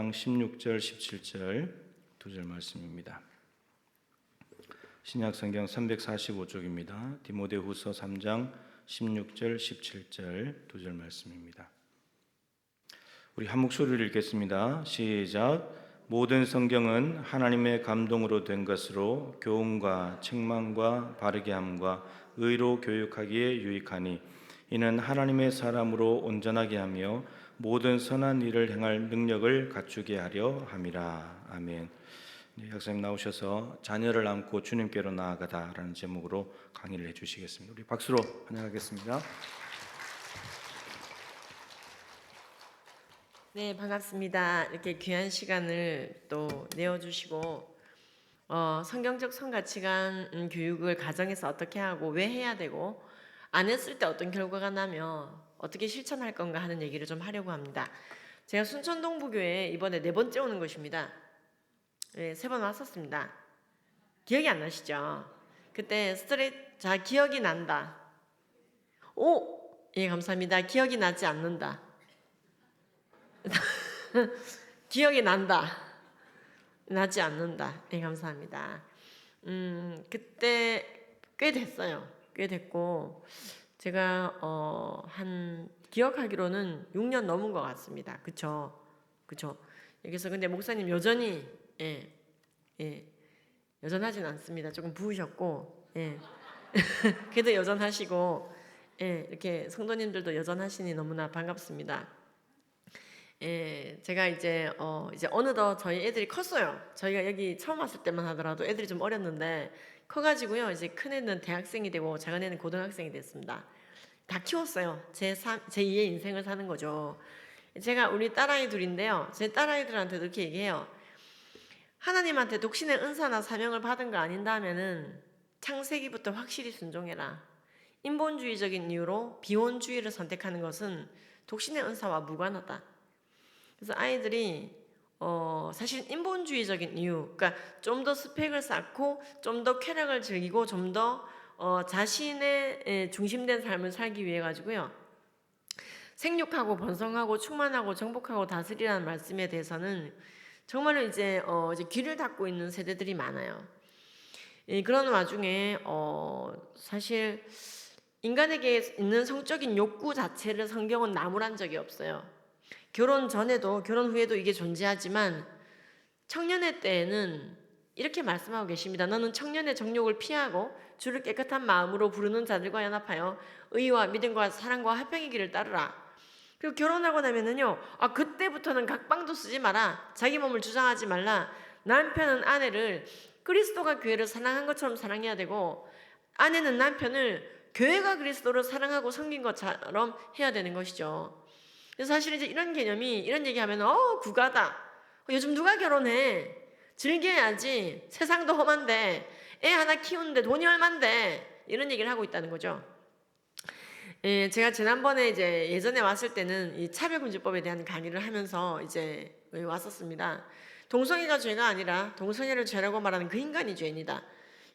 3장 16절 17절 두 절 말씀입니다. 신약성경 345쪽입니다. 디모데후서 3장 16절 17절 두 절 말씀입니다. 우리 한 목소리를 읽겠습니다. 시작. 모든 성경은 하나님의 감동으로 된 것으로 교훈과 책망과 바르게 함과 의로 교육하기에 유익하니 이는 하나님의 사람으로 온전하게 하며 모든 선한 일을 행할 능력을 갖추게 하려 함이라. 아멘. 약사님 나오셔서 자녀를 안고 주님께로 나아가다라는 제목으로 강의를 해주시겠습니다. 우리 박수로 환영하겠습니다. 네, 반갑습니다. 이렇게 귀한 시간을 또 내어주시고 성경적 성가치관 교육을 가정에서 어떻게 하고 왜 해야 되고 안 했을 때 어떤 결과가 나며 어떻게 실천할 건가 하는 얘기를 좀 하려고 합니다. 제가 순천동부교회에 이번에 4번째 오는 것입니다. 네, 3번 왔었습니다. 기억이 안 나시죠? 그때 자, 기억이 난다. 오! 예, 감사합니다. 기억이 나지 않는다. 기억이 난다. 나지 않는다. 네, 감사합니다. 그때 꽤 됐어요. 꽤 됐고 제가 기억하기로는 6년 넘은 것 같습니다. 그쵸? 여기서 근데 목사님 여전히 여전하진 않습니다. 조금 부으셨고 그래도 여전하시고 이렇게 성도님들도 여전하시니 너무나 반갑습니다. 제가 이제 어느덧 저희 애들이 컸어요. 저희가 여기 처음 왔을 때만 하더라도 애들이 좀 어렸는데 커가지고요. 이제 큰 애는 대학생이 되고 작은 애는 고등학생이 됐습니다. 다 키웠어요. 제2의 인생을 사는 거죠. 제가 우리 딸아이 둘인데요. 제 딸아이들한테도 이렇게 얘기해요. 하나님한테 독신의 은사나 사명을 받은 거 아닌다면은 창세기부터 확실히 순종해라. 인본주의적인 이유로 비혼주의를 선택하는 것은 독신의 은사와 무관하다. 그래서 아이들이 사실 인본주의적인 이유, 그러니까 좀 더 스펙을 쌓고 좀 더 쾌락을 즐기고 좀 더 자신의 중심된 삶을 살기 위해 가지고요. 생육하고 번성하고 충만하고 정복하고 다스리라는 말씀에 대해서는 정말로 이제 귀를 닫고 있는 세대들이 많아요. 그런 와중에 사실 인간에게 있는 성적인 욕구 자체를 성경은 나무란 적이 없어요. 결혼 전에도 결혼 후에도 이게 존재하지만 청년의 때에는 이렇게 말씀하고 계십니다. 너는 청년의 정욕을 피하고 주를 깨끗한 마음으로 부르는 자들과 연합하여 의와 믿음과 사랑과 화평의 길을 따르라. 그리고 결혼하고 나면은요, 그때부터는 각방도 쓰지 마라. 자기 몸을 주장하지 말라. 남편은 아내를 그리스도가 교회를 사랑한 것처럼 사랑해야 되고 아내는 남편을 교회가 그리스도를 사랑하고 섬긴 것처럼 해야 되는 것이죠. 그래서 사실 이제 이런 개념이 이런 얘기하면 국가다. 요즘 누가 결혼해? 즐겨야지. 세상도 험한데 애 하나 키우는데 돈이 얼만데 이런 얘기를 하고 있다는 거죠. 제가 지난번에 이제 예전에 왔을 때는 이 차별금지법에 대한 강의를 하면서 이제 왔었습니다. 동성애가 죄가 아니라 동성애를 죄라고 말하는 그 인간이 죄입니다.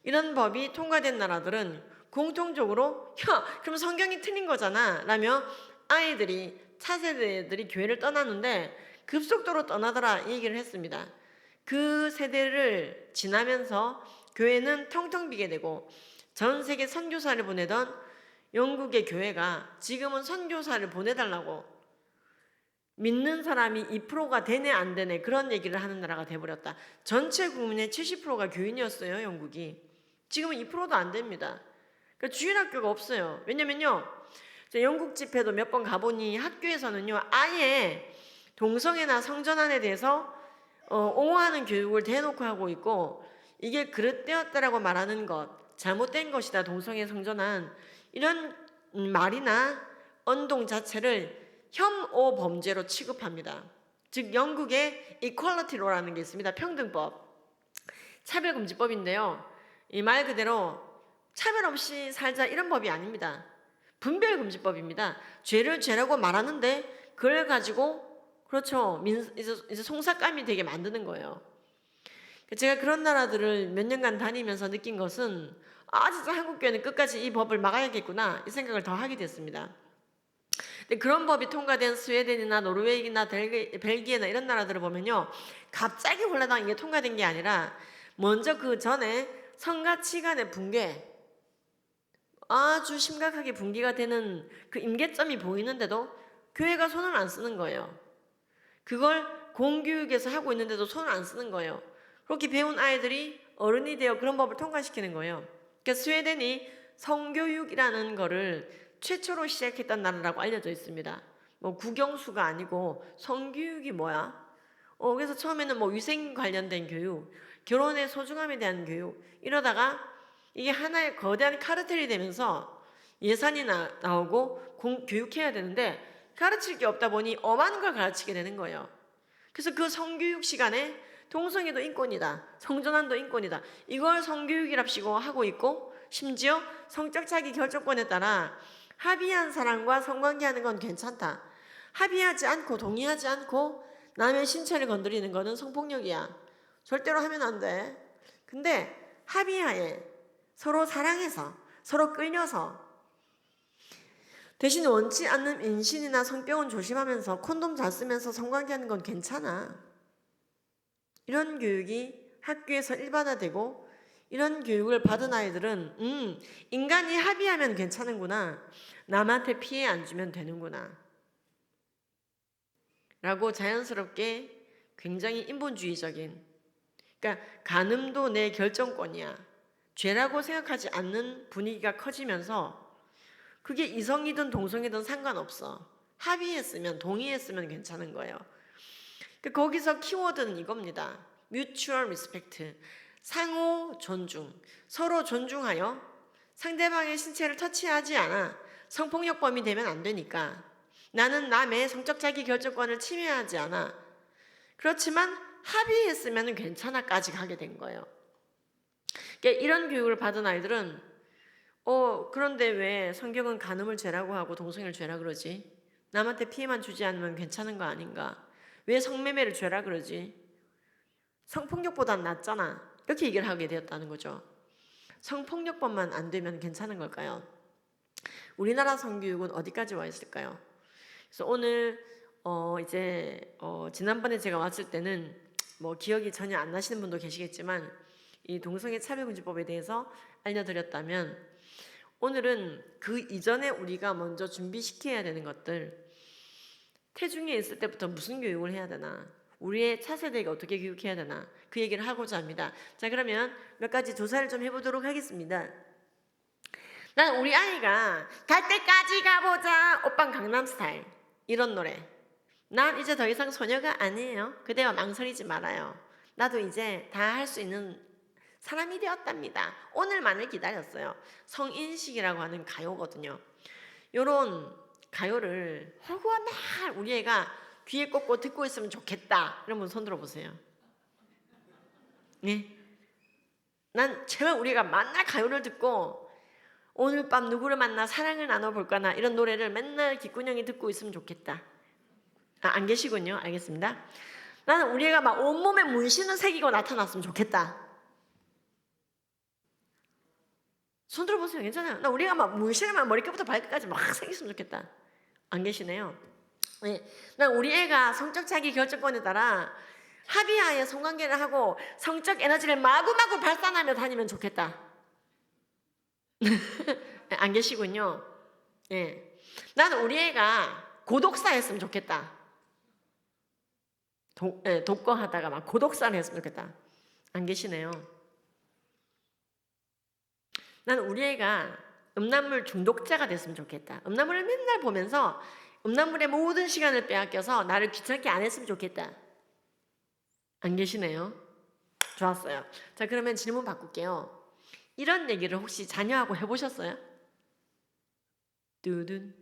이런 법이 통과된 나라들은 공통적으로 그럼 성경이 틀린 거잖아 라며 아이들이 차세대들이 교회를 떠났는데 급속도로 떠나더라 이 얘기를 했습니다. 그 세대를 지나면서 교회는 텅텅 비게 되고 전 세계 선교사를 보내던 영국의 교회가 지금은 선교사를 보내달라고 믿는 사람이 2%가 되네 안 되네 그런 얘기를 하는 나라가 돼버렸다. 전체 국민의 70%가 교인이었어요. 영국이. 지금은 2%도 안 됩니다. 그러니까 주일학교가 없어요. 왜냐면요 영국 집회도 몇 번 가보니 학교에서는요 아예 동성애나 성전환에 대해서 옹호하는 교육을 대놓고 하고 있고 이게 그릇되었다라고 말하는 것 잘못된 것이다 동성애 성전환 이런 말이나 언동 자체를 혐오 범죄로 취급합니다. 즉 영국의 이퀄리티 로라는 게 있습니다. 평등법 차별금지법인데요 이 말 그대로 차별 없이 살자 이런 법이 아닙니다. 분별금지법입니다. 죄를 죄라고 말하는데 그걸 가지고 그렇죠. 이제 송사감이 되게 만드는 거예요. 제가 그런 나라들을 몇 년간 다니면서 느낀 것은 진짜 한국교회는 끝까지 이 법을 막아야겠구나 이 생각을 더 하게 됐습니다. 근데 그런 법이 통과된 스웨덴이나 노르웨이나 벨기에나 이런 나라들을 보면요, 갑자기 홀라당 이게 통과된 게 아니라 먼저 그 전에 성가치 간의 붕괴, 아주 심각하게 붕괴가 되는 그 임계점이 보이는데도 교회가 손을 안 쓰는 거예요. 그걸 공교육에서 하고 있는데도 손을 안 쓰는 거예요. 그렇게 배운 아이들이 어른이 되어 그런 법을 통과시키는 거예요. 그러니까 스웨덴이 성교육이라는 거를 최초로 시작했던 나라라고 알려져 있습니다. 뭐 국영수가 아니고 성교육이 뭐야? 그래서 처음에는 뭐 위생 관련된 교육, 결혼의 소중함에 대한 교육 이러다가 이게 하나의 거대한 카르텔이 되면서 예산이 나오고 교육해야 되는데 가르칠 게 없다 보니 엄한 걸 가르치게 되는 거예요. 그래서 그 성교육 시간에 동성애도 인권이다, 성전환도 인권이다, 이걸 성교육이랍시고 하고 있고, 심지어 성적 자기 결정권에 따라 합의한 사람과 성관계하는 건 괜찮다, 합의하지 않고 동의하지 않고 남의 신체를 건드리는 거는 성폭력이야, 절대로 하면 안 돼. 근데 합의하에 서로 사랑해서 서로 끌려서 대신 원치 않는 임신이나 성병은 조심하면서 콘돔 잘 쓰면서 성관계하는 건 괜찮아. 이런 교육이 학교에서 일반화되고 이런 교육을 받은 아이들은 인간이 합의하면 괜찮은구나, 남한테 피해 안 주면 되는구나 라고 자연스럽게 굉장히 인본주의적인, 그러니까 간음도 내 결정권이야, 죄라고 생각하지 않는 분위기가 커지면서 그게 이성이든 동성이든 상관없어, 합의했으면 동의했으면 괜찮은 거예요. 거기서 키워드는 이겁니다. mutual respect, 상호 존중, 서로 존중하여 상대방의 신체를 터치하지 않아 성폭력범이 되면 안 되니까, 나는 남의 성적 자기 결정권을 침해하지 않아, 그렇지만 합의했으면 괜찮아까지 가게 된 거예요. 그러니까 이런 교육을 받은 아이들은 그런데 왜 성경은 간음을 죄라고 하고 동성애를 죄라 그러지? 남한테 피해만 주지 않으면 괜찮은 거 아닌가? 왜 성매매를 죄라 그러지? 성폭력보단 낫잖아, 이렇게 얘기를 하게 되었다는 거죠. 성폭력법만 안 되면 괜찮은 걸까요? 우리나라 성교육은 어디까지 와 있을까요? 그래서 오늘 지난번에 제가 왔을 때는 뭐 기억이 전혀 안 나시는 분도 계시겠지만 이 동성애 차별금지법에 대해서 알려드렸다면, 오늘은 그 이전에 우리가 먼저 준비시켜야 되는 것들, 태중에 있을 때부터 무슨 교육을 해야 되나, 우리의 차세대가 어떻게 교육해야 되나, 그 얘기를 하고자 합니다. 자, 그러면 몇 가지 조사를 좀 해보도록 하겠습니다. 난 우리 아이가 갈 때까지 가보자, 오빤 강남스타일 이런 노래, 난 이제 더 이상 소녀가 아니에요, 그대와 망설이지 말아요, 나도 이제 다 할 수 있는 사람이 되었답니다, 오늘만을 기다렸어요, 성인식이라고 하는 가요거든요. 요런 가요를 허구한 날 우리 애가 귀에 꽂고 듣고 있으면 좋겠다, 이런 분 손 들어보세요. 네? 난 제발 우리 애가 만날 가요를 듣고 오늘 밤 누구를 만나 사랑을 나눠볼까나 이런 노래를 맨날 귓구녕이 듣고 있으면 좋겠다. 안 계시군요. 알겠습니다. 나는 우리 애가 막 온몸에 문신을 새기고 나타났으면 좋겠다. 손 들어보세요. 괜찮아요. 나 우리 애가 막 문신을 막 머리끝부터 발끝까지 막 새겼으면 좋겠다. 안 계시네요. 네. 난 우리 애가 성적 자기 결정권에 따라 합의하에 성관계를 하고 성적 에너지를 마구마구 발산하며 다니면 좋겠다. 안 계시군요. 예. 나는 우리 애가 고독사했으면 좋겠다. 독거하다가 막 고독사를 했으면 좋겠다. 안 계시네요. 나는 우리 애가 음란물 중독자가 됐으면 좋겠다. 음란물을 맨날 보면서 음란물의 모든 시간을 빼앗겨서 나를 귀찮게 안 했으면 좋겠다. 안 계시네요. 좋았어요. 자, 그러면 질문 바꿀게요. 이런 얘기를 혹시 자녀하고 해보셨어요? 두둔.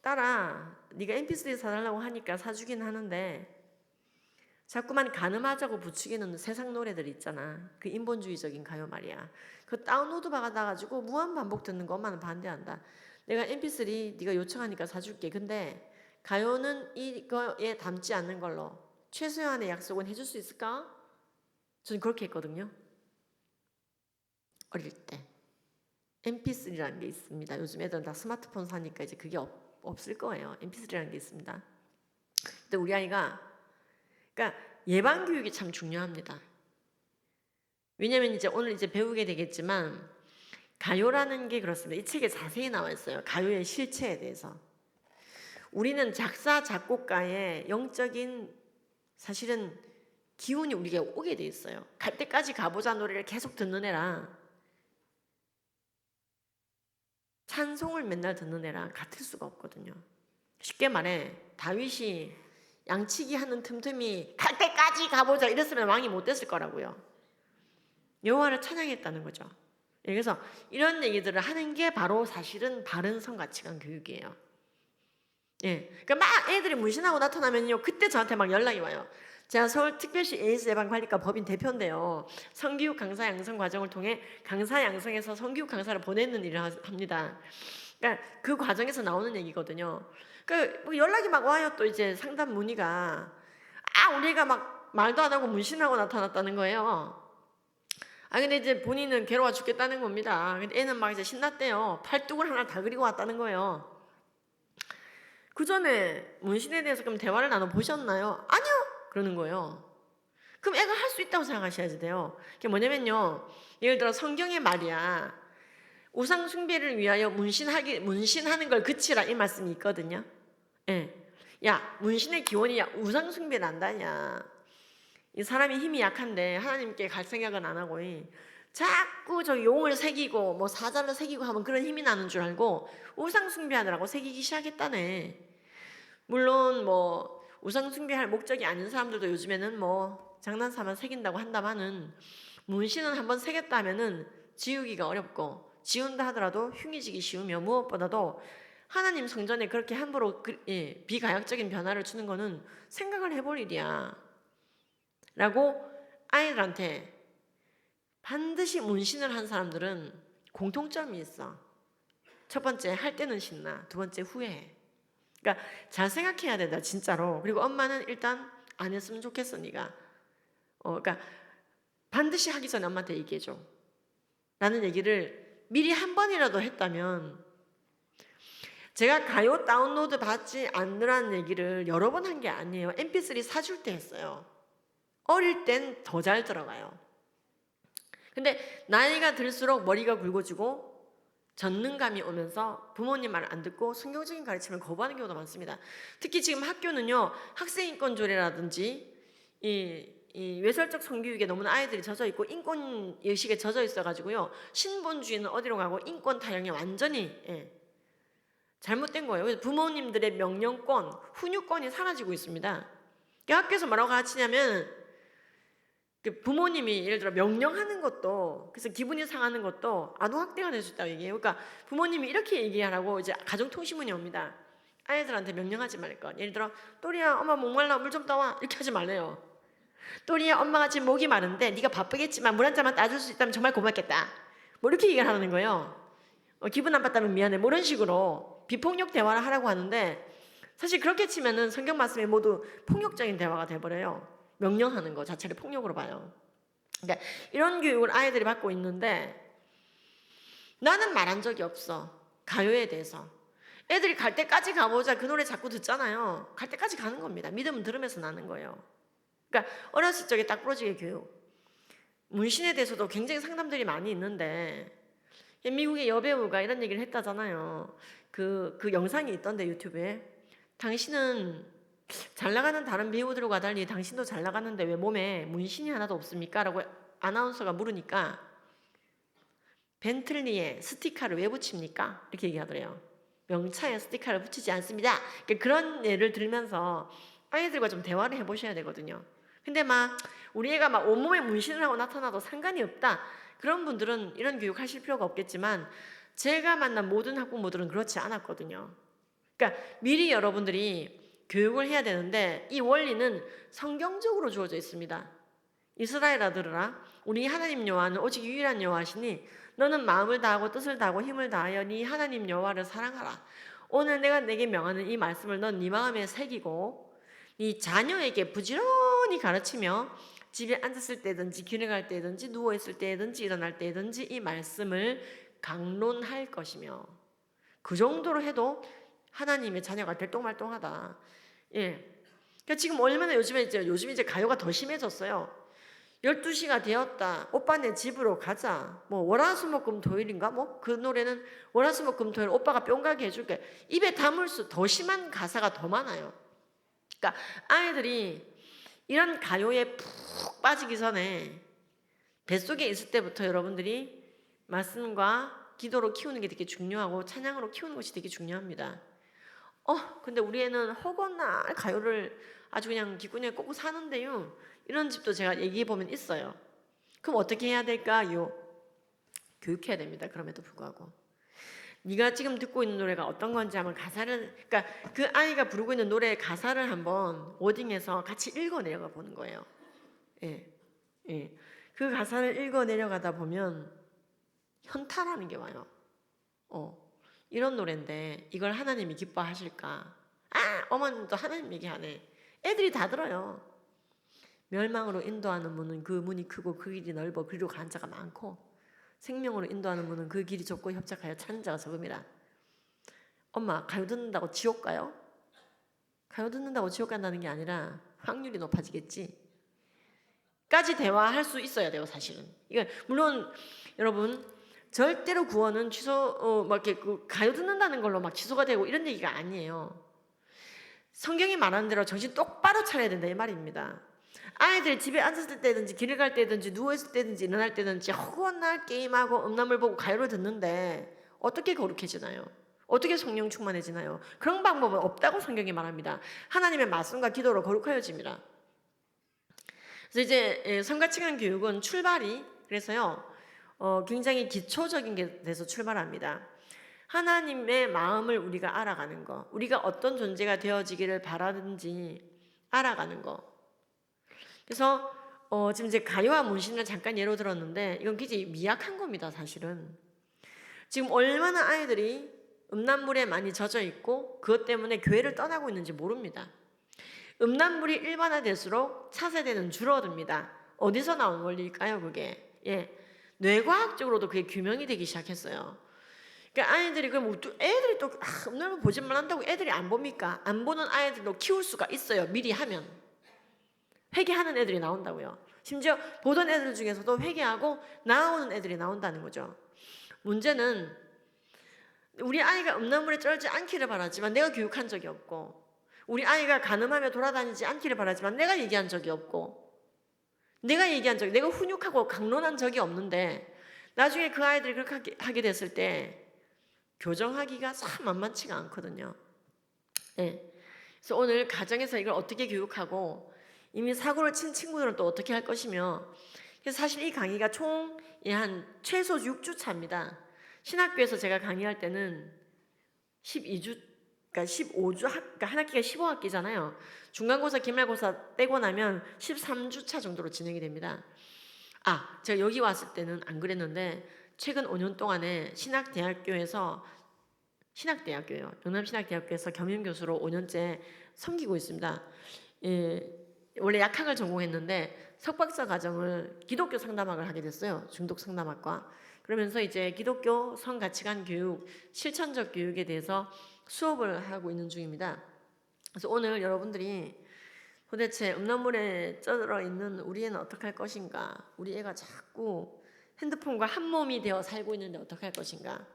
딸아, 네가 MP3 사달라고 하니까 사주긴 하는데 자꾸만 간음하자고 부추기는 세상 노래들 있잖아. 그 인본주의적인 가요 말이야. 그 다운로드 받아가지고 무한 반복 듣는 거 엄마는 반대한다. 내가 MP3 네가 요청하니까 사줄게. 근데 가요는 이거에 담지 않는 걸로 최소한의 약속은 해줄 수 있을까? 저는 그렇게 했거든요. 어릴 때. MP3라는 게 있습니다. 요즘 애들은 다 스마트폰 사니까 이제 그게 없을 거예요. MP3라는 게 있습니다. 근데 우리 아이가 그러니까 예방 교육이 참 중요합니다. 왜냐면 이제 오늘 이제 배우게 되겠지만 가요라는 게 그렇습니다. 이 책에 자세히 나와 있어요. 가요의 실체에 대해서. 우리는 작사 작곡가의 영적인 사실은 기운이 우리가 오게 돼 있어요. 갈 때까지 가보자 노래를 계속 듣는 애랑 찬송을 맨날 듣는 애랑 같을 수가 없거든요. 쉽게 말해 다윗이 양치기 하는 틈틈이 갈 때까지 가보자 이랬으면 왕이 못 됐을 거라고요. 여호와를 찬양했다는 거죠. 그래서 이런 얘기들을 하는 게 바로 사실은 바른 성가치관 교육이에요. 예, 그러니까 막 애들이 문신하고 나타나면요, 그때 저한테 막 연락이 와요. 제가 서울특별시 에이즈 예방관리과 법인 대표인데요. 성교육 강사 양성 과정을 통해 강사 양성해서 성교육 강사를 보내는 일을 합니다. 그러니까 그 과정에서 나오는 얘기거든요. 그러니까 뭐 연락이 막 와요. 또 이제 상담 문의가 우리가 막 말도 안 하고 문신하고 나타났다는 거예요. 근데 이제 본인은 괴로워 죽겠다는 겁니다. 근데 애는 막 이제 신났대요. 팔뚝을 하나 다 그리고 왔다는 거예요. 그 전에 문신에 대해서 그럼 대화를 나눠보셨나요? 아니요! 그러는 거예요. 그럼 애가 할 수 있다고 생각하셔야지 돼요. 그게 뭐냐면요. 예를 들어 성경에 말이야. 우상 숭배를 위하여 문신하는 걸 그치라 이 말씀이 있거든요. 예. 야, 문신의 기원이 우상 숭배를 한다냐. 이 사람이 힘이 약한데 하나님께 갈 생각은 안 하고 자꾸 저 용을 새기고 뭐 사자를 새기고 하면 그런 힘이 나는 줄 알고 우상 숭배하느라고 새기기 시작했다네. 물론 뭐 우상 숭배할 목적이 아닌 사람들도 요즘에는 뭐 장난삼아 새긴다고 한다마는 문신은 한번 새겼다 하면은 지우기가 어렵고 지운다 하더라도 흉해지기 쉬우며 무엇보다도 하나님 성전에 그렇게 함부로 비가역적인 변화를 주는 거는 생각을 해볼 일이야 라고 아이들한테 반드시 문신을 한 사람들은 공통점이 있어. 첫 번째 할 때는 신나, 두 번째 후회해. 그러니까 잘 생각해야 된다 진짜로. 그리고 엄마는 일단 안 했으면 좋겠어 네가. 그러니까 반드시 하기 전에 엄마한테 얘기해줘 라는 얘기를 미리 한 번이라도 했다면, 제가 가요 다운로드 받지 않으라는 얘기를 여러 번 한 게 아니에요. mp3 사줄 때 했어요. 어릴 땐 더 잘 들어가요. 근데 나이가 들수록 머리가 굵어지고 전능감이 오면서 부모님 말 안 듣고 성경적인 가르침을 거부하는 경우도 많습니다. 특히 지금 학교는요, 학생인권 조례라든지 이 외설적 성교육에 너무나 아이들이 젖어 있고 인권 의식에 젖어 있어가지고요, 신본주의는 어디로 가고 인권 타령이 완전히 잘못된 거예요. 그래서 부모님들의 명령권, 훈육권이 사라지고 있습니다. 학교에서 뭐라고 가르치냐면 부모님이 예를 들어 명령하는 것도, 그래서 기분이 상하는 것도 아동학대가 될 수 있다고 얘기해요. 그러니까 부모님이 이렇게 얘기하라고 이제 가정통신문이 옵니다. 아이들한테 명령하지 말 것. 예를 들어 또리야 엄마 목말라 물 좀 떠와 이렇게 하지 말래요. 또리야 엄마가 지금 목이 마른데 네가 바쁘겠지만 물 한 잔만 따줄 수 있다면 정말 고맙겠다. 뭐 이렇게 얘기를 하는 거예요. 기분 나빴다면 미안해. 뭐 이런 식으로 비폭력 대화를 하라고 하는데, 사실 그렇게 치면은 성경 말씀이 모두 폭력적인 대화가 돼버려요. 명령하는 거 자체를 폭력으로 봐요. 그러니까 이런 교육을 아이들이 받고 있는데 나는 말한 적이 없어. 가요에 대해서. 애들이 갈 때까지 가보자 그 노래 자꾸 듣잖아요. 갈 때까지 가는 겁니다. 믿음은 들으면서 나는 거예요. 그러니까 어렸을 적에 딱 부러지게 교육. 문신에 대해서도 굉장히 상담들이 많이 있는데, 미국의 여배우가 이런 얘기를 했다잖아요. 그 영상이 있던데 유튜브에, 당신은 잘 나가는 다른 배우들과 달리 당신도 잘 나가는데 왜 몸에 문신이 하나도 없습니까? 라고 아나운서가 물으니까 벤틀리에 스티커를 왜 붙입니까? 이렇게 얘기하더래요. 명차에 스티커를 붙이지 않습니다. 그러니까 그런 예를 들면서 아이들과 좀 대화를 해보셔야 되거든요. 근데 막 우리 애가 막 온몸에 문신을 하고 나타나도 상관이 없다, 그런 분들은 이런 교육 하실 필요가 없겠지만, 제가 만난 모든 학부모들은 그렇지 않았거든요. 그러니까 미리 여러분들이 교육을 해야 되는데, 이 원리는 성경적으로 주어져 있습니다. 이스라엘아 들으라, 우리 하나님 여호와는 오직 유일한 여호와시니 너는 마음을 다하고 뜻을 다하고 힘을 다하여 네 하나님 여호와를 사랑하라. 오늘 내가 내게 명하는 이 말씀을 넌 네 마음에 새기고 네 자녀에게 부지런히 가르치며 집에 앉았을 때든지 길을 갈 때든지 누워있을 때든지 일어날 때든지 이 말씀을 강론할 것이며 그 정도로 해도 하나님의 자녀가 될똥말똥하다. 예. 그러니까 지금 얼마나 요즘 이제 가요가 더 심해졌어요. 12시가 되었다. 오빠 내 집으로 가자. 뭐 월화수목금토일인가? 뭐 그 노래는 월화수목금토일 오빠가 뿅 가게 해줄게. 입에 담을 수 더 심한 가사가 더 많아요. 그러니까 아이들이 이런 가요에 푹 빠지기 전에 뱃속에 있을 때부터 여러분들이 말씀과 기도로 키우는 게 되게 중요하고 찬양으로 키우는 것이 되게 중요합니다. 근데 우리 애는 허건날 가요를 아주 그냥 귓구녕에 꽂고 사는데요. 이런 집도 제가 얘기해 보면 있어요. 그럼 어떻게 해야 될까요? 교육해야 됩니다. 그럼에도 불구하고. 네가 지금 듣고 있는 노래가 어떤 건지 한번 그러니까 그 아이가 부르고 있는 노래의 가사를 한번 워딩해서 같이 읽어 내려가 보는 거예요. 예. 예. 그 가사를 읽어 내려가다 보면 현타라는 게 와요. 이런 노래인데 이걸 하나님이 기뻐하실까? 어머님도 하나님 얘기하네. 애들이 다 들어요. 멸망으로 인도하는 문은 그 문이 크고 그 길이 넓어 그리로 가는 자가 많고 생명으로 인도하는 문은 그 길이 좁고 협착하여 찾는 자가 적음이라. 엄마 가요 듣는다고 지옥 가요? 가요 듣는다고 지옥 간다는 게 아니라 확률이 높아지겠지. 까지 대화할 수 있어야 돼요, 사실은. 이건 물론 여러분 절대로 구원은 막 이렇게 가요 듣는다는 걸로 막 취소가 되고 이런 얘기가 아니에요. 성경이 말하는 대로 정신 똑바로 차려야 된다 이 말입니다. 아이들 집에 앉았을 때든지 길을 갈 때든지 누워있을 때든지 일어날 때든지 허구한 날 게임하고 음란물 보고 가요를 듣는데 어떻게 거룩해지나요? 어떻게 성령 충만해지나요? 그런 방법은 없다고 성경이 말합니다. 하나님의 말씀과 기도로 거룩하여집니다. 그래서 이제 성가치관 교육은 출발이 그래서요 굉장히 기초적인 게 돼서 출발합니다. 하나님의 마음을 우리가 알아가는 거, 우리가 어떤 존재가 되어지기를 바라는지 알아가는 거. 그래서 지금 이제 가요와 문신을 잠깐 예로 들었는데 이건 굉장히 미약한 겁니다, 사실은. 지금 얼마나 아이들이 음란물에 많이 젖어 있고 그것 때문에 교회를 떠나고 있는지 모릅니다. 음란물이 일반화될수록 차세대는 줄어듭니다. 어디서 나온 원리일까요, 그게? 뇌과학적으로도 그게 규명이 되기 시작했어요. 그러니까 아이들이 그럼 애들이 또 음란물 보지만 한다고 애들이 안 봅니까? 안 보는 아이들도 키울 수가 있어요. 미리 하면. 회개하는 애들이 나온다고요. 심지어 보던 애들 중에서도 회개하고 나오는 애들이 나온다는 거죠. 문제는 우리 아이가 음란물에 쩔지 않기를 바라지만 내가 교육한 적이 없고 우리 아이가 간음하며 돌아다니지 않기를 바라지만 내가 얘기한 적이 없고 내가 훈육하고 강론한 적이 없는데 나중에 그 아이들이 그렇게 하게 됐을 때 교정하기가 참 만만치가 않거든요. 그래서 오늘 가정에서 이걸 어떻게 교육하고 이미 사고를 친 친구들은 또 어떻게 할 것이며 그래서 사실 이 강의가 총 한 최소 6주 차입니다. 신학교에서 제가 강의할 때는 12주 그러니까 15주 그러니까 한 학기가 15학기잖아요. 중간고사 기말고사 떼고 나면 13주 차 정도로 진행이 됩니다. 제가 여기 왔을 때는 안 그랬는데 최근 5년 동안에 신학대학교예요. 영남신학대학교에서 겸임교수로 5년째 섬기고 있습니다. 원래 약학을 전공했는데 석박사 과정을 기독교 상담학을 하게 됐어요. 중독 상담학과. 그러면서 이제 기독교 성가치관 교육, 실천적 교육에 대해서 수업을 하고 있는 중입니다. 그래서 오늘 여러분들이 도대체 음란물에 쩔어 있는 우리 애는 어떻게 할 것인가? 우리 애가 자꾸 핸드폰과 한 몸이 되어 살고 있는데 어떻게 할 것인가?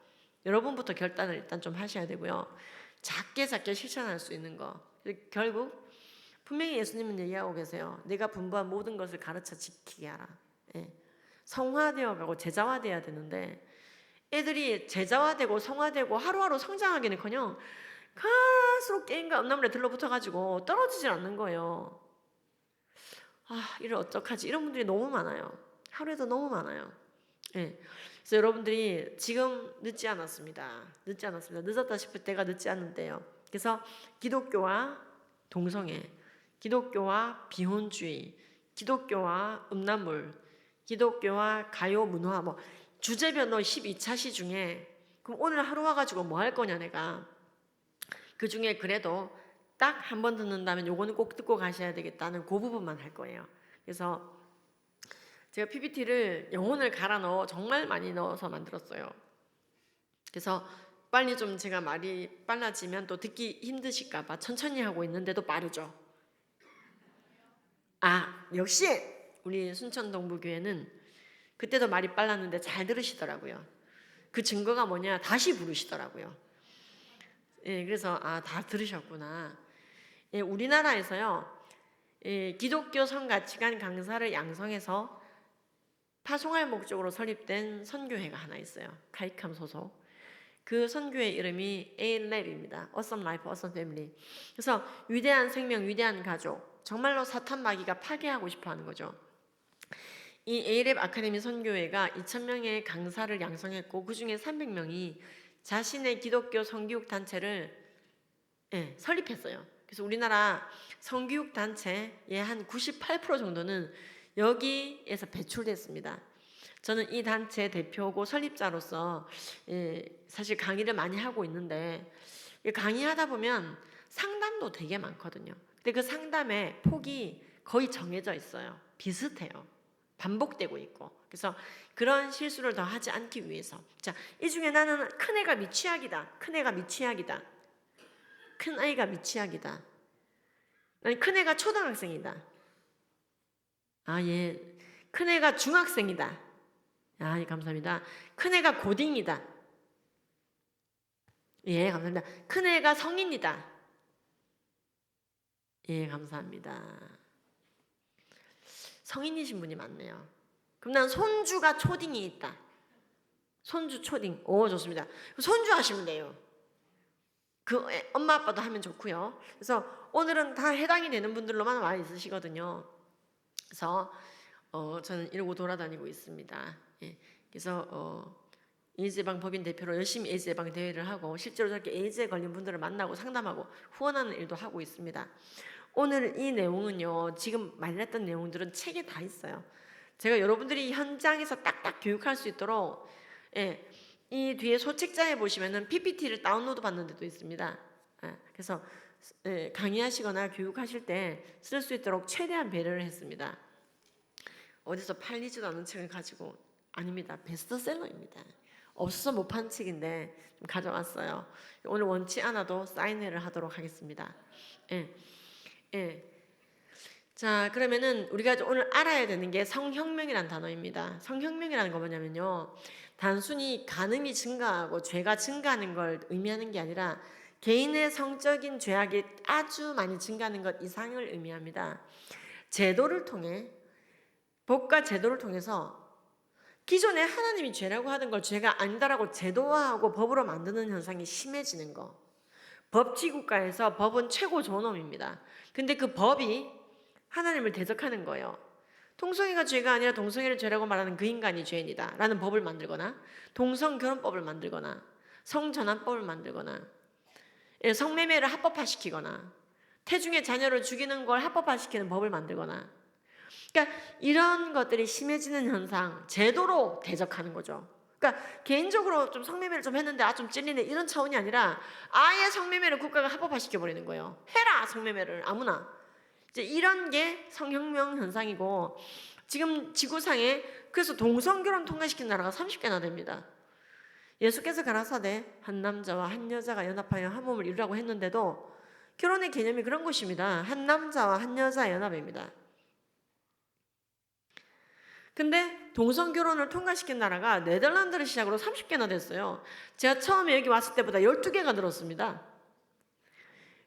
여러분부터 결단을 일단 좀 하셔야 되고요. 작게 실천할 수 있는 거. 결국 분명히 예수님은 얘기하고 계세요. 내가 분부한 모든 것을 가르쳐 지키게 하라. 성화되어 가고 제자화되어야 되는데 애들이 제자화되고 성화되고 하루하루 성장하기는커녕 갈수록 게임과 음란물에 들러붙어가지고 떨어지질 않는 거예요. 이를 어떡하지? 이런 분들이 너무 많아요. 하루에도 너무 많아요. 그래서 여러분들이 지금 늦지 않았습니다. 늦었다 싶을 때가 늦지 않은데요. 그래서 기독교와 동성애, 기독교와 비혼주의, 기독교와 음란물, 기독교와 가요 문화 주제별로 12차 시 중에 그럼 오늘 하루 와가지고 뭐 할 거냐 내가 그 중에 그래도 딱 한 번 듣는다면 요거는 꼭 듣고 가셔야 되겠다는 그 부분만 할 거예요. 그래서 제가 PPT를 영혼을 갈아 넣어 정말 많이 넣어서 만들었어요. 그래서 빨리 좀 제가 말이 빨라지면 또 듣기 힘드실까 봐 천천히 하고 있는데도 빠르죠. 아, 역시 우리 순천동부교회는 그때도 말이 빨랐는데 잘 들으시더라고요. 그 증거가 뭐냐? 다시 부르시더라고요. 예, 그래서 다 들으셨구나. 예, 우리나라에서요, 예, 기독교 성가치관 강사를 양성해서 파송할 목적으로 설립된 선교회가 하나 있어요. 카이캄 소속. 그 선교회 이름이 ALF입니다. Awesome Life, Awesome Family. 그래서 위대한 생명, 위대한 가족. 정말로 사탄 마귀가 파괴하고 싶어하는 거죠. 이 ALF 아카데미 선교회가 2,000명의 강사를 양성했고 그 중에 300명이 자신의 기독교 성교육 단체를 설립했어요. 그래서 우리나라 성교육 단체의 한 98% 정도는 여기에서 배출됐습니다. 저는 이 단체 대표고 설립자로서 사실 강의를 많이 하고 있는데 강의하다 보면 상담도 되게 많거든요. 근데 그 상담의 폭이 거의 정해져 있어요. 비슷해요. 반복되고 있고. 그래서 그런 실수를 더 하지 않기 위해서. 자, 이 중에 나는 큰애가 미취학이다. 큰애가 미취학이다. 큰아이가 미취학이다. 아니, 큰애가 초등학생이다. 예. 큰애가 중학생이다. 예, 감사합니다. 큰애가 고딩이다. 예, 감사합니다. 큰애가 성인이다. 예, 감사합니다. 성인이신 분이 많네요. 그럼 난 손주가 초딩이 있다. 손주 초딩. 오, 좋습니다. 손주 하시면 돼요. 그 엄마 아빠도 하면 좋고요. 그래서 오늘은 다 해당이 되는 분들로만 와 있으시거든요. 그래서 저는 이러고 돌아다니고 있습니다. 예. 그래서 에이즈 예방 법인 대표로 열심히 에이즈 예방 대회를 하고 실제로 저렇게 에이즈에 걸린 분들을 만나고 상담하고 후원하는 일도 하고 있습니다. 오늘 이 내용은요, 지금 말했던 내용들은 책에 다 있어요. 제가 여러분들이 현장에서 딱딱 교육할 수 있도록 이 뒤에 소책자에 보시면은 PPT를 다운로드 받는 데도 있습니다. 그래서 강의하시거나 교육하실 때 쓸 수 있도록 최대한 배려를 했습니다. 어디서 팔리지도 않은 책을 가지고 아닙니다. 베스트셀러입니다. 없어서 못 판 책인데 좀 가져왔어요. 오늘 원치 않아도 사인회를 하도록 하겠습니다. 자, 그러면은 우리가 오늘 알아야 되는 게 성혁명이라는 단어입니다. 성혁명이라는 거 뭐냐면요, 단순히 간음이 증가하고 죄가 증가하는 걸 의미하는 게 아니라 개인의 성적인 죄악이 아주 많이 증가하는 것 이상을 의미합니다. 제도를 통해, 법과 제도를 통해서 기존에 하나님이 죄라고 하던 걸 죄가 아니다라고 제도화하고 법으로 만드는 현상이 심해지는 거. 법치국가에서 법은 최고 존엄입니다. 근데 그 법이 하나님을 대적하는 거예요. 동성애가 죄가 아니라 동성애를 죄라고 말하는 그 인간이 죄인이다 라는 법을 만들거나, 동성결혼법을 만들거나, 성전환법을 만들거나, 성매매를 합법화시키거나, 태중의 자녀를 죽이는 걸 합법화시키는 법을 만들거나, 그러니까 이런 것들이 심해지는 현상, 제도로 대적하는 거죠. 그러니까 개인적으로 좀 성매매를 좀 했는데 좀 찔리네 이런 차원이 아니라 아예 성매매를 국가가 합법화시켜 버리는 거예요. 해라 성매매를 아무나. 이제 이런 게 성혁명 현상이고, 지금 지구상에 그래서 동성결혼 통과시킨 나라가 30개나 됩니다. 예수께서 가라사대 한 남자와 한 여자가 연합하여 한 몸을 이루라고 했는데도 결혼의 개념이 그런 것입니다. 한 남자와 한 여자의 연합입니다. 근데 동성결혼을 통과시킨 나라가 네덜란드를 시작으로 30개나 됐어요. 제가 처음에 여기 왔을 때보다 12개가 늘었습니다.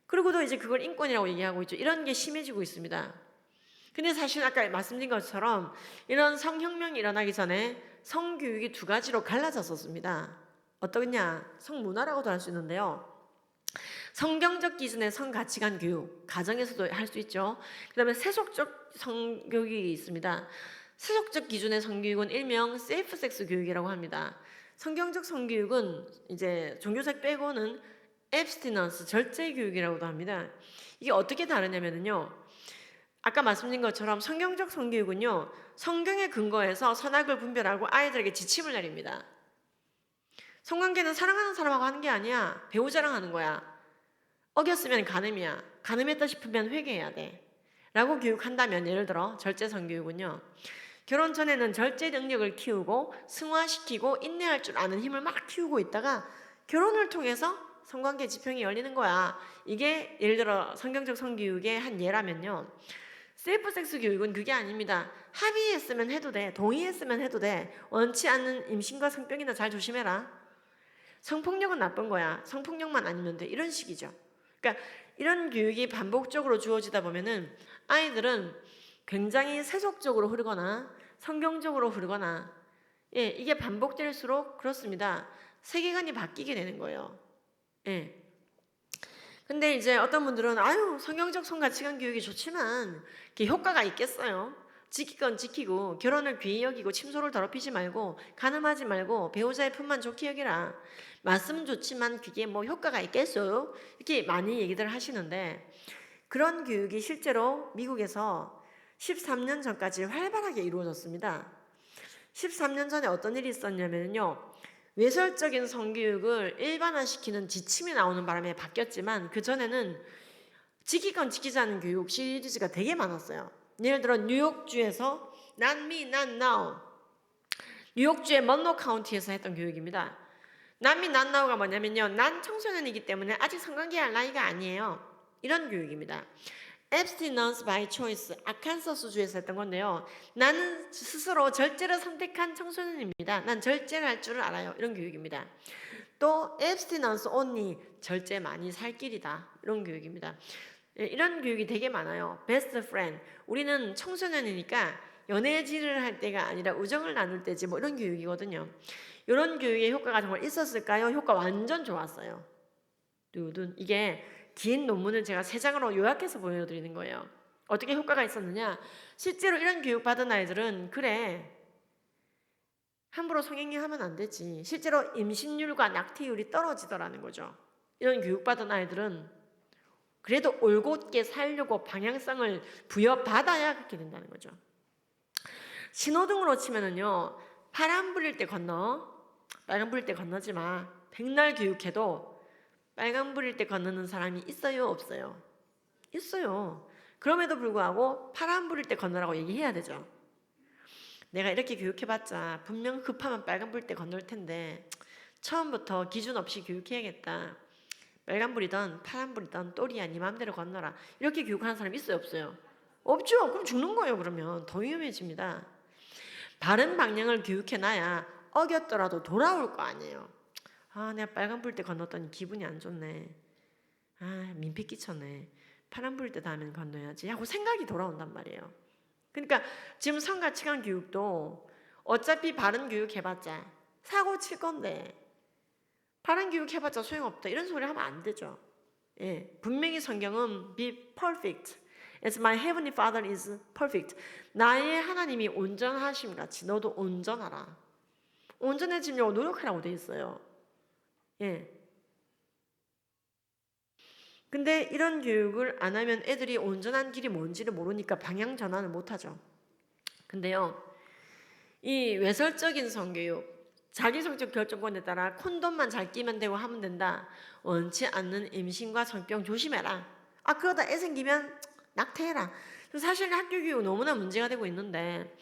그리고도 이제 그걸 인권이라고 얘기하고 있죠. 이런 게 심해지고 있습니다. 근데 사실 아까 말씀드린 것처럼 이런 성혁명이 일어나기 전에 성교육이 두 가지로 갈라졌었습니다. 어떠냐? 성문화라고도 할 수 있는데요. 성경적 기준의 성가치관 교육, 가정에서도 할 수 있죠. 그 다음에 세속적 성교육이 있습니다. 세속적 기준의 성교육은 일명 세이프 섹스 교육이라고 합니다. 성경적 성교육은 이제 종교색 빼고는 앱스티넌스, 절제 교육이라고도 합니다. 이게 어떻게 다르냐면요, 아까 말씀드린 것처럼 성경적 성교육은요, 성경에 근거해서 선악을 분별하고 아이들에게 지침을 내립니다. 성관계는 사랑하는 사람하고 하는 게 아니야. 배우자랑 하는 거야. 어겼으면 간음이야. 간음했다 싶으면 회개해야 돼 라고 교육한다면, 예를 들어 절제 성교육은요, 결혼 전에는 절제 능력을 키우고 승화시키고 인내할 줄 아는 힘을 막 키우고 있다가 결혼을 통해서 성관계 지평이 열리는 거야. 이게 예를 들어 성경적 성교육의 한 예라면요. 셀프 섹스 교육은 그게 아닙니다. 합의했으면 해도 돼. 동의했으면 해도 돼. 원치 않는 임신과 성병이나 잘 조심해라. 성폭력은 나쁜 거야. 성폭력만 아니면 돼. 이런 식이죠. 그러니까 이런 교육이 반복적으로 주어지다 보면은 아이들은 굉장히 세속적으로 흐르거나 성경적으로 흐르거나 이게 반복될수록 그렇습니다. 세계관이 바뀌게 되는 거예요. 근데 이제 어떤 분들은 아유 성경적 성가치관 교육이 좋지만 그게 효과가 있겠어요. 지킬 건 지키고 결혼을 귀히 여기고 침소를 더럽히지 말고 간음하지 말고 배우자의 품만 좋게 여기라. 말씀은 좋지만 그게 뭐 효과가 있겠어요? 이렇게 많이 얘기들 하시는데 그런 교육이 실제로 미국에서 13년 전까지 활발하게 이루어졌습니다. 13년 전에 어떤 일이 있었냐면요. 외설적인 성교육을 일반화시키는 지침이 나오는 바람에 바뀌었지만 그전에는 지킬 건 지키지 않는 교육 시리즈가 되게 많았어요. 예를 들어 뉴욕주에서 Not me, not now. 뉴욕주의 먼로 카운티에서 했던 교육입니다. Not me, not now가 뭐냐면요. 난 청소년이기 때문에 아직 성관계할 나이가 아니에요. 이런 교육입니다. Abstinence by choice, 아칸서스주에서 했던 건데요. 나는 스스로 절제를 선택한 청소년입니다. 난 절제를 할 줄을 알아요. 이런 교육입니다. 또 Abstinence only, 절제 많이 살 길이다. 이런 교육입니다. 이런 교육이 되게 많아요. Best friend, 우리는 청소년이니까 연애질을 할 때가 아니라 우정을 나눌 때지 뭐 이런 교육이거든요. 이런 교육의 효과가 정말 있었을까요? 효과 완전 좋았어요. 이게 긴 논문을 제가 3장으로 요약해서 보여드리는 거예요. 어떻게 효과가 있었느냐? 실제로 이런 교육 받은 아이들은 그래 함부로 성행위하면 안 되지. 실제로 임신율과 낙태율이 떨어지더라는 거죠. 이런 교육 받은 아이들은 그래도 올곧게 살려고 방향성을 부여받아야 그렇게 된다는 거죠. 신호등으로 치면은요, 파란 불일 때 건너, 빨간 불일 때 건너지 마. 백날 교육해도 빨간 불일 때 건너는 사람이 있어요, 없어요? 있어요. 그럼에도 불구하고 파란 불일 때 건너라고 얘기해야 되죠. 내가 이렇게 교육해봤자 분명 급하면 빨간 불일 때 건널 텐데 처음부터 기준 없이 교육해야겠다. 빨간 불이든 파란 불이든 또리야, 네 맘대로 건너라. 이렇게 교육하는 사람 있어요, 없어요? 없죠. 그럼 죽는 거예요. 그러면 더 위험해집니다. 바른 방향을 교육해놔야 어겼더라도 돌아올 거 아니에요. 아, 내가 빨간 불 때 건넜더니 기분이 안 좋네. 아, 민폐 끼쳤네. 파란 불 때 다음엔 건너야지 하고 생각이 돌아온단 말이에요. 그러니까 지금 성가치관 교육도 어차피 바른 교육 해봤자 사고 칠 건데 바른 교육 해봤자 소용없다 이런 소리 하면 안 되죠. 분명히 성경은 be perfect as my heavenly father is perfect. 나의 하나님이 온전하심 같이 너도 온전하라. 온전해지려고 노력하라고 돼 있어요. 근데 이런 교육을 안 하면 애들이 온전한 길이 뭔지를 모르니까 방향 전환을 못 하죠. 근데요, 이 외설적인 성교육, 자기 성적 결정권에 따라 콘돔만 잘 끼면 되고 하면 된다. 원치 않는 임신과 성병 조심해라. 아, 그러다 애 생기면 낙태해라. 사실 학교 교육 너무나 문제가 되고 있는데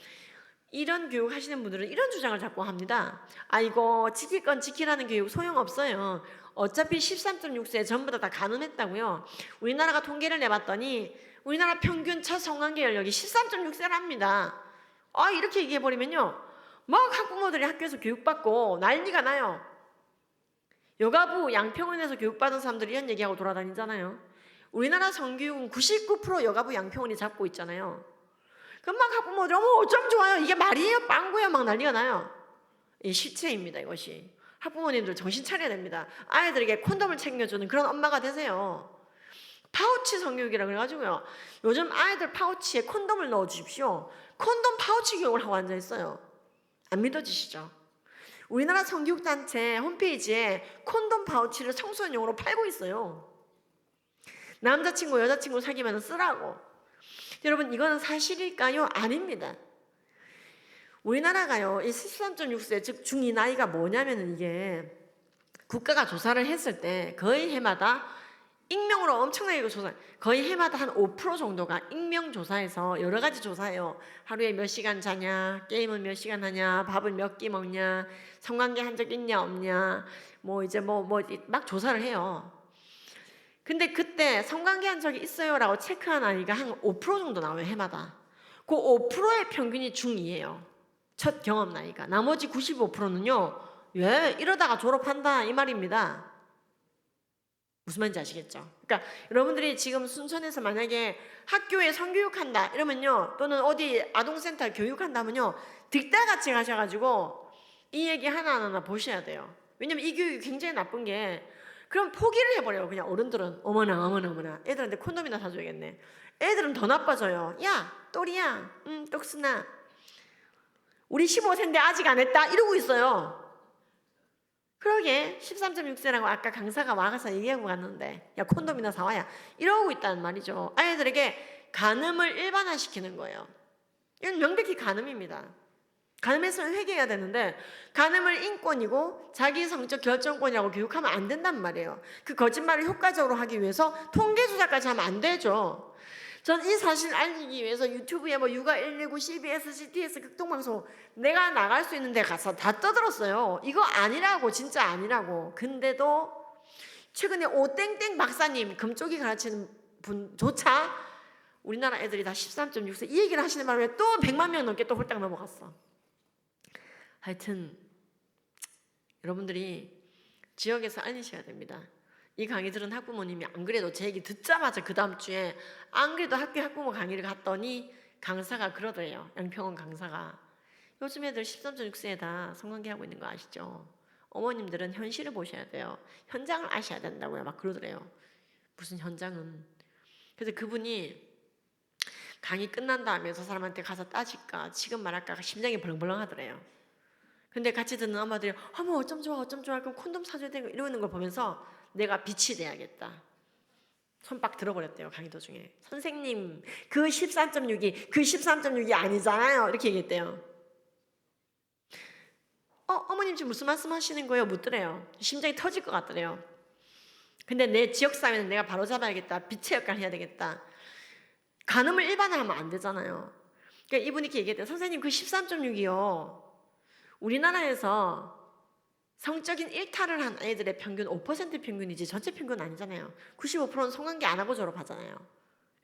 이런 교육 하시는 분들은 이런 주장을 자꾸 합니다. 아, 이거 지킬 건 지키라는 교육 소용없어요. 어차피 13.6세 전부 다 간음했다고요. 우리나라가 통계를 내봤더니 우리나라 평균 첫 성관계 연령이 13.6세랍니다. 아, 이렇게 얘기해버리면요, 막 학부모들이 학교에서 교육받고 난리가 나요. 여가부 양평원에서 교육받은 사람들이 이런 얘기하고 돌아다니잖아요. 우리나라 성교육은 99% 여가부 양평원이 잡고 있잖아요. 그럼 막 학부모들 어머 어쩜 좋아요, 이게 말이에요, 빵구예요, 막 난리가 나요. 이 실체입니다. 이것이 학부모님들 정신 차려야 됩니다. 아이들에게 콘돔을 챙겨주는 그런 엄마가 되세요. 파우치 성교육이라 그래가지고요, 요즘 아이들 파우치에 콘돔을 넣어주십시오. 콘돔 파우치 교육을 하고 앉아있어요. 안 믿어지시죠? 우리나라 성교육단체 홈페이지에 콘돔 파우치를 청소년용으로 팔고 있어요. 남자친구 여자친구 사귀면 쓰라고. 여러분, 이거는 사실일까요? 아닙니다. 우리나라가요, 이 13.6세 즉 중2 나이가 뭐냐면은 이게 국가가 조사를 했을 때 거의 해마다 익명으로 엄청나게 조사, 거의 해마다 한 5% 정도가 익명 조사해서 여러 가지 조사해요. 하루에 몇 시간 자냐, 게임은 몇 시간 하냐, 밥을 몇 끼 먹냐, 성관계 한 적 있냐 없냐, 뭐 이제 뭐 막 조사를 해요. 근데 그때 성관계 한 적이 있어요라고 체크한 아이가 한 5% 정도 나와요, 해마다. 그 5%의 평균이 중2예요. 첫 경험 나이가. 나머지 95%는요, 왜 이러다가 졸업한다 이 말입니다. 무슨 말인지 아시겠죠? 그러니까 여러분들이 지금 순천에서 만약에 학교에 성교육한다 이러면요, 또는 어디 아동센터 교육한다면요, 득달같이 가셔가지고 이 얘기 하나하나 보셔야 돼요. 왜냐면 이 교육이 굉장히 나쁜 게, 그럼 포기를 해버려요. 그냥 어른들은 어머나 애들한테 콘돔이나 사줘야겠네. 애들은 더 나빠져요. 야 또리야, 똑순아, 우리 15세인데 아직 안 했다 이러고 있어요. 그러게 13.6세라고 아까 강사가 와서 얘기하고 갔는데, 야 콘돔이나 사와야, 이러고 있다는 말이죠. 아이들에게 간음을 일반화시키는 거예요. 이건 명백히 간음입니다. 간음했으면 회개해야 되는데, 간음을 인권이고 자기 성적 결정권이라고 교육하면 안 된단 말이에요. 그 거짓말을 효과적으로 하기 위해서 통계 조사까지 하면 안 되죠. 전 이 사실 알리기 위해서 유튜브에 뭐 육아 119, CBS, CTS 극동방송 내가 나갈 수 있는 데 가서 다 떠들었어요. 이거 아니라고, 진짜 아니라고. 근데도 최근에 오땡땡 박사님, 금쪽이 가르치는 분조차 우리나라 애들이 다 13.6세 이 얘기를 하시는 바람에 또 100만 명 넘게 또 홀딱 넘어갔어. 하여튼 여러분들이 지역에서 알리셔야 됩니다. 이 강의 들은 학부모님이 안 그래도 제 얘기 듣자마자 그 다음 주에 안 그래도 학부모 강의를 갔더니 강사가 그러더래요. 양평원 강사가, 요즘 애들 13.6세에 다 성관계 하고 있는 거 아시죠? 어머님들은 현실을 보셔야 돼요. 현장을 아셔야 된다고요. 막 그러더래요. 무슨 현장은. 그래서 그분이 강의 끝난 다음에 저 사람한테 가서 따질까 지금 말할까 심장이 벌렁벌렁 하더래요. 근데 같이 듣는 엄마들이 어머 어쩜 좋아 그럼 콘돔 사줘야 되고 이러는 걸 보면서 내가 빛이 돼야겠다. 손빡 들어버렸대요. 강의 도중에. 선생님 그 13.6이 그 13.6이 아니잖아요. 이렇게 얘기했대요. 어머님 지금 무슨 말씀 하시는 거예요? 묻더래요. 심장이 터질 것 같더래요. 근데 내 지역사회는 내가 바로 잡아야겠다. 빛의 역할을 해야 되겠다. 간음을 일반화하면 안 되잖아요. 그러니까 이분이 이렇게 얘기했대요. 선생님 그 13.6이요. 우리나라에서 성적인 일탈을 한 애들의 평균 5% 평균이지 전체 평균 아니잖아요. 95%는 성관계 안 하고 졸업하잖아요.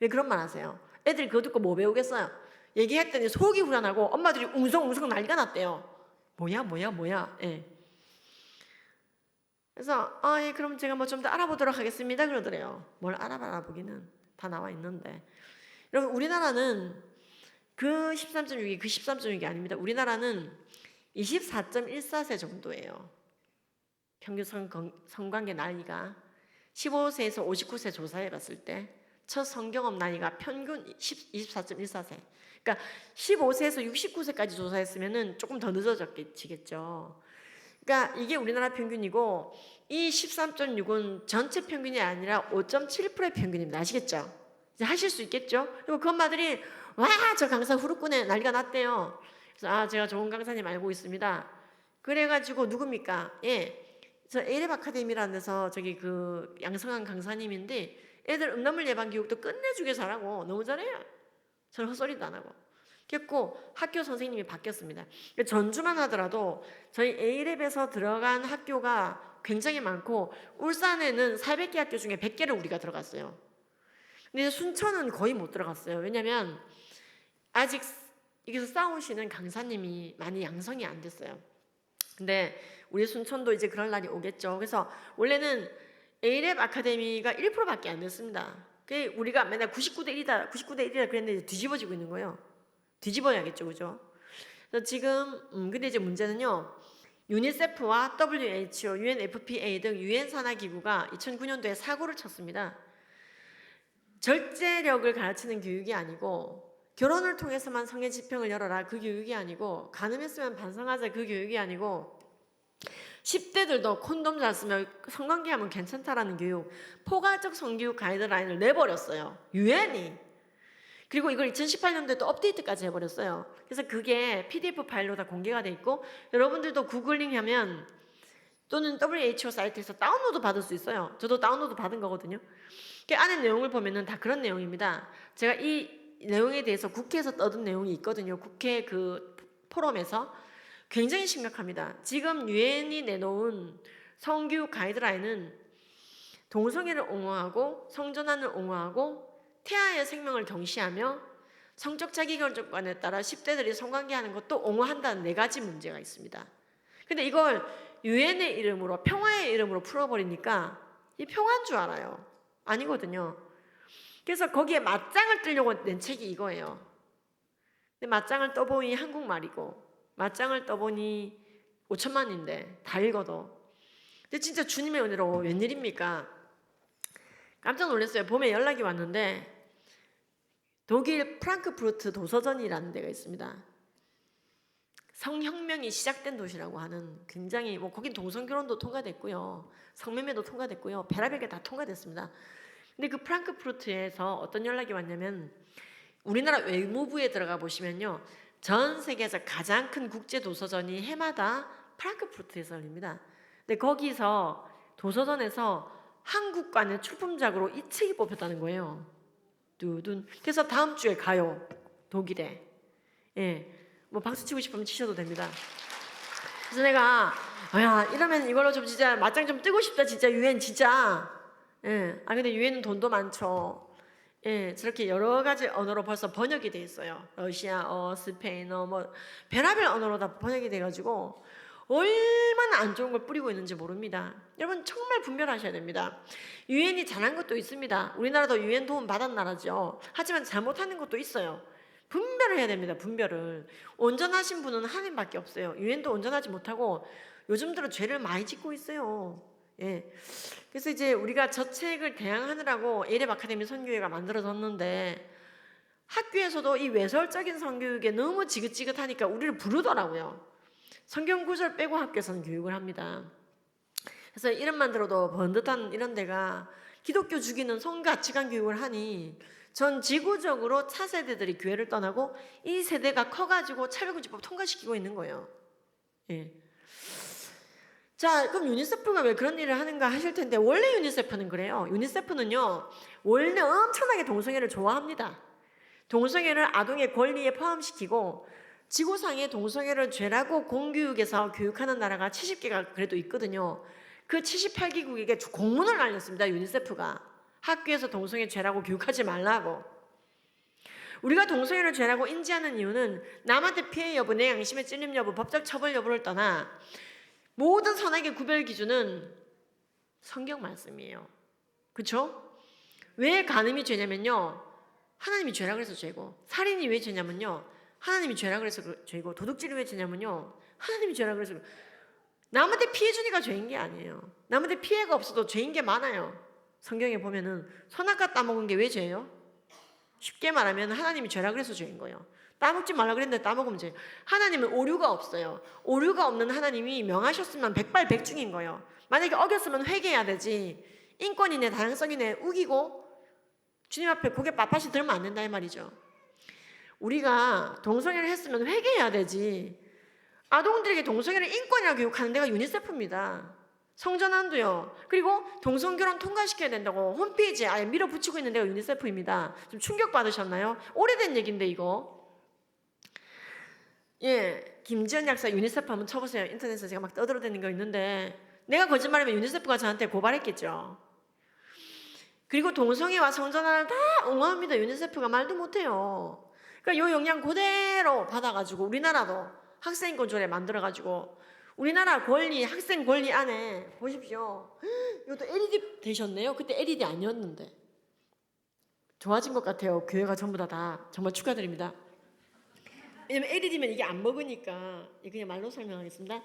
왜 그런 말 하세요? 애들이 그거 듣고 뭐 배우겠어요? 얘기했더니 속이 후련하고 엄마들이 웅성웅성 난리가 났대요. 뭐야? 예. 그래서 예, 그럼 제가 뭐 좀 더 알아보도록 하겠습니다 그러더래요. 뭘 알아보기는 다 나와 있는데. 여러분 우리나라는 그 13.6이 그 13.6이 아닙니다. 우리나라는 24.14세 정도예요. 평균 성관계 나이가 15세에서 59세 조사해봤을 때 첫 성경험 나이가 평균 24.14세. 그러니까 15세에서 69세까지 조사했으면 조금 더 늦어졌겠죠. 그러니까 이게 우리나라 평균이고 이 13.6은 전체 평균이 아니라 5.7%의 평균입니다. 아시겠죠? 이제 하실 수 있겠죠? 그리고 그 엄마들이 와 저 강사 후루꾼에 난리가 났대요. 그래서 제가 좋은 강사님 알고 있습니다. 그래가지고 누굽니까? 예, 저 에이랩 아카데미라는 데서 저기 그 양성한 강사님인데 애들 음란물 예방 교육도 끝내주게 잘하고 너무 잘해요. 저는 헛소리도 안 하고. 그랬고 학교 선생님이 바뀌었습니다. 전주만 하더라도 저희 A랩에서 들어간 학교가 굉장히 많고 울산에는 400개 학교 중에 100개를 우리가 들어갔어요. 근데 순천은 거의 못 들어갔어요. 왜냐면 아직 여기서 싸우시는 강사님이 많이 양성이 안 됐어요. 근데 우리 순천도 이제 그럴 날이 오겠죠. 그래서 원래는 A랩 아카데미가 1%밖에 안 됐습니다. 우리가 맨날 99대 1이다, 99대 1이다 그랬는데 뒤집어지고 있는 거예요. 뒤집어야겠죠, 그죠? 그래서 지금 근데 이제 문제는요. 유니세프와 WHO, UNFPA 등 유엔 산하 기구가 2009년도에 사고를 쳤습니다. 절제력을 가르치는 교육이 아니고 결혼을 통해서만 성의 지평을 열어라 그 교육이 아니고 간음했으면 반성하자 그 교육이 아니고 10대들도 콘돔 잘 쓰면 성관계하면 괜찮다라는 교육, 포괄적 성교육 가이드라인을 내버렸어요. 유엔이. 그리고 이걸 2018년도에 또 업데이트까지 해버렸어요. 그래서 그게 PDF 파일로 다 공개가 돼 있고 여러분들도 구글링 하면 또는 WHO 사이트에서 다운로드 받을 수 있어요. 저도 다운로드 받은 거거든요. 그 안에 내용을 보면은 다 그런 내용입니다. 제가 이 내용에 대해서 국회에서 떠든 내용이 있거든요. 국회 그 포럼에서 굉장히 심각합니다. 지금 유엔이 내놓은 성교육 가이드라인은 동성애를 옹호하고 성전환을 옹호하고 태아의 생명을 경시하며 성적 자기결정권에 따라 10대들이 성관계하는 것도 옹호한다는 4가지 문제가 있습니다. 근데 이걸 유엔의 이름으로 평화의 이름으로 풀어버리니까 이 평화인 줄 알아요. 아니거든요. 그래서 거기에 맞짱을 뜨려고 낸 책이 이거예요. 근데 맞짱을 떠보니 한국말이고 맞짱을 떠보니 5천만인데 다 읽어도. 근데 진짜 주님의 은혜로 웬일입니까? 깜짝 놀랐어요. 봄에 연락이 왔는데 독일 프랑크푸르트 도서전이라는 데가 있습니다. 성혁명이 시작된 도시라고 하는 굉장히 거긴 동성결혼도 통과됐고요. 성매매도 통과됐고요. 별의별 게 다 통과됐습니다. 근데 그 프랑크푸르트에서 어떤 연락이 왔냐면 우리나라 외무부에 들어가 보시면요. 전 세계에서 가장 큰 국제 도서전이 해마다 프랑크푸르트에서 열립니다. 근데 거기서 도서전에서 한국관의 출품작으로 이 책이 뽑혔다는 거예요. 두둔. 그래서 다음 주에 가요. 독일에. 예. 박수 치고 싶으면 치셔도 됩니다. 그래서 내가 야 이러면 이걸로 좀 진짜 맞짱 좀 뜨고 싶다 진짜 유엔 진짜. 예. 근데 유엔은 돈도 많죠. 예, 저렇게 여러 가지 언어로 벌써 번역이 돼 있어요. 러시아어, 스페인어, 별의별 언어로 다 번역이 돼가지고 얼마나 안 좋은 걸 뿌리고 있는지 모릅니다. 여러분 정말 분별하셔야 됩니다. 유엔이 잘한 것도 있습니다. 우리나라도 유엔 도움 받은 나라죠. 하지만 잘못하는 것도 있어요. 분별을 해야 됩니다. 분별을. 온전하신 분은 하나님밖에 없어요. 유엔도 온전하지 못하고 요즘 들어 죄를 많이 짓고 있어요. 예. 그래서 이제 우리가 저 책을 대항하느라고 에렙 아카데미 선교회가 만들어졌는데 학교에서도 이 외설적인 선교육에 너무 지긋지긋하니까 우리를 부르더라고요. 성경 구절 빼고 학교에서는 교육을 합니다. 그래서 이름만 들어도 번듯한 이런 데가 기독교 죽이는 성 가치관 교육을 하니 전 지구적으로 차세대들이 교회를 떠나고 이 세대가 커가지고 차별금지법 통과시키고 있는 거예요. 예. 자, 그럼 유니세프가 왜 그런 일을 하는가 하실 텐데 원래 유니세프는 그래요. 유니세프는요 원래 엄청나게 동성애를 좋아합니다. 동성애를 아동의 권리에 포함시키고 지구상에 동성애를 죄라고 공교육에서 교육하는 나라가 70개가 그래도 있거든요. 그 78개국에게 공문을 날렸습니다. 유니세프가 학교에서 동성애 죄라고 교육하지 말라고. 우리가 동성애를 죄라고 인지하는 이유는 남한테 피해 여부, 내 양심의 찔림 여부, 법적 처벌 여부를 떠나 모든 선악의 구별 기준은 성경 말씀이에요. 그렇죠? 왜 간음이 죄냐면요. 하나님이 죄라 그래서 죄고, 살인이 왜 죄냐면요. 하나님이 죄라 그래서 죄고, 도둑질이 왜 죄냐면요. 하나님이 죄라 그래서. 남한테 피해 주니까 죄인 게 아니에요. 남한테 피해가 없어도 죄인 게 많아요. 성경에 보면은 선악과 따먹은 게 왜 죄예요? 쉽게 말하면 하나님이 죄라 그래서 죄인 거예요. 따먹지 말라 그랬는데 따먹으면 죄. 하나님은 오류가 없어요. 오류가 없는 하나님이 명하셨으면 백발백중인 거예요. 만약에 어겼으면 회개해야 되지. 인권이네 다양성이네 우기고 주님 앞에 고개 빳빳이 들면 안 된다 이 말이죠. 우리가 동성애를 했으면 회개해야 되지. 아동들에게 동성애를 인권이라고 교육하는 데가 유니세프입니다. 성전환도요. 그리고 동성결혼 통과시켜야 된다고 홈페이지에 아예 밀어붙이고 있는 데가 유니세프입니다. 좀 충격받으셨나요? 오래된 얘기인데 이거. 예, 김지연 약사 유니세프 한번 쳐보세요. 인터넷에 제가 막 떠들어대는 거 있는데 내가 거짓말하면 유니세프가 저한테 고발했겠죠. 그리고 동성애와 성전환을 다 옹호합니다. 유니세프가 말도 못해요. 그러니까 이 영향 그대로 받아가지고 우리나라도 학생인권 조례 만들어가지고 우리나라 권리, 학생 권리 안에 보십시오. 이것도 LED 되셨네요. 그때 LED 아니었는데 좋아진 것 같아요. 교회가 전부 다 정말 축하드립니다. 왜냐면 LED면 이게 안 먹으니까 그냥 말로 설명하겠습니다.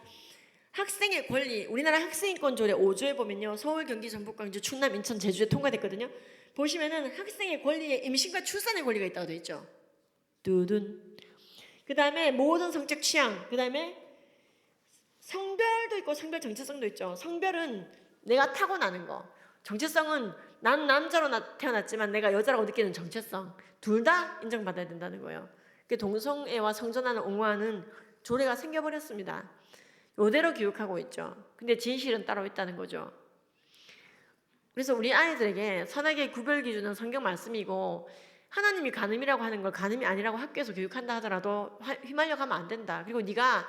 학생의 권리, 우리나라 학생인권 조례 5조에 보면요. 서울, 경기, 전북, 광주, 충남, 인천, 제주에 통과됐거든요. 보시면은 학생의 권리에 임신과 출산의 권리가 있다고 되어 있죠. 두둔. 그 다음에 모든 성적 취향, 그 다음에 성별도 있고 성별 정체성도 있죠. 성별은 내가 타고나는 거. 정체성은 난 남자로 태어났지만 내가 여자라고 느끼는 정체성. 둘 다 인정받아야 된다는 거예요. 동성애와 성전환을 옹호하는 조례가 생겨버렸습니다. 요대로 교육하고 있죠. 근데 진실은 따로 있다는 거죠. 그래서 우리 아이들에게 선악의 구별 기준은 성경 말씀이고, 하나님이 간음이라고 하는 걸 간음이 아니라고 학교에서 교육한다 하더라도 휘말려 가면 안 된다. 그리고 네가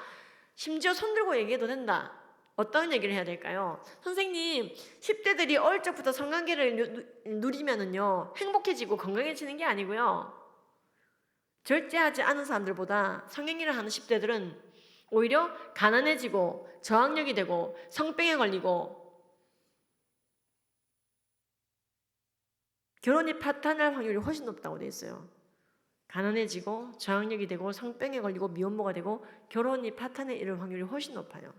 심지어 손들고 얘기해도 된다. 어떤 얘기를 해야 될까요? 선생님, 10대들이 어릴 적부터 성관계를 누리면은요 행복해지고 건강해지는 게 아니고요, 절제하지 않은 사람들보다 성행위를 하는 10대들은 오히려 가난해지고 저항력이 되고 성병에 걸리고 결혼이 파탄날 확률이 훨씬 높다고 돼 있어요. 가난해지고 저항력이 되고 성병에 걸리고 미혼모가 되고 결혼이 파탄에 이를 확률이 훨씬 높아요.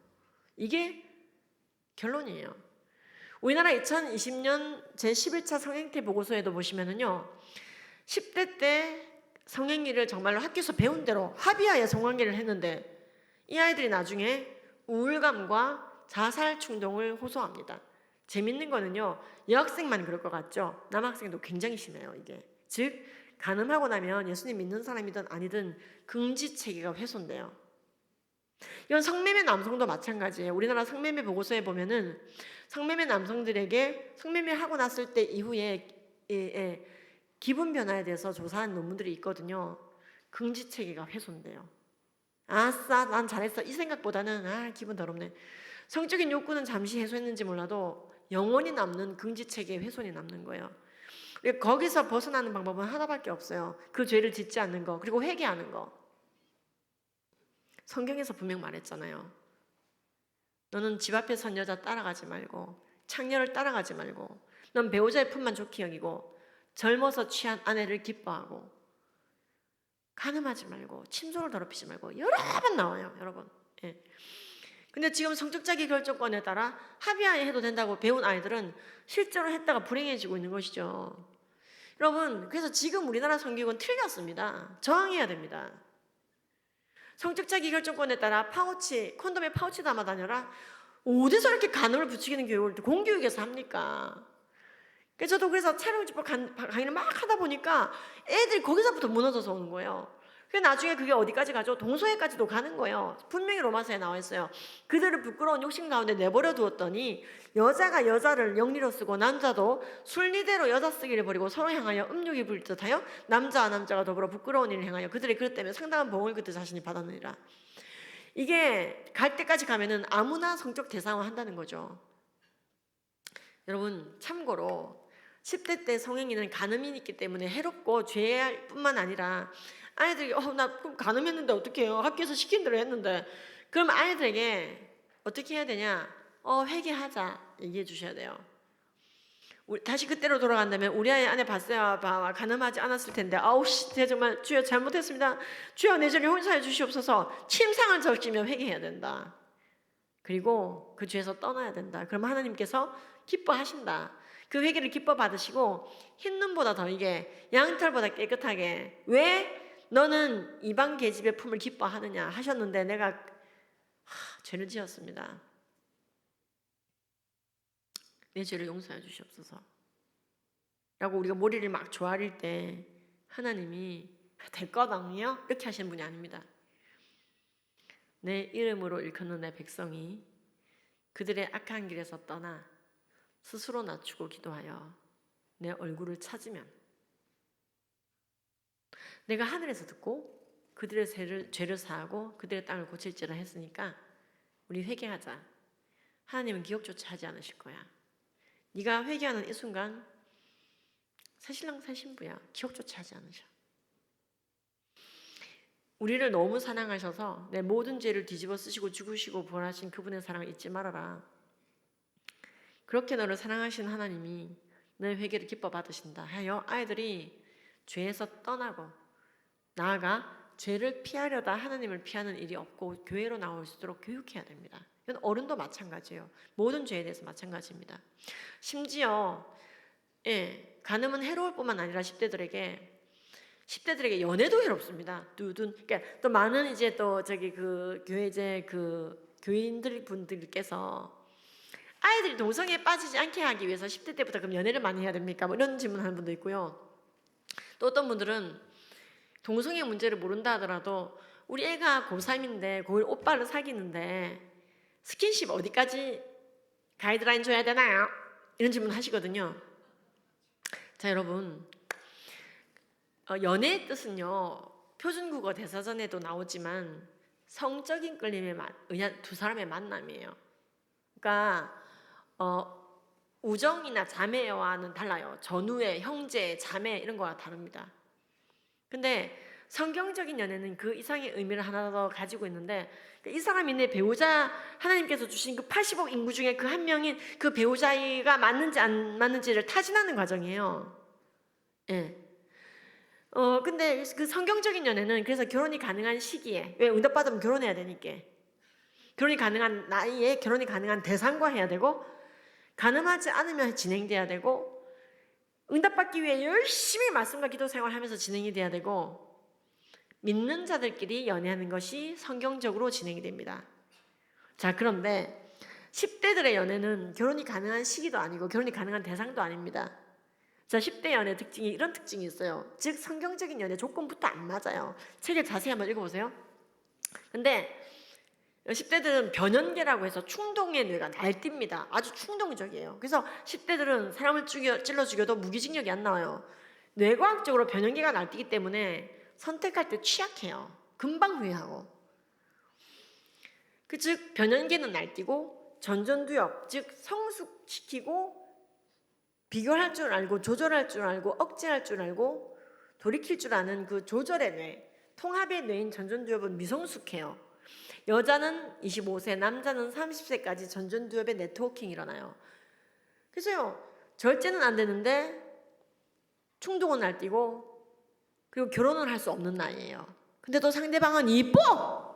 이게 결론이에요. 우리나라 2020년 제11차 성행태 보고서에도 보시면은요, 10대 때 성행위를 정말로 학교에서 배운 대로 합의하에 성관계를 했는데 이 아이들이 나중에 우울감과 자살 충동을 호소합니다. 재밌는 거는요, 여학생만 그럴 것 같죠? 남학생도 굉장히 심해요, 이게. 즉, 간음하고 나면 예수님 믿는 사람이든 아니든 금지체계가 훼손돼요. 이건 성매매 남성도 마찬가지예요. 우리나라 성매매 보고서에 보면은 성매매 남성들에게 성매매 하고 났을 때 이후에 기분 변화에 대해서 조사한 논문들이 있거든요. 금지체계가 훼손돼요. 아싸, 난 잘했어, 이 생각보다는 기분 더럽네. 성적인 욕구는 잠시 해소했는지 몰라도 영원히 남는 금지체계의 훼손이 남는 거예요. 거기서 벗어나는 방법은 하나밖에 없어요. 그 죄를 짓지 않는 거, 그리고 회개하는 거. 성경에서 분명 말했잖아요. 너는 집 앞에 선 여자 따라가지 말고, 창녀를 따라가지 말고, 넌 배우자의 품만 좋게 여기고, 젊어서 취한 아내를 기뻐하고, 간음하지 말고, 침소를 더럽히지 말고, 여러 번 나와요, 여러분. 예. 근데 지금 성적자기 결정권에 따라 합의하에 해도 된다고 배운 아이들은 실제로 했다가 불행해지고 있는 것이죠. 여러분, 그래서 지금 우리나라 성교육은 틀렸습니다. 저항해야 됩니다. 성적자기 결정권에 따라 파우치, 콘돔에 파우치 담아 다녀라. 어디서 이렇게 간음을 부추기는 교육을 공교육에서 합니까? 저도 그래서 촬영집법 강의를 막 하다 보니까 애들이 거기서부터 무너져서 오는 거예요. 그래서 나중에 그게 어디까지 가죠? 동성애까지도 가는 거예요. 분명히 로마서에 나와 있어요. 그들을 부끄러운 욕심 가운데 내버려 두었더니 여자가 여자를 영리로 쓰고 남자도 순리대로 여자 쓰기를 버리고 서로 향하여 음욕이 불 듯하여 남자와 남자가 더불어 부끄러운 일을 행하여 그들의 그릇 때문에 상당한 보응을 그들 자신이 받았느니라. 이게 갈 때까지 가면은 아무나 성적 대상화 한다는 거죠. 여러분, 참고로 10대 때 성행위는 간음이 있기 때문에 해롭고 죄뿐만 아니라 아이들이 나 그럼 간음했는데 어떻게 해요? 학교에서 시킨 대로 했는데. 그럼 아이들에게 어떻게 해야 되냐? 회개하자 얘기해 주셔야 돼요. 다시 그때로 돌아간다면 우리 아이 안에 봤어야 봐 간음하지 않았을 텐데 제가 정말 주여 잘못했습니다. 주여 내 죄를 용서해 주시옵소서. 침상을 적시며 회개해야 된다. 그리고 그 죄에서 떠나야 된다. 그럼 하나님께서 기뻐하신다. 그 회개를 기뻐 받으시고 흰 눈보다 더 이게 양털보다 깨끗하게, 왜 너는 이방 계집의 품을 기뻐하느냐 하셨는데 내가 죄를 지었습니다. 내 죄를 용서해 주시옵소서 라고 우리가 머리를 막 조아릴 때 하나님이 될 거당요 이렇게 하시는 분이 아닙니다. 내 이름으로 일컫는 내 백성이 그들의 악한 길에서 떠나 스스로 낮추고 기도하여 내 얼굴을 찾으면 내가 하늘에서 듣고 그들의 죄를 사하고 그들의 땅을 고칠지라 했으니까 우리 회개하자. 하나님은 기억조차 하지 않으실 거야. 네가 회개하는 이 순간 새신랑 새신부야. 기억조차 하지 않으셔. 우리를 너무 사랑하셔서 내 모든 죄를 뒤집어 쓰시고 죽으시고 부활하신 그분의 사랑을 잊지 말아라. 그렇게 너를 사랑하신 하나님이 너의 회개를 기뻐 받으신다 하여 아이들이 죄에서 떠나고 나아가 죄를 피하려다 하나님을 피하는 일이 없고 교회로 나올 수 있도록 교육해야 됩니다. 이건 어른도 마찬가지예요. 모든 죄에 대해서 마찬가지입니다. 심지어 간음은 해로울 뿐만 아니라 10대들에게 연애도 해롭습니다. 그러니까 또 많은 이제 또 교회 교인들 분들께서 아이들이 동성애에 빠지지 않게 하기 위해서 10대 때부터 그럼 연애를 많이 해야 됩니까? 뭐 이런 질문하는 분도 있고요. 또 어떤 분들은 동성애 문제를 모른다 하더라도 우리 애가 고3인데 고1 오빠를 사귀는데 스킨십 어디까지 가이드라인 줘야 되나요? 이런 질문 하시거든요. 자, 여러분, 연애의 뜻은요, 표준국어 대사전에도 나오지만 성적인 끌림에 의한 두 사람의 만남이에요. 그러니까 우정이나 자매와는 달라요. 전우애, 형제, 자매 이런 거와 다릅니다. 근데 성경적인 연애는 그 이상의 의미를 하나 더 가지고 있는데, 이 사람이 내 배우자, 하나님께서 주신 그 80억 인구 중에 그 한 명인 그 배우자가 맞는지 안 맞는지를 타진하는 과정이에요. 예. 근데 그 성경적인 연애는 그래서 결혼이 가능한 시기에, 왜 응답받으면 결혼해야 되니까. 결혼이 가능한 나이에 결혼이 가능한 대상과 해야 되고, 가능하지 않으면 진행돼야 되고, 응답받기 위해 열심히 말씀과 기도 생활하면서 진행이 돼야 되고, 믿는 자들끼리 연애하는 것이 성경적으로 진행이 됩니다. 자, 그런데 10대들의 연애는 결혼이 가능한 시기도 아니고 결혼이 가능한 대상도 아닙니다. 자, 10대 연애 특징이 이런 특징이 있어요. 즉 성경적인 연애 조건부터 안 맞아요. 책을 자세히 한번 읽어보세요. 근데 10대들은 변연계라고 해서 충동의 뇌가 날뜁니다. 아주 충동적이에요. 그래서 10대들은 사람을 찔러 죽여도 무기징역이 안 나와요. 뇌과학적으로 변연계가 날뛰기 때문에 선택할 때 취약해요. 금방 후회하고. 즉 변연계는 날뛰고 전전두엽, 즉 성숙시키고 비교할 줄 알고 조절할 줄 알고 억제할 줄 알고 돌이킬 줄 아는 그 조절의 뇌, 통합의 뇌인 전전두엽은 미성숙해요. 여자는 25세, 남자는 30세까지 전전두엽의 네트워킹이 일어나요. 그래서요, 절제는 안 되는데 충동은 날뛰고 그리고 결혼을 할 수 없는 나이예요. 근데 또 상대방은 이뻐!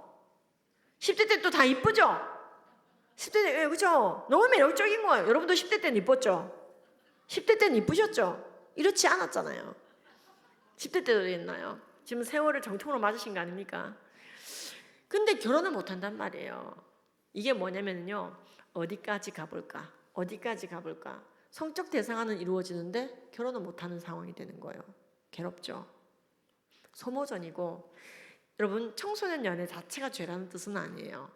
10대 때 또 다 이쁘죠? 10대 때, 그죠? 너무 매력적인 거예요. 여러분도 10대 때는 이뻤죠? 10대 때는 이쁘셨죠? 이렇지 않았잖아요. 10대 때도 있나요? 지금 세월을 정통으로 맞으신 거 아닙니까? 근데 결혼을 못 한단 말이에요. 이게 뭐냐면요, 어디까지 가볼까? 어디까지 가볼까? 성적 대상화는 이루어지는데 결혼을 못하는 상황이 되는 거예요. 괴롭죠? 소모전이고, 여러분 청소년 연애 자체가 죄라는 뜻은 아니에요.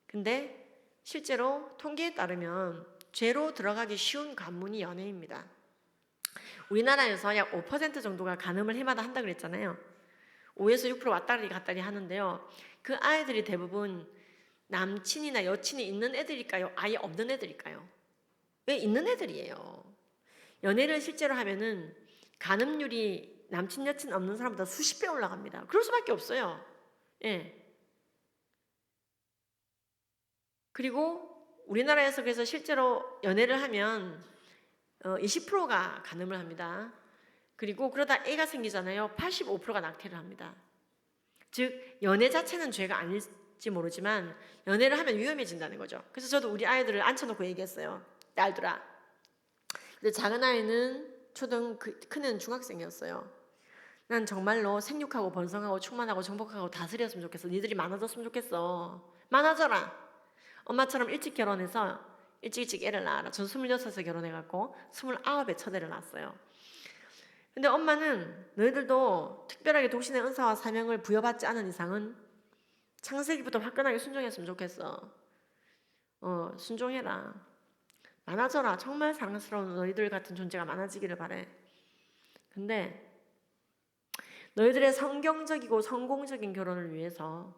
근데 실제로 통계에 따르면 죄로 들어가기 쉬운 관문이 연애입니다. 우리나라에서 약 5% 정도가 간음을 해마다 한다 그랬잖아요. 5에서 6% 왔다리 갔다리 하는데요, 그 아이들이 대부분 남친이나 여친이 있는 애들일까요? 아예 없는 애들일까요? 왜 있는 애들이에요. 연애를 실제로 하면은 간음률이 남친 여친 없는 사람보다 수십 배 올라갑니다. 그럴 수밖에 없어요. 예. 그리고 우리나라에서 그래서 실제로 연애를 하면 20%가 간음을 합니다. 그리고 그러다 애가 생기잖아요. 85%가 낙태를 합니다. 즉 연애 자체는 죄가 아닐지 모르지만 연애를 하면 위험해진다는 거죠. 그래서 저도 우리 아이들을 앉혀놓고 얘기했어요. 딸들아. 근데 작은 아이는 큰 애는 중학생이었어요. 난 정말로 생육하고 번성하고 충만하고 정복하고 다스렸으면 좋겠어. 니들이 많아졌으면 좋겠어. 많아져라. 엄마처럼 일찍 결혼해서 일찍 애를 낳아라. 전 26에 결혼해갖고 29에 첫 애를 낳았어요. 근데 엄마는 너희들도 특별하게 독신의 은사와 사명을 부여받지 않은 이상은 창세기부터 화끈하게 순종했으면 좋겠어. 순종해라. 많아져라. 정말 사랑스러운 너희들 같은 존재가 많아지기를 바래. 근데 너희들의 성경적이고 성공적인 결혼을 위해서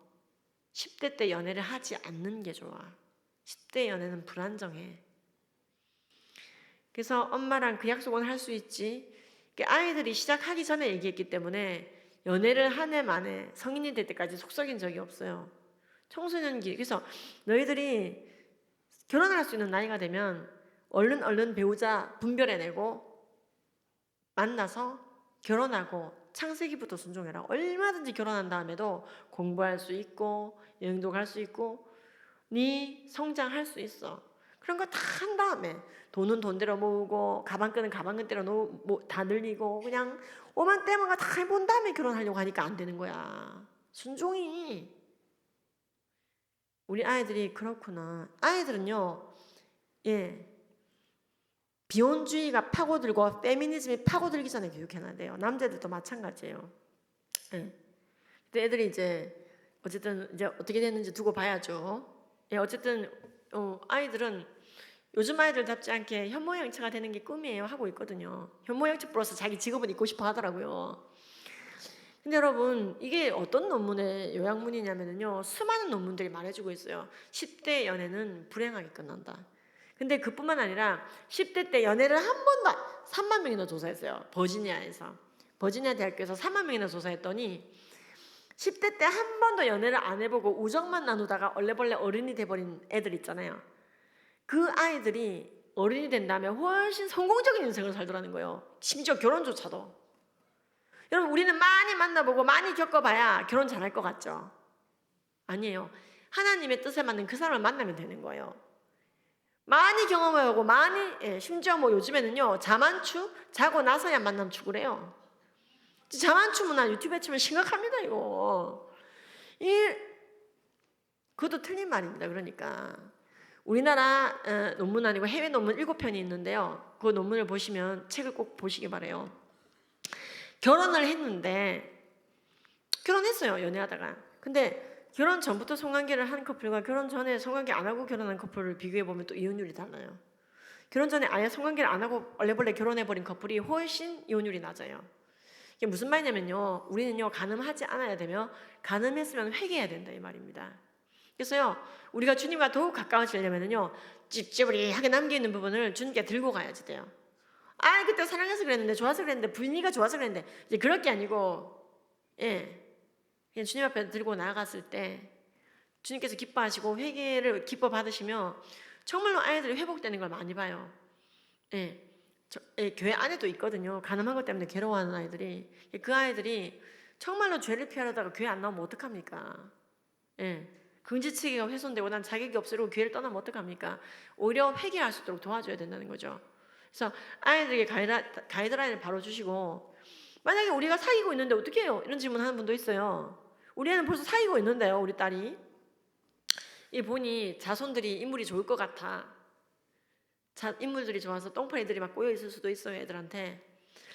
10대 때 연애를 하지 않는 게 좋아. 10대 연애는 불안정해. 그래서 엄마랑 그 약속은 할 수 있지. 아이들이 시작하기 전에 얘기했기 때문에 연애를 한 해 만에 성인이 될 때까지 속썩인 적이 없어요. 청소년기. 그래서 너희들이 결혼을 할 수 있는 나이가 되면 얼른 배우자 분별해내고 만나서 결혼하고 창세기부터 순종해라. 얼마든지 결혼한 다음에도 공부할 수 있고 여행도 갈 수 있고 네 성장할 수 있어. 그런 거 다 한 다음에 돈은 돈대로 모으고 가방끈은 가방끈대로 다 늘리고 그냥 오만 때만 거 다 해본 다음에 결혼하려고 하니까 안 되는 거야. 순종이. 우리 아이들이 그렇구나. 아이들은요, 예, 비혼주의가 파고들고 페미니즘이 파고들기 전에 교육해놔야 돼요. 남자들도 마찬가지예요. 예. 근데 애들이 이제 어쨌든 이제 어떻게 됐는지 두고 봐야죠. 예, 어쨌든 아이들은 요즘 아이들답지 않게 현모양처가 되는 게 꿈이에요 하고 있거든요. 현모양처 플러스 자기 직업은 있고 싶어 하더라고요. 근데 여러분 이게 어떤 논문의 요약문이냐면요, 수많은 논문들이 말해주고 있어요. 10대 연애는 불행하게 끝난다. 근데 그뿐만 아니라 10대 때 연애를 한 번도 3만 명이나 조사했어요. 버지니아 대학교에서 3만 명이나 조사했더니 10대 때 한 번도 연애를 안 해보고 우정만 나누다가 얼레벌레 어른이 돼버린 애들 있잖아요. 그 아이들이 어른이 된 다음에 훨씬 성공적인 인생을 살더라는 거예요. 심지어 결혼조차도. 여러분 우리는 많이 만나보고 많이 겪어봐야 결혼 잘할 것 같죠? 아니에요. 하나님의 뜻에 맞는 그 사람을 만나면 되는 거예요. 많이 경험해보고 심지어 뭐 요즘에는요 자만추? 자고 나서야 만남 추구래요. 자만추 문화 유튜브에 치면 심각합니다 이거. 그것도 틀린 말입니다. 그러니까 우리나라 논문 아니고 해외 논문 7편이 있는데요, 그 논문을 보시면 책을 꼭 보시기 바라요. 결혼을 했는데 결혼했어요 연애하다가. 근데 결혼 전부터 성관계를 한 커플과 결혼 전에 성관계 안 하고 결혼한 커플을 비교해보면 또 이혼율이 달라요. 결혼 전에 아예 성관계를 안 하고 얼레벌레 결혼해버린 커플이 훨씬 이혼율이 낮아요. 이게 무슨 말이냐면요, 우리는요 간음하지 않아야 되며 간음했으면 회개해야 된다 이 말입니다. 그래서요 우리가 주님과 더욱 가까워지려면요 찝찝하게 남겨있는 부분을 주님께 들고 가야지 돼요. 그때 사랑해서 그랬는데, 좋아서 그랬는데, 분위기가 좋아서 그랬는데, 이제 그럴 게 아니고, 그냥 주님 앞에 들고 나아갔을 때 주님께서 기뻐하시고 회개를 기뻐 받으시며 정말로 아이들이 회복되는 걸 많이 봐요. 교회 안에도 있거든요. 간음한 것 때문에 괴로워하는 아이들이. 그 아이들이 정말로 죄를 피하려다가 교회 안 나오면 어떡합니까? 금지체계가 훼손되고 난 자격이 없으려고 교회를 떠나면 어떡합니까? 오히려 회개할 수 있도록 도와줘야 된다는 거죠. 그래서 아이들에게 가이드라인을 바로 주시고, 만약에 우리가 사귀고 있는데 어떻게 해요? 이런 질문하는 분도 있어요. 우리 애는 벌써 사귀고 있는데요, 우리 딸이. 보니 자손들이 인물이 좋을 것 같아. 인물들이 좋아서 똥파리들이 막 꼬여 있을 수도 있어요, 애들한테.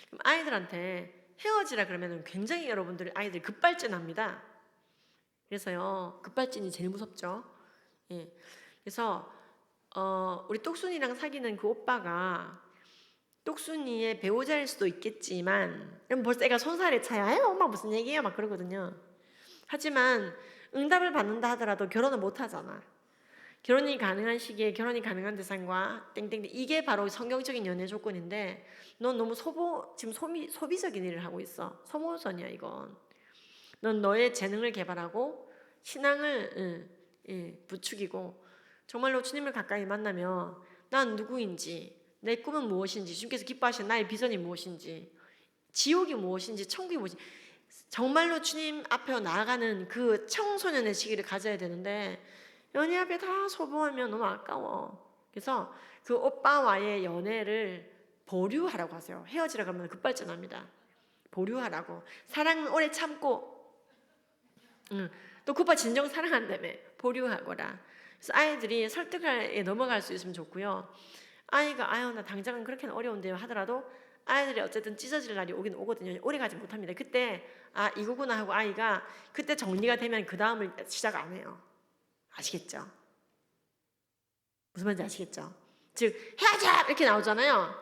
그럼 아이들한테 헤어지라 그러면 굉장히 여러분들 아이들 급발진합니다. 그래서요 급발진이 제일 무섭죠. 그래서 우리 똑순이랑 사귀는 그 오빠가 똑순이의 배우자일 수도 있겠지만, 그럼 벌써 애가 손살에 차야 엄마 무슨 얘기예요 막 그러거든요. 하지만 응답을 받는다 하더라도 결혼을 못 하잖아. 결혼이 가능한 시기에 결혼이 가능한 대상과 땡땡, 이게 바로 성경적인 연애 조건인데 넌 너무 지금 소비적인 일을 하고 있어. 소모전이야 이건. 넌 너의 재능을 개발하고 신앙을 부추기고 정말로 주님을 가까이 만나면 난 누구인지, 내 꿈은 무엇인지, 주님께서 기뻐하시는 나의 비전이 무엇인지, 지옥이 무엇인지, 천국이 무엇인지, 정말로 주님 앞에 나아가는 그 청소년의 시기를 가져야 되는데 연애 앞에 다 소모하면 너무 아까워. 그래서 그 오빠와의 연애를 보류하라고 하세요. 헤어지라고 하면 급발진합니다. 보류하라고. 사랑은 오래 참고, 또 그 오빠 진정 사랑한다며 보류하거라. 그래서 아이들이 설득에 넘어갈 수 있으면 좋고요. 아이가 나 당장은 그렇게는 어려운데요 하더라도 아이들이 어쨌든 찢어질 날이 오긴 오거든요. 오래 가지 못합니다. 그때 이거구나 하고 아이가 그때 정리가 되면 그 다음을 시작 안 해요. 아시겠죠? 무슨 말인지 아시겠죠? 즉 헤어져 이렇게 나오잖아요.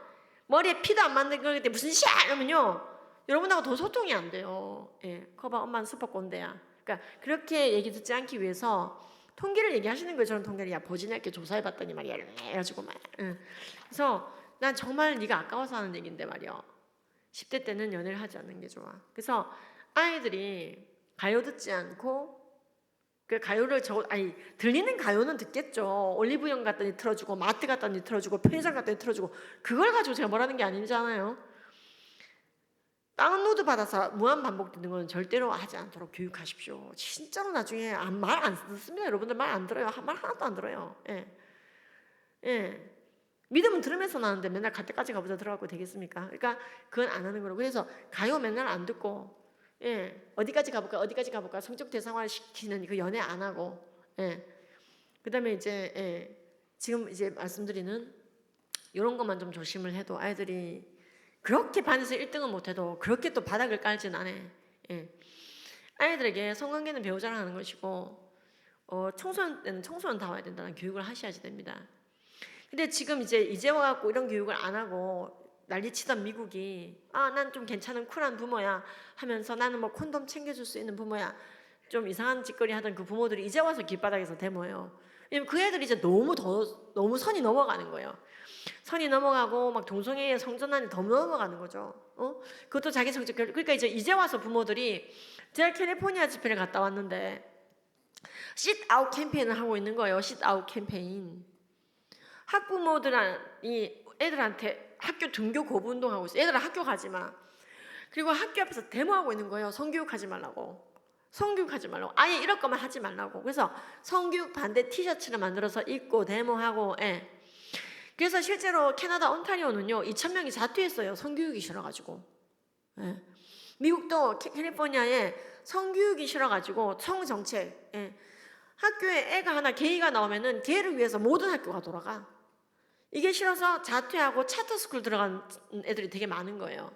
머리에 피도 안 맞는 거 그때 무슨 시야 이러면요 여러분하고 더 소통이 안 돼요. 거봐 엄마는 스포꼰대야. 그러니까 그렇게 얘기 듣지 않기 위해서 통계를 얘기하시는 거예요. 저는 통계를 버지니아께 조사해봤더니 말이야 해가지고 막. 그래서 난 정말 네가 아까워서 하는 얘기인데 말이야. 10대 때는 연애를 하지 않는 게 좋아. 그래서 아이들이 가요 듣지 않고 그 가요를 들리는 가요는 듣겠죠. 올리브영 갔더니 틀어주고 마트 갔더니 틀어주고 편의점 갔더니 틀어주고 그걸 가지고 제가 뭐라는 게 아니잖아요. 다운로드 받아서 무한 반복되는 건 절대로 하지 않도록 교육하십시오. 진짜로 나중에 말 안 듣습니다. 여러분들 말 안 들어요. 말 하나도 안 들어요. 믿음은 들으면서 나는데 맨날 갈 때까지 가보자 들어가고 되겠습니까? 그러니까 그건 안 하는 거라고. 그래서 가요 맨날 안 듣고 어디까지 가볼까 성적 대상화 시키는 그 연애 안 하고 그다음에 이제 지금 이제 말씀드리는 이런 것만 좀 조심을 해도 아이들이 그렇게 반에서 1등은 못해도 그렇게 또 바닥을 깔진 않아. 아이들에게 성관계는 배우자랑 하는 것이고 청소년 때는 청소년 다 와야 된다는 교육을 하셔야지 됩니다. 근데 지금 이제 와갖고 이런 교육을 안 하고 난리치던 미국이 난 좀 괜찮은 쿨한 부모야 하면서 나는 뭐 콘돔 챙겨줄 수 있는 부모야 좀 이상한 짓거리 하던 그 부모들이 이제 와서 길바닥에서 데모해요. 왜냐면 그 애들이 이제 너무 선이 넘어가는 거예요. 선이 넘어가고 막 동성애의 성전환이 더 넘어가는 거죠. 그것도 자기 성적 그러니까 이제 와서 부모들이 제가 캘리포니아 집회를 갔다 왔는데 쉿아웃 캠페인을 하고 있는 거예요. 쉿아웃 캠페인. 학부모들이 애들한테 학교 등교 거부 운동하고 있어요. 애들아 학교 가지 마. 그리고 학교 앞에서 데모하고 있는 거예요. 성교육하지 말라고. 성교육하지 말라고. 아예 이럴 거면 하지 말라고. 그래서 성교육 반대 티셔츠를 만들어서 입고 데모하고 그래서 실제로 캐나다 온타리오는요 2,000명이 자퇴했어요. 성교육이 싫어가지고. 미국도 캘리포니아에 성교육이 싫어가지고 성정책 학교에 애가 하나 게이가 나오면은 걔를 위해서 모든 학교가 돌아가. 이게 싫어서 자퇴하고 차터스쿨 들어간 애들이 되게 많은 거예요.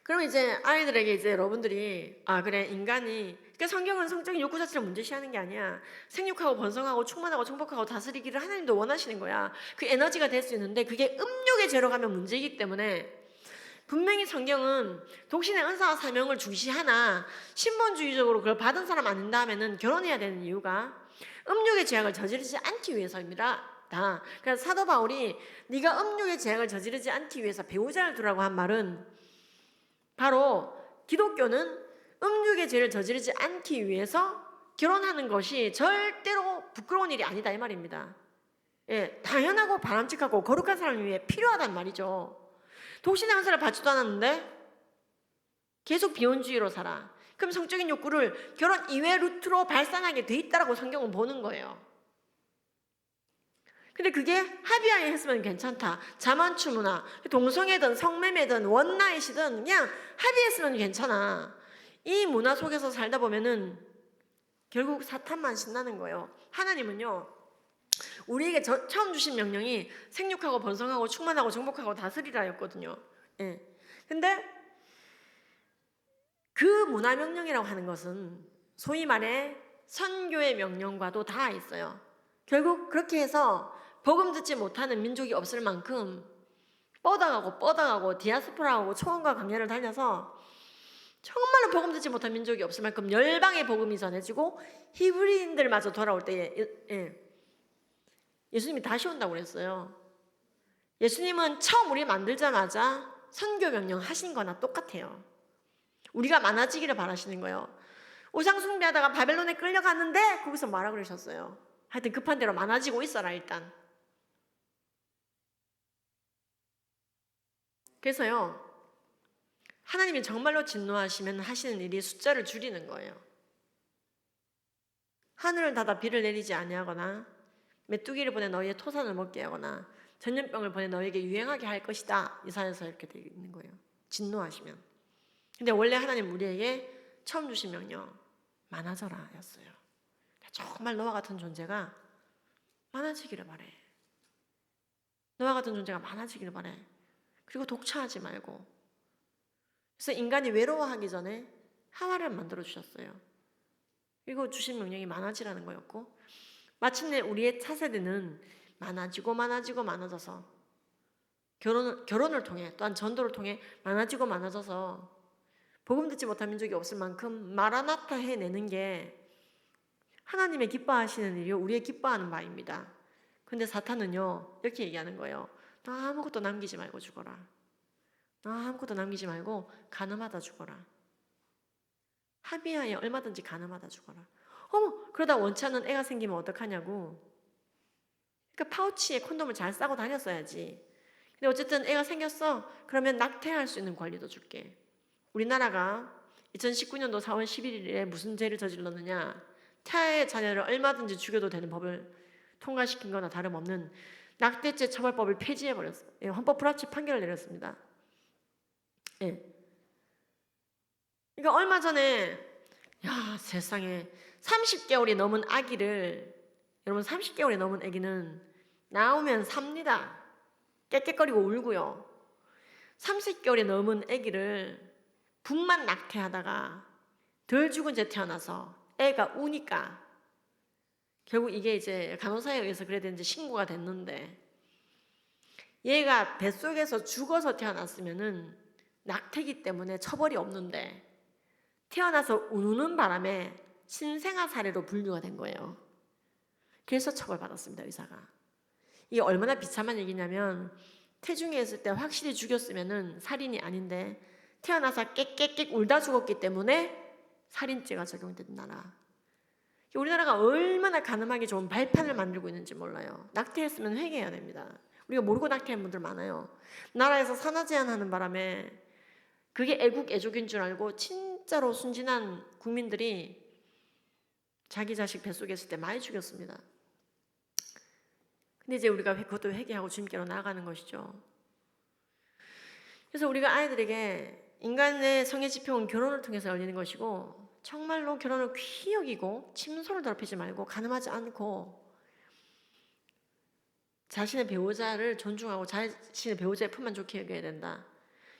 그럼 이제 아이들에게 이제 여러분들이 그래 인간이 그러니까 성경은 성적인 욕구 자체를 문제시하는 게 아니야. 생육하고 번성하고 충만하고 정복하고 다스리기를 하나님도 원하시는 거야. 그 에너지가 될 수 있는데 그게 음욕의 죄로 가면 문제이기 때문에 분명히 성경은 독신의 은사와 사명을 중시하나 신본주의적으로 그걸 받은 사람 아닌 다음에는 결혼해야 되는 이유가 음욕의 죄악을 저지르지 않기 위해서입니다. 그래서 사도 바울이 네가 음욕의 죄악을 저지르지 않기 위해서 배우자를 두라고 한 말은 바로 기독교는 음욕의 죄를 저지르지 않기 위해서 결혼하는 것이 절대로 부끄러운 일이 아니다 이 말입니다. 당연하고 바람직하고 거룩한 사람을 위해 필요하단 말이죠. 독신의 은사를 받지도 않았는데 계속 비혼주의로 살아. 그럼 성적인 욕구를 결혼 이외 루트로 발산하게 돼 있다라고 성경은 보는 거예요. 근데 그게 합의하에 했으면 괜찮다. 자만추문화, 동성애든 성매매든 원나잇이든 그냥 합의했으면 괜찮아. 이 문화 속에서 살다 보면은 결국 사탄만 신나는 거예요. 하나님은요 우리에게 처음 주신 명령이 생육하고 번성하고 충만하고 정복하고 다스리라였거든요. 근데 그 문화 명령이라고 하는 것은 소위 말해 선교의 명령과도 닿아 있어요. 결국 그렇게 해서 복음 듣지 못하는 민족이 없을 만큼 뻗어가고 디아스포라하고 초원과 강연을 다녀서 정말로 복음 듣지 못한 민족이 없을 만큼 열방의 복음이 전해지고 히브리인들마저 돌아올 때에 예수님이 다시 온다고 그랬어요. 예수님은 처음 우리 만들자마자 선교 명령 하신 거나 똑같아요. 우리가 많아지기를 바라시는 거예요. 우상 숭배하다가 바벨론에 끌려갔는데 거기서 뭐라 그러셨어요? 하여튼 급한 대로 많아지고 있어라 일단. 그래서요 하나님이 정말로 진노하시면 하시는 일이 숫자를 줄이는 거예요. 하늘을 닫아 비를 내리지 아니하거나 메뚜기를 보내 너희의 토산을 먹게 하거나 전염병을 보내 너희에게 유행하게 할 것이다. 이사야서 이렇게 되어 있는 거예요. 진노하시면. 근데 원래 하나님 우리에게 처음 주신 명령 많아져라 였어요. 정말 너와 같은 존재가 많아지기를 바래. 너와 같은 존재가 많아지기를 바래. 그리고 독차하지 말고. 그래서 인간이 외로워하기 전에 하와를 만들어 주셨어요. 그리고 주신 명령이 많아지라는 거였고 마침내 우리의 차세대는 많아져서 결혼을 통해 또한 전도를 통해 많아져서 복음 듣지 못한 민족이 없을 만큼 마라나타 해내는 게 하나님의 기뻐하시는 일이요 우리의 기뻐하는 바입니다. 근데 사탄은요 이렇게 얘기하는 거예요. 너 아무것도 남기지 말고 죽어라. 너 아무것도 남기지 말고 간음하다 죽어라. 합의하에 얼마든지 간음하다 죽어라. 어머 그러다 원치 않는 애가 생기면 어떡하냐고. 그러니까 파우치에 콘돔을 잘 싸고 다녔어야지. 근데 어쨌든 애가 생겼어. 그러면 낙태할 수 있는 권리도 줄게. 우리나라가 2019년도 4월 11일에 무슨 죄를 저질렀느냐. 태아의 자녀를 얼마든지 죽여도 되는 법을 통과시킨 거나 다름없는 낙태죄 처벌법을 폐지해버렸어요. 헌법 불합치 판결을 내렸습니다. 그러니까 얼마 전에 세상에 30개월이 넘은 아기를 여러분 30개월이 넘은 아기는 나오면 삽니다. 깨깨거리고 울고요. 30개월이 넘은 아기를 분만 낙태하다가 덜 죽은 채 태어나서 애가 우니까 결국 이게 이제 간호사에 의해서 그래야 되는지 신고가 됐는데, 얘가 뱃속에서 죽어서 태어났으면은 낙태기 때문에 처벌이 없는데 태어나서 우는 바람에 신생아 사례로 분류가 된 거예요. 그래서 처벌받았습니다, 의사가. 이게 얼마나 비참한 얘기냐면, 태중에 있을 때 확실히 죽였으면은 살인이 아닌데 태어나서 깨깨깨 울다 죽었기 때문에 살인죄가 적용된 나라. 우리나라가 얼마나 가늠하기 좋은 발판을 만들고 있는지 몰라요. 낙태했으면 회개해야 됩니다. 우리가 모르고 낙태한 분들 많아요. 나라에서 산하 제한하는 바람에 그게 애국 애족인 줄 알고 진짜로 순진한 국민들이 자기 자식 뱃속에 있을 때 많이 죽였습니다. 근데 이제 우리가 그것도 회개하고 주님께로 나아가는 것이죠. 그래서 우리가 아이들에게 인간의 성의 지평은 결혼을 통해서 열리는 것이고, 정말로 결혼을 귀히 여기고 침소를 더럽히지 말고 가늠하지 않고 자신의 배우자를 존중하고 자신의 배우자의 품만 좋게 여겨야 된다.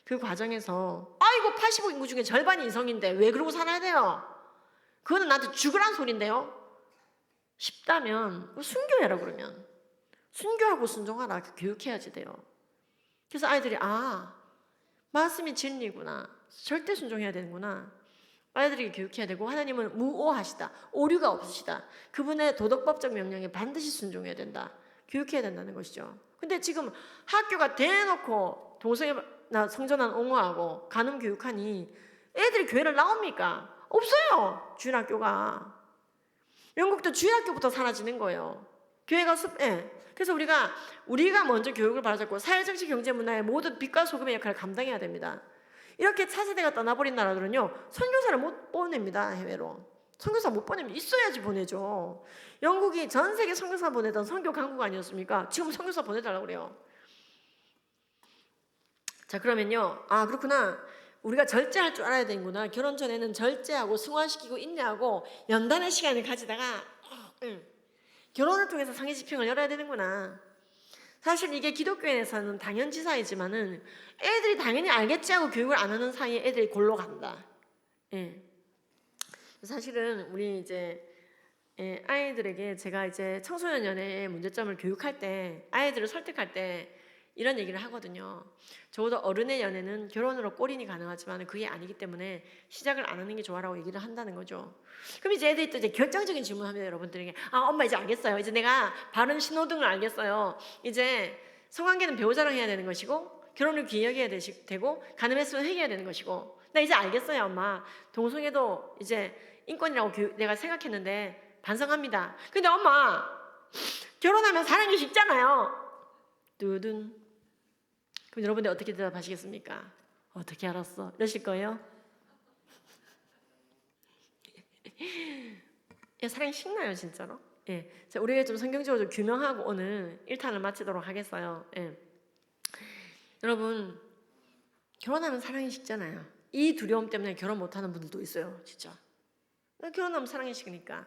그 과정에서 아이고 85 인구 중에 절반이 이성인데 왜 그러고 살아야 돼요? 그거는 나한테 죽으란 소린데요. 싶다면 순교해라. 그러면 순교하고 순종하라. 교육해야지 돼요. 그래서 아이들이 말씀이 진리구나, 절대 순종해야 되는구나, 아이들에게 교육해야 되고, 하나님은 무오하시다, 오류가 없으시다, 그분의 도덕법적 명령에 반드시 순종해야 된다, 교육해야 된다는 것이죠. 근데 지금 학교가 대놓고 동성애나 성전환 옹호하고 간음 교육하니 애들이 교회를 나옵니까? 없어요. 주일학교가. 영국도 주일학교부터 사라지는 거예요. 교회가 그래서 우리가 먼저 교육을 바로잡고 사회정치 경제문화의 모든 빛과 소금의 역할을 감당해야 됩니다. 이렇게 차세대가 떠나버린 나라들은요, 선교사를 못 보냅니다. 해외로 선교사 못 보내면 있어야지 보내죠. 영국이 전 세계 선교사 보내던 선교 강국 아니었습니까? 지금 선교사 보내달라고 그래요. 자, 그러면요, 그렇구나, 우리가 절제할 줄 알아야 되는구나. 결혼 전에는 절제하고 승화시키고 인내하고 연단의 시간을 가지다가 결혼을 통해서 상해 지평을 열어야 되는구나. 사실 이게 기독교에서는 당연지사이지만은 애들이 당연히 알겠지 하고 교육을 안 하는 사이에 애들이 골로 간다. 사실은 우리 이제 아이들에게 제가 이제 청소년 연애의 문제점을 교육할 때, 아이들을 설득할 때 이런 얘기를 하거든요. 적어도 어른의 연애는 결혼으로 골인이 가능하지만 그게 아니기 때문에 시작을 안 하는 게 좋아라고 얘기를 한다는 거죠. 그럼 이제 애들이 또 이제 결정적인 질문합니다. 여러분들에게 엄마 이제 알겠어요. 이제 내가 바른 신호등을 알겠어요. 이제 성관계는 배우자랑 해야 되는 것이고 결혼을 기여해야 되고 가늠했으면 회개해야 되는 것이고, 나 이제 알겠어요 엄마. 동성애도 이제 인권이라고 내가 생각했는데 반성합니다. 근데 엄마, 결혼하면 사랑이 식잖아요. 두둔. 그럼 여러분들 어떻게 대답하시겠습니까? 어떻게 알았어? 이러실 거예요? 사랑이 식나요 진짜로? 자, 우리가 좀 성경적으로 좀 규명하고 오늘 1탄을 마치도록 하겠어요. 여러분, 결혼하면 사랑이 식잖아요. 이 두려움 때문에 결혼 못하는 분들도 있어요. 진짜 결혼하면 사랑이 식으니까.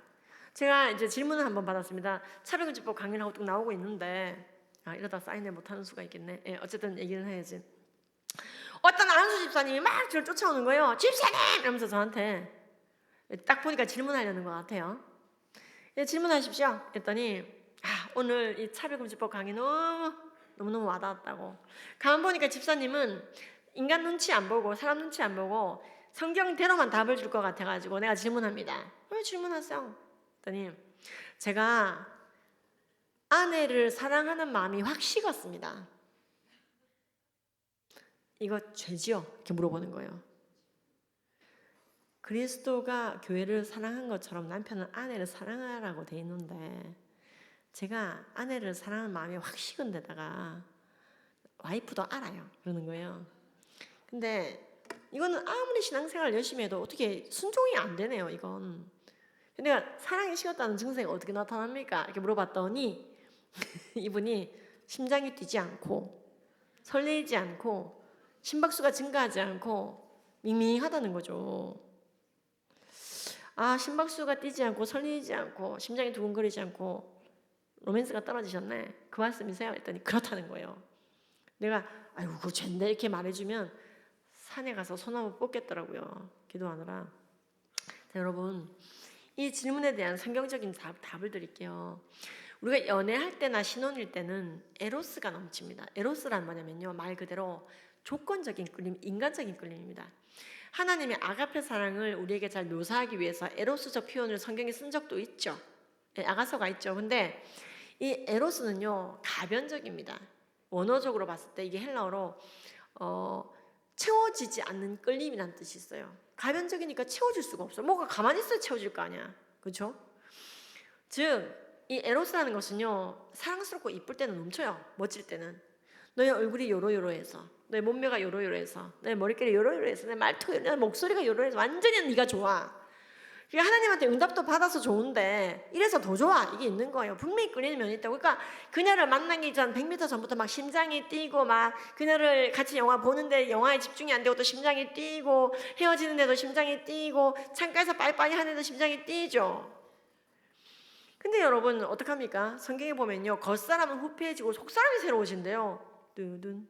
제가 이제 질문을 한번 받았습니다. 차별금지법 강의를 하고 또 나오고 있는데 이러다 사인을 못하는 수가 있겠네. 어쨌든 얘기는 해야지. 어떤 안수 집사님이 막 저를 쫓아오는 거예요. 집사님! 이러면서 저한테 딱 보니까 질문하려는 것 같아요. 질문하십시오. 했더니 오늘 이 차별금지법 강의 너무너무 와닿았다고. 가만 보니까 집사님은 인간 눈치 안 보고 사람 눈치 안 보고 성경대로만 답을 줄 것 같아가지고 내가 질문합니다. 왜 질문하세요? 했더니 제가 아내를 사랑하는 마음이 확 식었습니다. 이거 죄지요? 이렇게 물어보는 거예요. 그리스도가 교회를 사랑한 것처럼 남편은 아내를 사랑하라고 돼 있는데 제가 아내를 사랑하는 마음이 확 식은 데다가 와이프도 알아요. 그러는 거예요. 근데 이거는 아무리 신앙생활 열심히 해도 어떻게 순종이 안 되네요. 이건. 내가 사랑이 식었다는 증세가 어떻게 나타납니까? 이렇게 물어봤더니 이분이 심장이 뛰지 않고 설레이지 않고 심박수가 증가하지 않고 밍밍하다는 거죠. 심박수가 뛰지 않고 설레이지 않고 심장이 두근거리지 않고 로맨스가 떨어지셨네. 그 말씀이세요? 했더니 그렇다는 거예요. 내가 아이고 그거 죄인데 이렇게 말해주면 산에 가서 소나무 뽑겠더라고요. 기도하느라. 자, 여러분, 이 질문에 대한 성경적인 답을 드릴게요. 우리가 연애할 때나 신혼일 때는 에로스가 넘칩니다. 에로스란 뭐냐면요, 말 그대로 조건적인 끌림, 인간적인 끌림입니다. 하나님의 아가페 사랑을 우리에게 잘 묘사하기 위해서 에로스적 표현을 성경에 쓴 적도 있죠. 아가서가 있죠. 근데 이 에로스는요, 가변적입니다. 원어적으로 봤을 때 이게 헬라어로 채워지지 않는 끌림이라는 뜻이 있어요. 가변적이니까 채워질 수가 없어. 뭐가 가만히 있어야 채워질 거 아니야. 그렇죠? 즉, 이 에로스라는 것은요, 사랑스럽고 이쁠 때는 넘쳐요. 멋질 때는. 너의 얼굴이 요로요로해서, 너의 몸매가 요로요로해서, 너의 머릿결이 요로요로해서, 내 말투, 내 목소리가 요로요로해서 완전히 네가 좋아. 그러니까 하나님한테 응답도 받아서 좋은데 이래서 더 좋아, 이게 있는 거예요. 분명히 끌리는 면이 있다고. 그러니까 그녀를 만나기 전 100m 전부터 막 심장이 뛰고, 막 그녀를 같이 영화 보는데 영화에 집중이 안 되고 또 심장이 뛰고, 헤어지는데도 심장이 뛰고, 창가에서 빠이빠이 하는데도 심장이 뛰죠. 근데 여러분 어떡합니까? 성경에 보면요, 겉사람은 후패해지고 속사람이 새로워진대요. 뚜둔.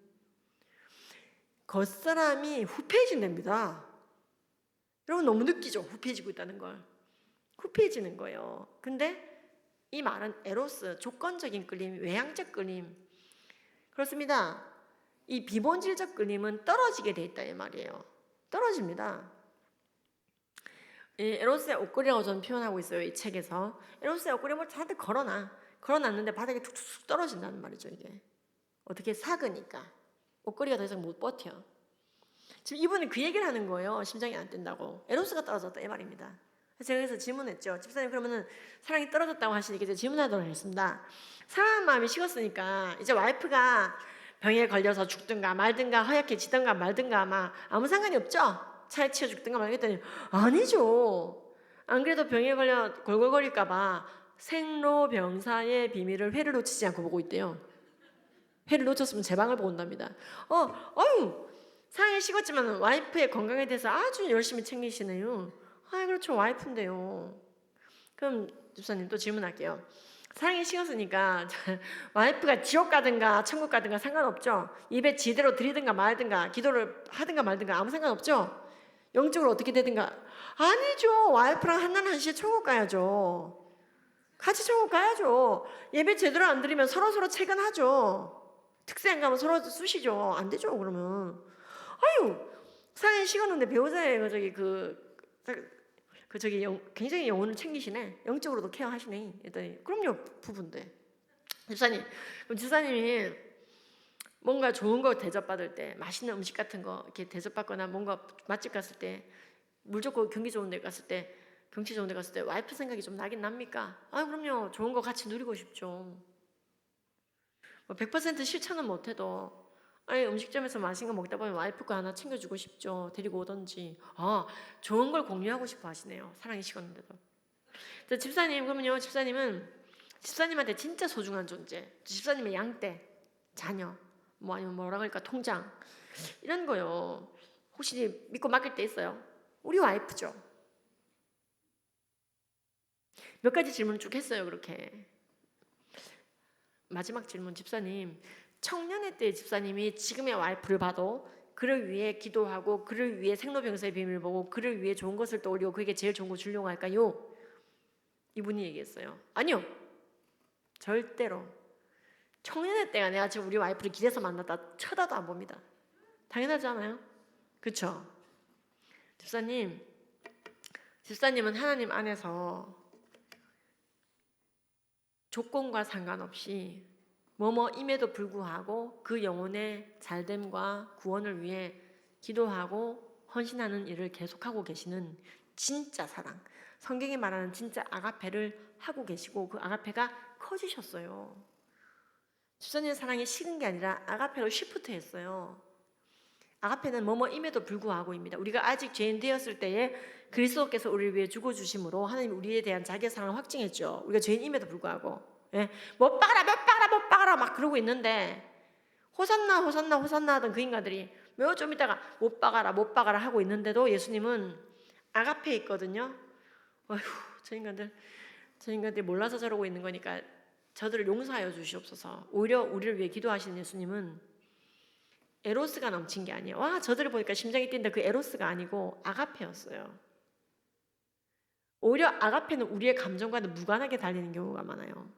겉사람이 후패해진답니다. 여러분 너무 느끼죠? 후패해지고 있다는 걸. 후패해지는 거예요. 근데 이 말은 에로스, 조건적인 끌림, 외향적 끌림. 그렇습니다. 이 비본질적 끌림은 떨어지게 돼 있다 이 말이에요. 떨어집니다. 이 에로스의 옷걸이라고 저는 표현하고 있어요, 이 책에서. 에로스의 옷걸이 뭐 다들 걸어놨는데 바닥에 툭툭 떨어진다는 말이죠. 이게 어떻게 삭으니까 옷걸이가 더 이상 못 버텨. 지금 이분은 그 얘기를 하는 거예요. 심장이 안 뛴다고. 에로스가 떨어졌다 이 말입니다. 제가 그래서 질문했죠. 집사님, 그러면은 사랑이 떨어졌다고 하시니까 이제 질문하도록 하겠습니다. 사랑하는 마음이 식었으니까 이제 와이프가 병에 걸려서 죽든가 말든가, 허약해지든가 말든가, 막 아무 상관이 없죠? 차에 치여 죽든가 말겠더니 아니죠. 안 그래도 병에 걸려 골골거릴까 봐 생로병사의 비밀을 회를 놓치지 않고 보고 있대요. 회를 놓쳤으면 제 방을 보고 온답니다. 사랑이 식었지만 와이프의 건강에 대해서 아주 열심히 챙기시네요. 그렇죠. 와이프인데요. 그럼 집사님 또 질문할게요. 사랑이 식었으니까 와이프가 지옥 가든가 천국 가든가 상관없죠? 입에 지대로 들이든가 말든가, 기도를 하든가 말든가 아무 상관없죠? 영적으로 어떻게 되든가. 아니죠. 와이프랑 하나는 한시에 천국 가야죠. 같이 천국 가야죠. 예배 제대로 안 드리면 서로서로 채근하죠. 특세 안 가면 서로 쑤시죠. 안 되죠, 그러면. 사랑이 식었는데 배우자의 굉장히 영혼을 챙기시네. 영적으로도 케어하시네. 했더니 그럼요, 부부인데. 그럼 집사님이 뭔가 좋은 거 대접받을 때, 맛있는 음식 같은 거 이렇게 대접받거나 뭔가 맛집 갔을 때, 물 좋고 경기 좋은 데 갔을 때, 경치 좋은 데 갔을 때 와이프 생각이 좀 나긴 납니까? 그럼요. 좋은 거 같이 누리고 싶죠. 100% 실천은 못해도 음식점에서 맛있는 거 먹다 보면 와이프 거 하나 챙겨주고 싶죠. 데리고 오던지. 좋은 걸 공유하고 싶어 하시네요. 사랑이 식었는데도. 집사님, 그러면요, 집사님한테 진짜 소중한 존재, 집사님의 양떼, 자녀, 뭐 아니면 뭐라 그럴까, 통장, 이런 거요. 혹시 믿고 맡길 때 있어요? 우리 와이프죠. 몇 가지 질문 쭉 했어요. 그렇게. 마지막 질문, 집사님. 청년의 때 집사님이 지금의 와이프를 봐도 그를 위해 기도하고, 그를 위해 생로병사의 비밀을 보고, 그를 위해 좋은 것을 떠올리고 그에게 제일 좋은 거 주려고 할까요? 이분이 얘기했어요. 아니요, 절대로. 청년의 때가 내가 지금 우리 와이프를 길에서 만났다 쳐다도 안 봅니다. 당연하지 않아요? 그렇죠? 집사님은 하나님 안에서 조건과 상관없이 뭐뭐임에도 불구하고 그 영혼의 잘됨과 구원을 위해 기도하고 헌신하는 일을 계속하고 계시는 진짜 사랑, 성경이 말하는 진짜 아가페를 하고 계시고, 그 아가페가 커지셨어요. 집사님의 사랑이 식은 게 아니라 아가페로 시프트 했어요. 아가페는 뭐뭐임에도 불구하고입니다. 우리가 아직 죄인 되었을 때에 그리스도께서 우리를 위해 죽어주심으로 하나님 우리에 대한 자기의 사랑을 확증했죠. 우리가 죄인임에도 불구하고. 못 박아라 막 그러고 있는데, 호산나 하던 그 인간들이 몇 좀 있다가 못 박아라 하고 있는데도 예수님은 아가페에 있거든요. 저 인간들이 몰라서 저러고 있는 거니까 저들을 용서하여 주시옵소서. 오히려 우리를 위해 기도하시는 예수님은 에로스가 넘친 게 아니에요. 저들을 보니까 심장이 뛴다, 그 에로스가 아니고 아가페였어요. 오히려 아가페는 우리의 감정과는 무관하게 달리는 경우가 많아요.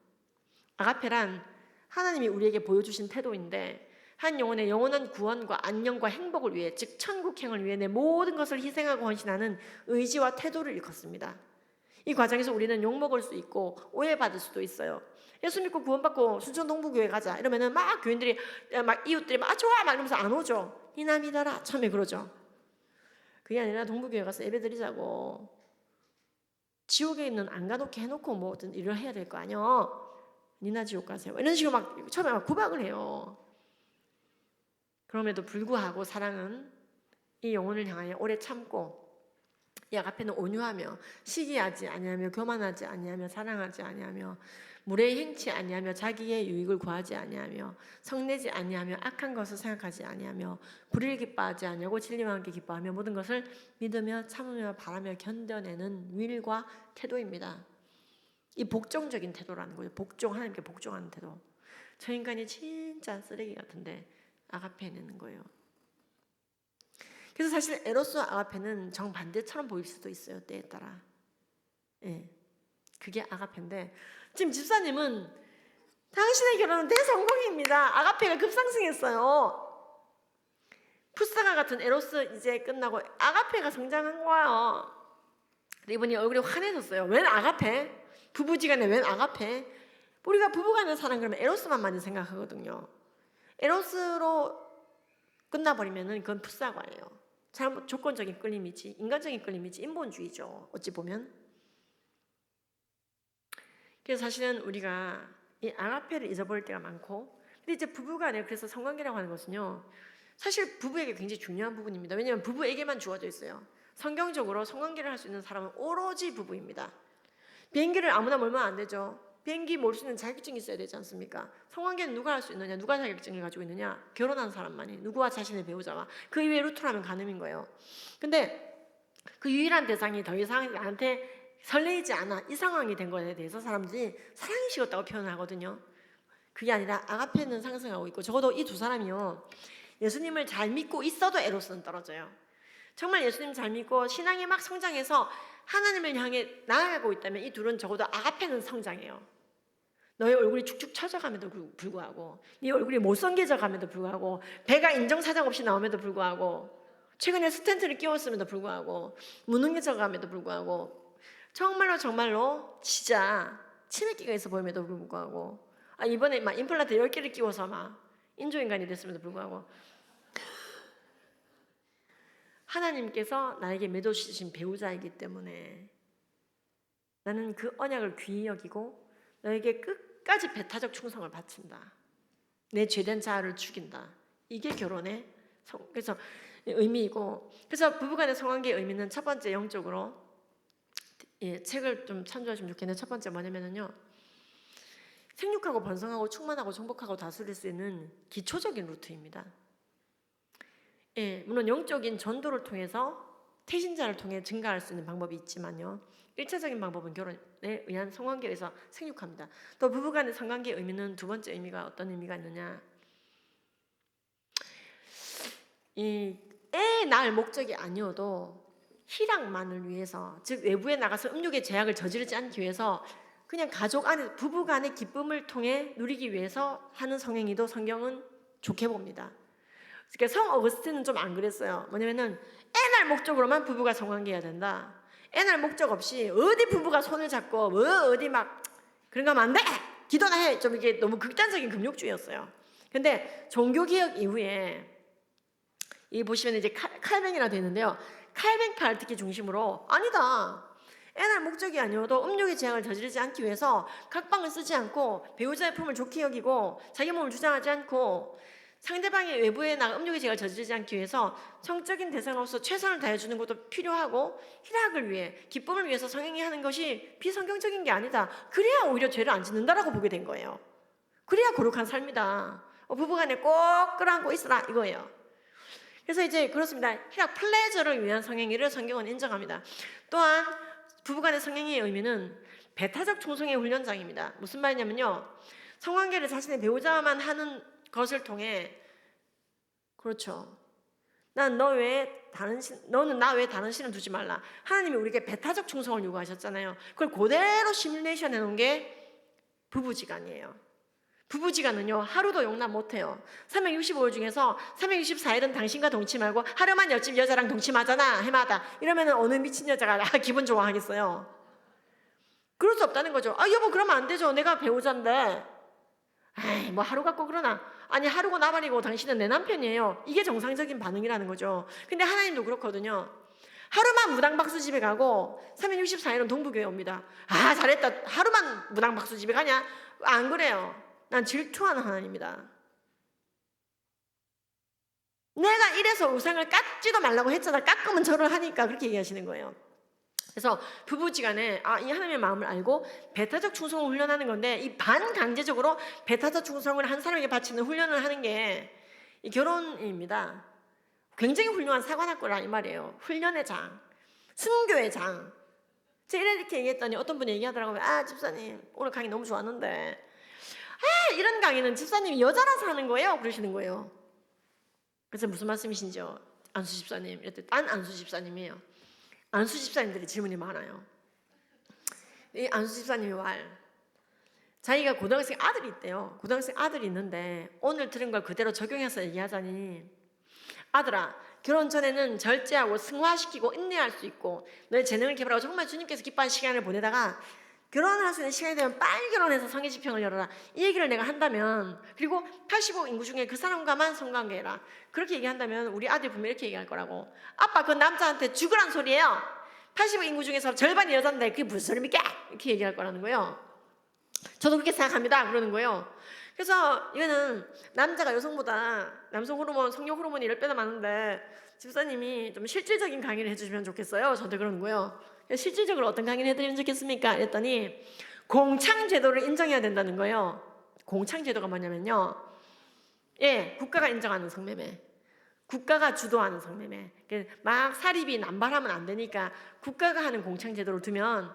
아가페란 하나님이 우리에게 보여주신 태도인데 한 영혼의 영원한 구원과 안녕과 행복을 위해, 즉 천국행을 위해 내 모든 것을 희생하고 헌신하는 의지와 태도를 일컫습니다. 이 과정에서 우리는 욕먹을 수 있고 오해받을 수도 있어요. 예수 믿고 구원받고 순천 동부교회 가자 이러면은 막 교인들이 막 이웃들이 막 좋아 막 이러면서 안 오죠. 니나 믿어라 처음에 그러죠. 그게 아니라 동부교회 가서 예배 드리자고 지옥에 있는 안 가놓게 해놓고 뭐든 일을 해야 될 거 아니요. 니나 지옥 가세요. 이런 식으로 막 처음에 막 구박을 해요. 그럼에도 불구하고 사랑은 이 영혼을 향하여 오래 참고 이 아가페는 온유하며 시기하지 아니하며 교만하지 아니하며 사랑하지 아니하며 무례히 행치 아니하며 자기의 유익을 구하지 아니하며 성내지 아니하며 악한 것을 생각하지 아니하며 불의를 기뻐하지 아니하고 진리와 함께 기뻐하며 모든 것을 믿으며 참으며 바라며 견뎌내는 윌과 태도입니다. 이 복종적인 태도라는 거예요. 복종, 하나님께 복종하는 태도. 저 인간이 진짜 쓰레기 같은데 아가페는 거예요. 그래서 사실 에로스와 아가페는 정반대처럼 보일 수도 있어요. 때에 따라. 예, 그게 아가페인데 지금 집사님은 당신의 결혼은 대성공입니다. 아가페가 급상승했어요. 푸사가 같은 에로스 이제 끝나고 아가페가 성장한 거예요. 이분이 얼굴이 환해졌어요. 웬 아가페? 부부지간에 웬 아가페? 우리가 부부간의 사랑 그러면 에로스만 많이 생각하거든요. 에로스로 끝나버리면은 그건 푸사과예요. 잘못 조건적인 끌림이지, 인간적인 끌림이지, 인본주의죠. 어찌 보면. 그래서 사실은 우리가 이 아가페를 잊어버릴 때가 많고, 근데 이제 부부간에 그래서 성관계라고 하는 것은요, 사실 부부에게 굉장히 중요한 부분입니다. 왜냐하면 부부에게만 주어져 있어요. 성경적으로 성관계를 할 수 있는 사람은 오로지 부부입니다. 비행기를 아무나 몰면 안 되죠. 비행기 몰 수 있는 자격증이 있어야 되지 않습니까? 성관계는 누가 할 수 있느냐? 누가 자격증을 가지고 있느냐? 결혼한 사람만이. 누구와 자신의 배우자와. 그 이외의 루트라면 가늠인 거예요. 근데 그 유일한 대상이 더 이상 나한테 설레이지 않아. 이 상황이 된 것에 대해서 사람들이 사랑이 식었다고 표현을 하거든요. 그게 아니라 아가페는 상승하고 있고, 적어도 이 두 사람이요, 예수님을 잘 믿고 있어도 에로스는 떨어져요. 정말 예수님 잘 믿고 신앙이 막 성장해서 하나님을 향해 나아가고 있다면 이 둘은 적어도 아가페는 성장해요. 너의 얼굴이 축축 처져감에도 불구하고, 네 얼굴이 못생겨져 감에도 불구하고, 배가 인정사정 없이 나옴에도 불구하고, 최근에 스텐트를 끼웠음에도 불구하고, 무능해져 감에도 불구하고, 정말로 진짜 치매기가 있어 보임에도 불구하고, 이번에 막 임플란트 10개를 끼워서 막 인조인간이 됐음에도 불구하고, 하나님께서 나에게 맺어주신 배우자이기 때문에 나는 그 언약을 귀히 여기고 너에게 끝까지 배타적 충성을 바친다. 내 죄된 자아를 죽인다. 이게 결혼의 그래서 의미이고, 그래서 부부간의 성관계의 의미는 첫 번째 영적으로, 책을 좀 참조하시면 좋겠는데, 첫 번째 뭐냐면요, 생육하고 번성하고 충만하고 정복하고 다스릴 수 있는 기초적인 루트입니다. 물론 영적인 전도를 통해서 태신자를 통해 증가할 수 있는 방법이 있지만요, 1차적인 방법은 결혼에 의한 성관계에서 생육합니다. 또 부부간의 성관계의 의미는 두 번째 의미가 어떤 의미가 있느냐, 애 낳을 목적이 아니어도 희락만을 위해서, 즉 외부에 나가서 음욕의 제약을 저지르지 않기 위해서 그냥 가족 안에 부부간의 기쁨을 통해 누리기 위해서 하는 성행위도 성경은 좋게 봅니다. 그러니까 성 어거스틴은 좀 안 그랬어요. 뭐냐면은 애 낳을 목적으로만 부부가 성관계해야 된다. 애 낳을 목적 없이 어디 부부가 손을 잡고 어디 막 그런 거 하면 안 돼! 기도나 해! 좀 이게 너무 극단적인 금욕주의였어요. 근데 종교개혁 이후에 이 보시면 이제 칼뱅이라 되어 있는데요, 칼뱅파를 특히 중심으로 아니다, 애 낳을 목적이 아니어도 음욕의 제약을 저지르지 않기 위해서 각방을 쓰지 않고 배우자의 품을 좋게 여기고 자기 몸을 주장하지 않고 상대방의 외부에 나가 음욕의 제약을 저지르지 않기 위해서 성적인 대상으로서 최선을 다해주는 것도 필요하고, 희락을 위해 기쁨을 위해서 성행위 하는 것이 비성경적인 게 아니다. 그래야 오히려 죄를 안 짓는다라고 보게 된 거예요. 그래야 거룩한 삶이다. 부부간에 꼭 끌어안고 있으라 이거예요. 그래서 이제 그렇습니다. 희락 플레저를 위한 성행위를 성경은 인정합니다. 또한 부부간의 성행위의 의미는 배타적 충성의 훈련장입니다. 무슨 말이냐면요, 성관계를 자신의 배우자만 하는 것을 통해, 그렇죠, 난 너 외에 너는 나 외에 다른 신을 두지 말라. 하나님이 우리에게 배타적 충성을 요구하셨잖아요. 그걸 그대로 시뮬레이션 해놓은 게 부부지간이에요. 부부지간은요 하루도 용납 못해요. 365일 중에서 364일은 당신과 동침하고 하루만 옆집 여자랑 동침하잖아 해마다. 이러면 어느 미친 여자가 기분 좋아하겠어요? 그럴 수 없다는 거죠. 여보 그러면 안 되죠. 내가 배우자인데. 에이 뭐 하루 갖고 그러나. 아니 하루고 나발이고 당신은 내 남편이에요. 이게 정상적인 반응이라는 거죠. 근데 하나님도 그렇거든요. 하루만 무당박수 집에 가고 364일은 동부교회 옵니다. 잘했다. 하루만 무당박수 집에 가냐? 안 그래요. 난 질투하는 하나님이다. 내가 이래서 우상을 깎지도 말라고 했잖아. 깎으면 절을 하니까 그렇게 얘기하시는 거예요. 그래서 부부지간에 이 하나님의 마음을 알고 배타적 충성을 훈련하는 건데, 이 반강제적으로 배타적 충성을 한 사람에게 바치는 훈련을 하는 게 이 결혼입니다. 굉장히 훌륭한 사관학교라 이 말이에요. 훈련의 장, 순교의 장. 제가 이렇게 얘기했더니 어떤 분이 얘기하더라고요. 집사님 오늘 강의 너무 좋았는데 이런 강의는 집사님이 여자라서 하는 거예요? 그러시는 거예요. 그래서 무슨 말씀이신지요? 안수 집사님 이랬더니 딴 안수 집사님이에요. 안수 집사님들이 질문이 많아요. 이 안수 집사님이 자기가 고등학생 아들이 있대요. 고등학생 아들이 있는데 오늘 들은 걸 그대로 적용해서 얘기하자니, 아들아 결혼 전에는 절제하고 승화시키고 인내할 수 있고 너의 재능을 개발하고 정말 주님께서 기뻐하는 시간을 보내다가 결혼할 수 있는 시간이 되면 빨리 결혼해서 성의집행을 열어라. 이 얘기를 내가 한다면, 그리고 85 인구 중에 그 사람과만 성관계해라. 그렇게 얘기한다면 우리 아들이 분명히 이렇게 얘기할 거라고. 아빠 그 남자한테 죽으란 소리예요. 85 인구 중에서 절반이 여잔데 그게 무슨 소리입니까? 이렇게 얘기할 거라는 거예요. 저도 그렇게 생각합니다. 그러는 거예요. 그래서 이거는 남자가 여성보다 남성 호르몬, 성욕 호르몬이 10배나 많은데 집사님이 좀 실질적인 강의를 해주시면 좋겠어요. 저한테 그러는 거예요. 실질적으로 어떤 강의를 해드리면 좋겠습니까? 그랬더니 공창제도를 인정해야 된다는 거예요. 공창제도가 뭐냐면요, 국가가 인정하는 성매매, 국가가 주도하는 성매매. 막 사립이 남발하면 안 되니까 국가가 하는 공창제도를 두면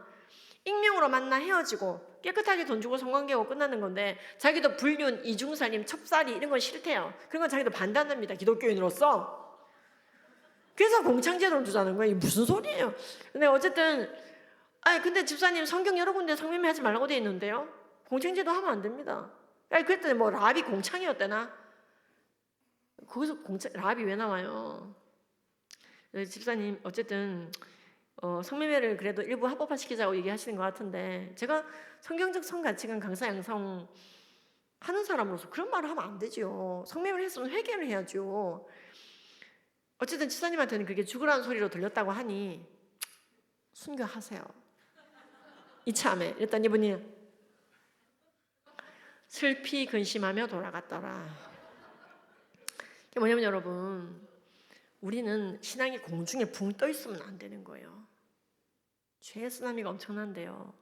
익명으로 만나 헤어지고 깨끗하게 돈 주고 성관계하고 끝나는 건데, 자기도 불륜, 이중살림, 첩살이 이런 건 싫대요. 그런 건 자기도 반대한답니다. 기독교인으로서. 그래서 공창제도를 두자는 거예요. 이게 무슨 소리예요? 근데 어쨌든 근데 집사님 성경 여러 군데 성매매 하지 말라고 돼 있는데요. 공창제도 하면 안 됩니다. 그랬더니 뭐 라합이 공창이었대나? 거기서 라합이 왜 나와요? 집사님 어쨌든 성매매를 그래도 일부 합법화시키자고 얘기하시는 것 같은데, 제가 성경적 성가치관 강사 양성 하는 사람으로서 그런 말을 하면 안 되죠. 성매매를 했으면 회개를 해야죠. 어쨌든 집사님한테는 그게 죽으라는 소리로 들렸다고 하니 순교하세요. 이참에. 이랬더니 이분이 슬피 근심하며 돌아갔더라. 그게 뭐냐면 여러분, 우리는 신앙이 공중에 붕 떠 있으면 안 되는 거예요. 죄의 쓰나미가 엄청난데요.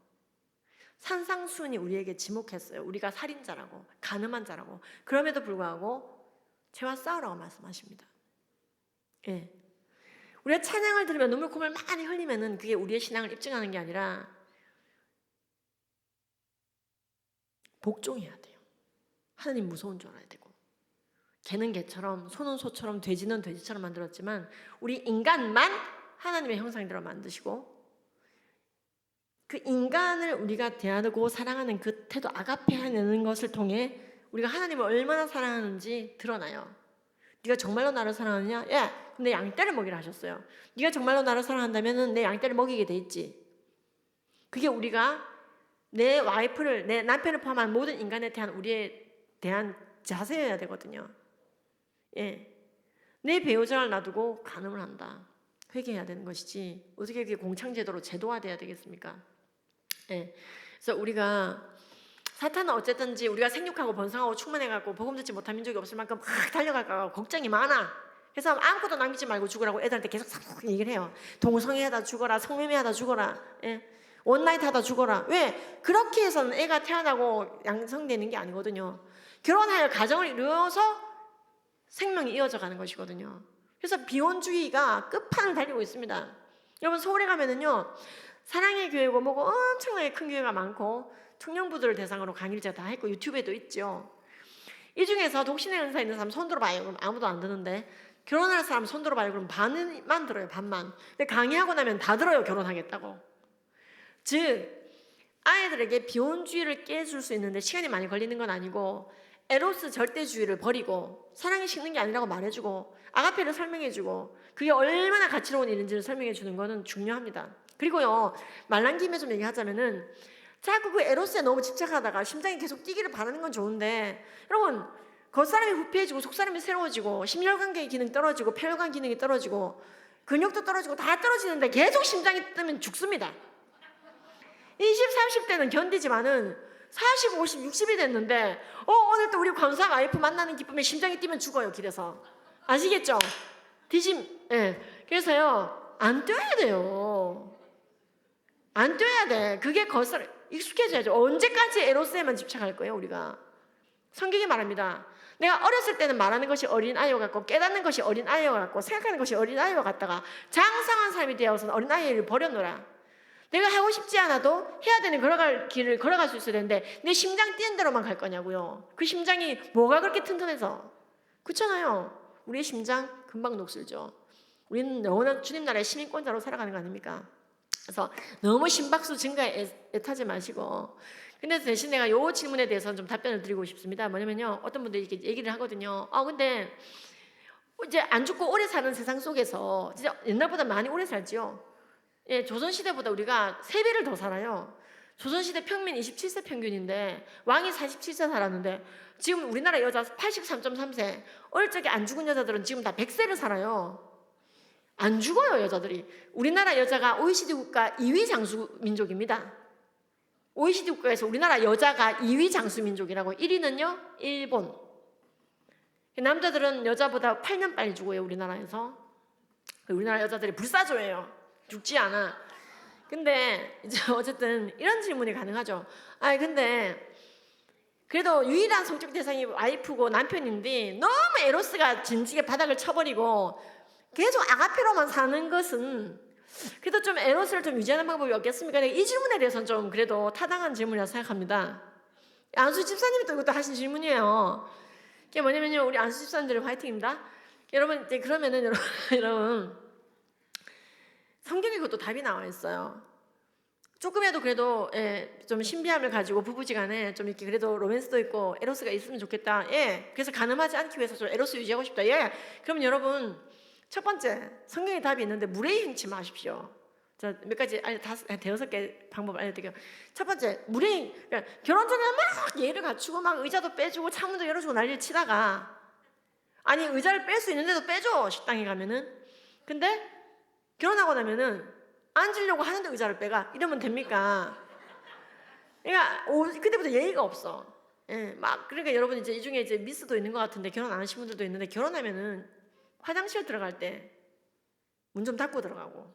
산상수훈이 우리에게 지목했어요. 우리가 살인자라고, 간음한 자라고. 그럼에도 불구하고 죄와 싸우라고 말씀하십니다. 우리가 찬양을 들으면 눈물콧물 많이 흘리면은 그게 우리의 신앙을 입증하는 게 아니라 복종해야 돼요. 하나님 무서운 줄 알아야 되고, 개는 개처럼 소는 소처럼 돼지는 돼지처럼 만들었지만 우리 인간만 하나님의 형상대로 만드시고, 그 인간을 우리가 대하고 사랑하는 그 태도, 아가페 하는 것을 통해 우리가 하나님을 얼마나 사랑하는지 드러나요. 네가 정말로 나를 사랑하느냐? 근데 양떼를 먹이라 하셨어요. 네가 정말로 나를 사랑한다면 내 양떼를 먹이게 돼 있지. 그게 우리가 내 와이프를, 내 남편을 포함한 모든 인간에 대한 우리에 대한 자세여야 되거든요. 내 배우자를 놔두고 간음을 한다. 회개해야 되는 것이지 어떻게 그게 공창제도로 제도화돼야 되겠습니까? 그래서 우리가 사탄은 어쨌든지 우리가 생육하고 번성하고 충만해갖고 복음 듣지 못한 민족이 없을 만큼 막 달려갈까 걱정이 많아. 그래서 아무것도 남기지 말고 죽으라고 애들한테 계속 얘기를 해요. 동성애하다 죽어라, 성매매하다 죽어라, 원나잇 하다 죽어라. 왜? 그렇게 해서는 애가 태어나고 양성되는 게 아니거든요. 결혼하여 가정을 이루어서 생명이 이어져 가는 것이거든요. 그래서 비혼주의가 끝판을 달리고 있습니다. 여러분 서울에 가면은요, 사랑의 교회고 뭐고 엄청나게 큰 교회가 많고 청년부들을 대상으로 강의를 제가 다 했고 유튜브에도 있죠. 이 중에서 독신의 은사 있는 사람 손 들어봐요. 그럼 아무도 안 드는데 결혼할 사람 손 들어봐요. 그럼 반만 들어요. 반만. 근데 강의하고 나면 다 들어요. 결혼하겠다고. 즉 아이들에게 비혼주의를 깨줄 수 있는데 시간이 많이 걸리는 건 아니고 에로스 절대주의를 버리고 사랑이 식는 게 아니라고 말해주고 아가페를 설명해주고 그게 얼마나 가치로운 일인지를 설명해주는 거는 중요합니다. 그리고요, 말난 김에 좀 얘기하자면은 자꾸 그 에로스에 너무 집착하다가 심장이 계속 뛰기를 바라는 건 좋은데, 여러분 겉사람이 부패해지고 속사람이 새로워지고 심혈관계 기능 떨어지고 폐혈관 기능이 떨어지고 근육도 떨어지고 다 떨어지는데 계속 심장이 뜨면 죽습니다. 20, 30대는 견디지만은 40, 50, 60이 됐는데 오늘 또 우리 권사 와이프 만나는 기쁨에 심장이 뛰면 죽어요. 길에서. 아시겠죠? 예. 그래서요, 안 뛰어야 돼요. 안 뛰어야 돼. 그게 겉사람 익숙해져야죠. 언제까지 에로스에만 집착할 거예요, 우리가? 성경이 말합니다. 내가 어렸을 때는 말하는 것이 어린아이와 같고 깨닫는 것이 어린아이와 같고 생각하는 것이 어린아이와 같다가 장성한 사람이 되어서는 어린아이를 버려놓으라. 내가 하고 싶지 않아도 해야 되는 걸어갈 길을 걸어갈 수 있어야 되는데 내 심장 뛰는 대로만 갈 거냐고요. 그 심장이 뭐가 그렇게 튼튼해서. 그렇잖아요. 우리의 심장 금방 녹슬죠. 우리는 영원한 주님 나라의 시민권자로 살아가는 거 아닙니까? 그래서 너무 심박수 증가에 애타지 마시고. 근데 대신 내가 요 질문에 대해서는 좀 답변을 드리고 싶습니다. 뭐냐면요, 어떤 분들이 이렇게 얘기를 하거든요. 근데 이제 안 죽고 오래 사는 세상 속에서 진짜 옛날보다 많이 오래 살지요. 예, 조선시대보다 우리가 3배를 더 살아요. 조선시대 평민 27세 평균인데 왕이 47세 살았는데 지금 우리나라 여자 83.3세. 어릴 적에 안 죽은 여자들은 지금 다 100세를 살아요. 안 죽어요, 여자들이. 우리나라 여자가 OECD 국가 2위 장수 민족입니다. OECD 국가에서 우리나라 여자가 2위 장수 민족이라고. 1위는요 일본. 남자들은 여자보다 8년 빨리 죽어요, 우리나라에서. 우리나라 여자들이 불사조예요. 죽지 않아. 근데 이제 어쨌든 이런 질문이 가능하죠. 근데 그래도 유일한 성적 대상이 와이프고 남편인데 너무 에로스가 진지게 바닥을 쳐버리고 계속 아가페로만 사는 것은 그래도 좀 에로스를 좀 유지하는 방법이 없겠습니까? 이 질문에 대해서는 좀 그래도 타당한 질문이라고 생각합니다. 안수 집사님이 또 이것도 하신 질문이에요. 그게 뭐냐면요, 우리 안수 집사님들 화이팅입니다. 여러분 이제 그러면은 여러분 성경에 그것도 답이 나와 있어요. 조금이라도 그래도 좀 신비함을 가지고 부부지간에 좀 이렇게 그래도 로맨스도 있고 에로스가 있으면 좋겠다. 그래서 가늠하지 않기 위해서 좀 에로스 유지하고 싶다. 그럼 여러분 첫 번째 성경에 답이 있는데 물에 행치 마십시오. 자, 몇 가지 대여섯 개 방법 알려드릴게요. 첫 번째, 그러니까 결혼 전에 막 예를 갖추고 막 의자도 빼주고 창문도 열어주고 난리를 치다가 아니 의자를 뺄 수 있는데도 빼줘, 식당에 가면은. 근데 결혼하고 나면은 앉으려고 하는데 의자를 빼가. 이러면 됩니까? 그러니까 그때부터 예의가 없어. 그러니까 여러분 이제 이 중에 이제 미스도 있는 것 같은데 결혼 안 하신 분들도 있는데 결혼하면은 화장실 들어갈 때 문 좀 닫고 들어가고,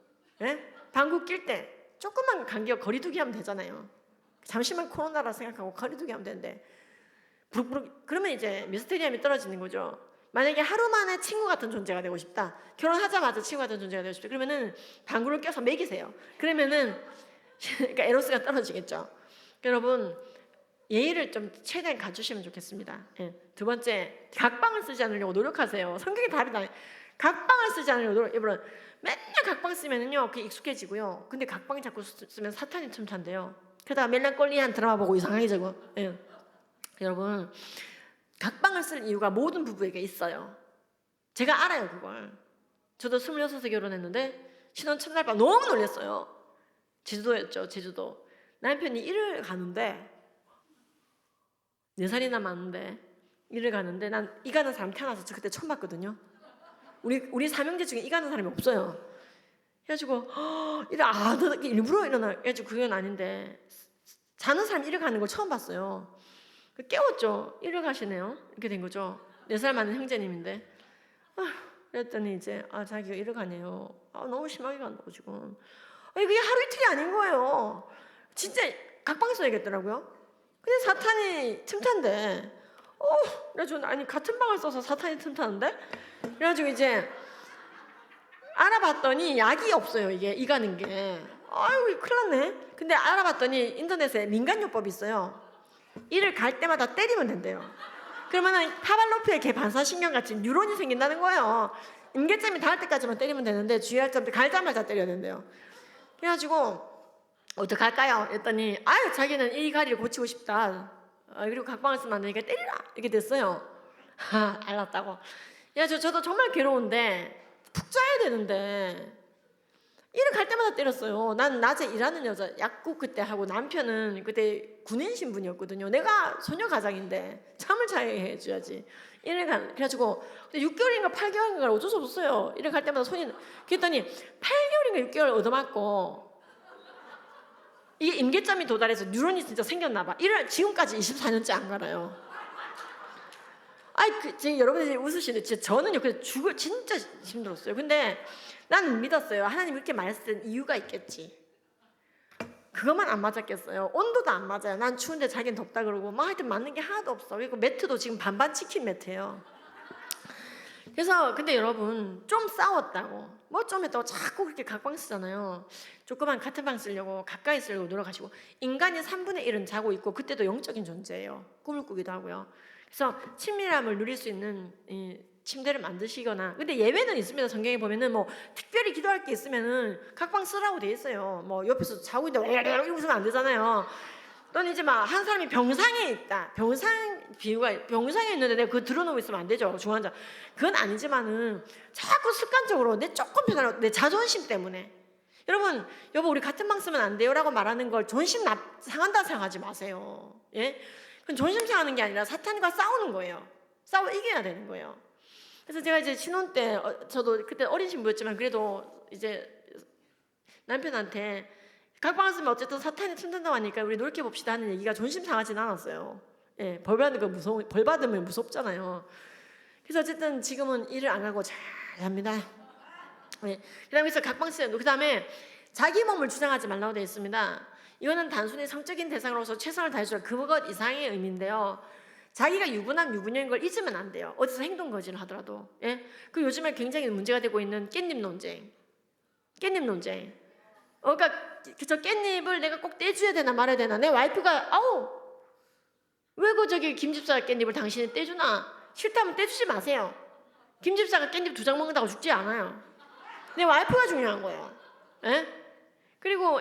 방구 낄 때 조금만 간격 거리두기 하면 되잖아요. 잠시만 코로나라 생각하고 거리두기 하면 되는데 부룩부룩 그러면 이제 미스테리함이 떨어지는 거죠. 만약에 하루 만에 친구 같은 존재가 되고 싶다. 결혼하자마자 친구 같은 존재가 되고 싶다. 그러면은 방구를 껴서 먹이세요. 그러면은 그러니까 에로스가 떨어지겠죠. 여러분 예의를 좀 최대한 갖추시면 좋겠습니다. 두 번째, 각방을 쓰지 않으려고 노력하세요. 성경에 답이 나. 각방을 쓰지 않으려고 노력. 여러분 맨날 각방 쓰면은요 그게 익숙해지고요. 근데 각방 자꾸 쓰면 사탄이 틈탄대요. 그러다가 멜랑콜리한 드라마 보고 이상하게 되고. 여러분 각방을 쓸 이유가 모든 부부에게 있어요. 제가 알아요, 그걸. 저도 26에 결혼했는데 신혼 첫날 밤 너무 놀랐어요. 제주도였죠, 제주도. 남편이 일을 가는데 4살이나 많은데 일을 가는데 난 이 가는 사람 태어나서 저 그때 처음 봤거든요. 우리 삼형제 중에 이 가는 사람이 없어요. 그래가지고 너 일부러 일어나. 그래가지고 그건 아닌데 자는 사람이 일을 가는 걸 처음 봤어요. 깨웠죠. 일을 가시네요. 이렇게 된 거죠. 4살 많은 형제님인데. 그랬더니 이제 자기가 일을 가네요. 너무 심하게 간다고 지금. 그게 하루 이틀이 아닌 거예요. 진짜 각방 써야겠더라고요. 근데 사탄이 틈탄데. 그래가지고 아니 같은 방을 써서 사탄이 틈타는데? 그래가지고 이제 알아봤더니 약이 없어요. 이게 이 가는 게. 아이고 큰일 났네. 근데 알아봤더니 인터넷에 민간요법이 있어요. 이를 갈 때마다 때리면 된대요. 그러면은 파발로프의 개 반사신경 같이 뉴런이 생긴다는 거예요. 임계점이 닿을 때까지만 때리면 되는데 주의할 점도 갈자마자 때려야 된대요. 그래가지고 어떡할까요? 했더니 아유 자기는 이 가리를 고치고 싶다. 그리고 각방을 쓰면 안 되니까 때리라 이렇게 됐어요. 알았다고. 야 저도 정말 괴로운데 푹 자야 되는데 일을 갈 때마다 때렸어요. 난 낮에 일하는 여자 약국 그때 하고 남편은 그때 군인 신분이었거든요. 내가 소녀 가장인데 잠을 잘 해줘야지. 그래가지고 6개월인가 8개월인가 어쩔 수 없었어요. 일을 갈 때마다 손이 그랬더니 8개월인가 6개월 얻어맞고 이게 임계점이 도달해서 뉴런이 진짜 생겼나 봐. 일을 지금까지 24년째 안 갈아요. 지금 여러분들이 웃으시는데 저는요 그래서 진짜 힘들었어요. 근데 나는 믿었어요. 하나님 이렇게 말씀한 이유가 있겠지. 그것만 안 맞았겠어요. 온도도 안 맞아요. 난 추운데 자기는 덥다 그러고 뭐 하여튼 맞는 게 하나도 없어. 그리고 매트도 지금 반반 치킨 매트예요. 그래서 근데 여러분 좀 싸웠다고 뭐 좀 했다고 자꾸 그렇게 각방 쓰잖아요. 조그만 같은 방 쓰려고 가까이 쓰려고 노력하시고 인간이 3분의 1은 자고 있고 그때도 영적인 존재예요. 꿈을 꾸기도 하고요. 그래서 친밀함을 누릴 수 있는 이 침대를 만드시거나 근데 예외는 있습니다. 성경에 보면은 뭐 특별히 기도할 게 있으면은 각방 쓰라고 돼 있어요. 뭐 옆에서 자고 있는데 이러고 있으면 안 되잖아요. 또는 이제 막 한 사람이 병상에 있다. 병상에 있는데 내가 그거 들어놓고 있으면 안 되죠. 중환자. 그건 아니지만은 자꾸 습관적으로 내 조금 편하라고 내 자존심 때문에 여러분 여보 우리 같은 방 쓰면 안 돼요라고 말하는 걸 존심 상한다 생각하지 마세요. 예? 그건 존심 상하는 게 아니라 사탄과 싸우는 거예요. 싸워 이겨야 되는 거예요. 그래서 제가 이제 신혼 때 저도 그때 어린 신부였지만 그래도 이제 남편한테 각방을 쓰면 어쨌든 사탄이 틈든다고 하니까 우리 놀게 봅시다 하는 얘기가 존심 상하진 않았어요. 예, 벌 받으면 무섭잖아요. 그래서 어쨌든 지금은 일을 안 하고 잘 합니다. 예, 그래서 각방 쓰는 그 다음에 자기 몸을 주장하지 말라고 되어 있습니다. 이거는 단순히 성적인 대상으로서 최선을 다해주라 그것 이상의 의미인데요. 자기가 유부남 유부녀인 걸 잊으면 안 돼요. 어디서 행동 거지를 하더라도. 예? 그 요즘에 굉장히 문제가 되고 있는 깻잎 논쟁. 그러니까 저 깻잎을 내가 꼭 떼줘야 되나 말아야 되나. 내 와이프가 왜 그 저기 김집사 깻잎을 당신이 떼주나? 싫다면 떼주지 마세요. 김집사가 깻잎 2장 먹는다고 죽지 않아요. 내 와이프가 중요한 거예요. 예? 그리고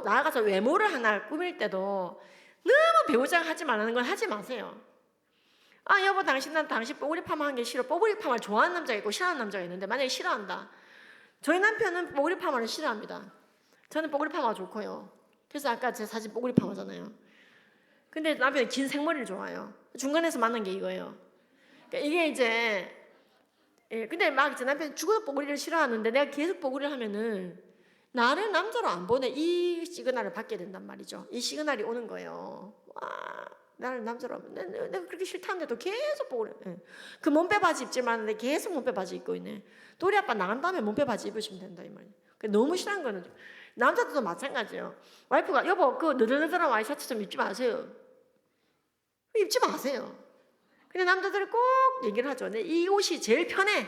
나아가서 외모를 하나 꾸밀 때도 너무 배우자가 하지 말라는 건 하지 마세요. 여보 난 당신 뽀글이 파마 한 게 싫어. 뽀글이 파마를 좋아하는 남자가 있고 싫어하는 남자가 있는데 만약에 싫어한다. 저희 남편은 뽀글이 파마를 싫어합니다. 저는 뽀글이 파마가 좋고요. 그래서 아까 제 사진 뽀글이 파마잖아요. 근데 남편이 긴 생머리를 좋아해요. 중간에서 만난 게 이거예요. 그러니까 이게 이제 근데 막 제 남편이 죽어도 뽀글이를 싫어하는데 내가 계속 뽀글이를 하면은 나를 남자로 안 보내 이 시그널을 받게 된단 말이죠. 이 시그널이 오는 거예요. 나를 남자로 하면 내가 그렇게 싫다는데도 계속 뽀글이. 그 몸빼 바지 입지 말는데 계속 몸빼 바지 입고 있네. 또리 아빠 나간 다음에 몸빼 바지 입으시면 된다 이 말이에요. 너무 싫어한 거는 남자들도 마찬가지예요. 와이프가 여보 그 너덜너덜한 와이셔츠 좀 입지 마세요. 입지 마세요. 근데 남자들이 꼭 얘기를 하죠. 이 옷이 제일 편해.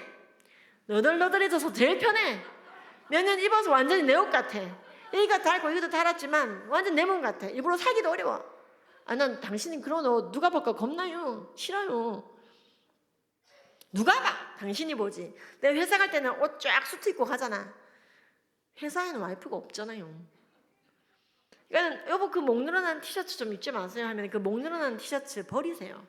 너덜너덜해져서 제일 편해. 몇 년 입어서 완전히 내 옷 같아. 여기가 닳고 여기도 닳았지만 완전 내 몸 같아. 일부러 사기도 어려워. 난 당신이 그런 옷 누가 볼까 겁나요. 싫어요. 누가 봐. 당신이 보지. 내가 회사 갈 때는 옷 쫙 수트 입고 가잖아. 회사에는 와이프가 없잖아요. 그러니까 여보 그 목 늘어난 티셔츠 좀 입지 마세요 하면 그 목 늘어난 티셔츠 버리세요.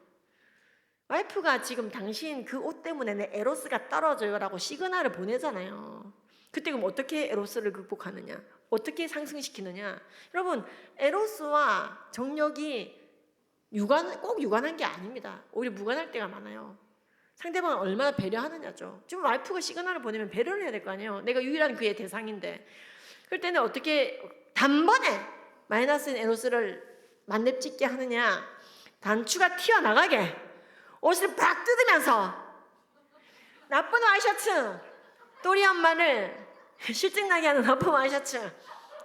와이프가 지금 당신 그 옷 때문에 내 에로스가 떨어져요라고 시그널을 보내잖아요. 그때 그럼 어떻게 에로스를 극복하느냐? 어떻게 상승시키느냐? 여러분 에로스와 정력이 꼭 유관한 게 아닙니다. 오히려 무관할 때가 많아요. 상대방을 얼마나 배려하느냐죠. 지금 와이프가 시그널을 보내면 배려를 해야 될 거 아니에요. 내가 유일한 그의 대상인데 그럴 때는 어떻게 단번에 마이너스인 에로스를 만렙짓게 하느냐? 단추가 튀어나가게 옷을 팍 뜯으면서 나쁜 와이셔츠 또리 엄마를 실증나게 하는 나쁜 와이셔츠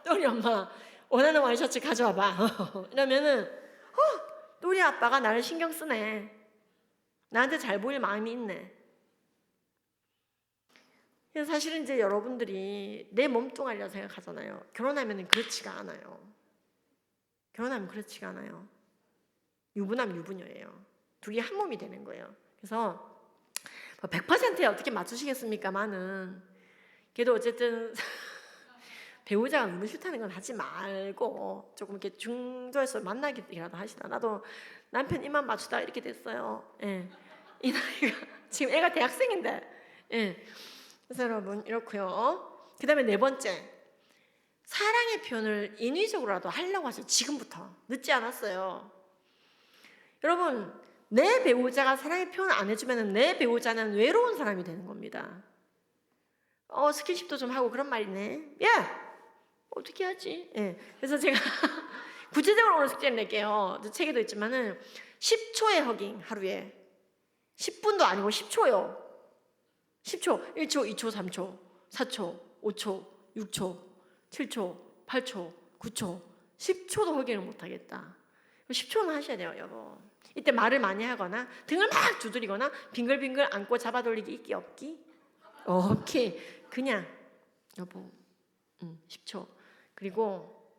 또리 엄마 원하는 와이셔츠 가져와봐. 이러면은 또리 아빠가 나를 신경 쓰네. 나한테 잘 보일 마음이 있네. 그래서 사실은 이제 여러분들이 내 몸뚱아리라고 생각하잖아요. 결혼하면 그렇지가 않아요. 결혼하면 그렇지가 않아요. 유부남 유부녀예요. 둘이 한 몸이 되는 거예요. 그래서 100%에 어떻게 맞추시겠습니까만은 그래도 어쨌든 배우자가 너무 싫다는 건 하지 말고 조금 이렇게 중도에서 만나기라도 하시다. 나도 남편 입만 맞추다 이렇게 됐어요. 예. 이 나이가 지금 애가 대학생인데. 예. 그래서 여러분 이렇고요. 그다음에 네 번째, 사랑의 표현을 인위적으로라도 하려고 하세요. 지금부터 늦지 않았어요. 여러분, 내 배우자가 사랑의 표현을 안 해주면 내 배우자는 외로운 사람이 되는 겁니다. 스킨십도 좀 하고 그런 말이네. 야! 어떻게 하지? 예. 그래서 제가 구체적으로 오늘 숙제를 낼게요. 책에도 있지만은 10초의 허깅 하루에 10분도 아니고 10초요. 10초, 1초, 2초, 3초, 4초, 5초, 6초, 7초, 8초, 9초, 10초도 허깅을 못하겠다. 10초는 하셔야 돼요, 여보. 이때 말을 많이 하거나 등을 막 두드리거나 빙글빙글 안고 잡아돌리기 있기 없기? 없기. 그냥 여보 10초. 그리고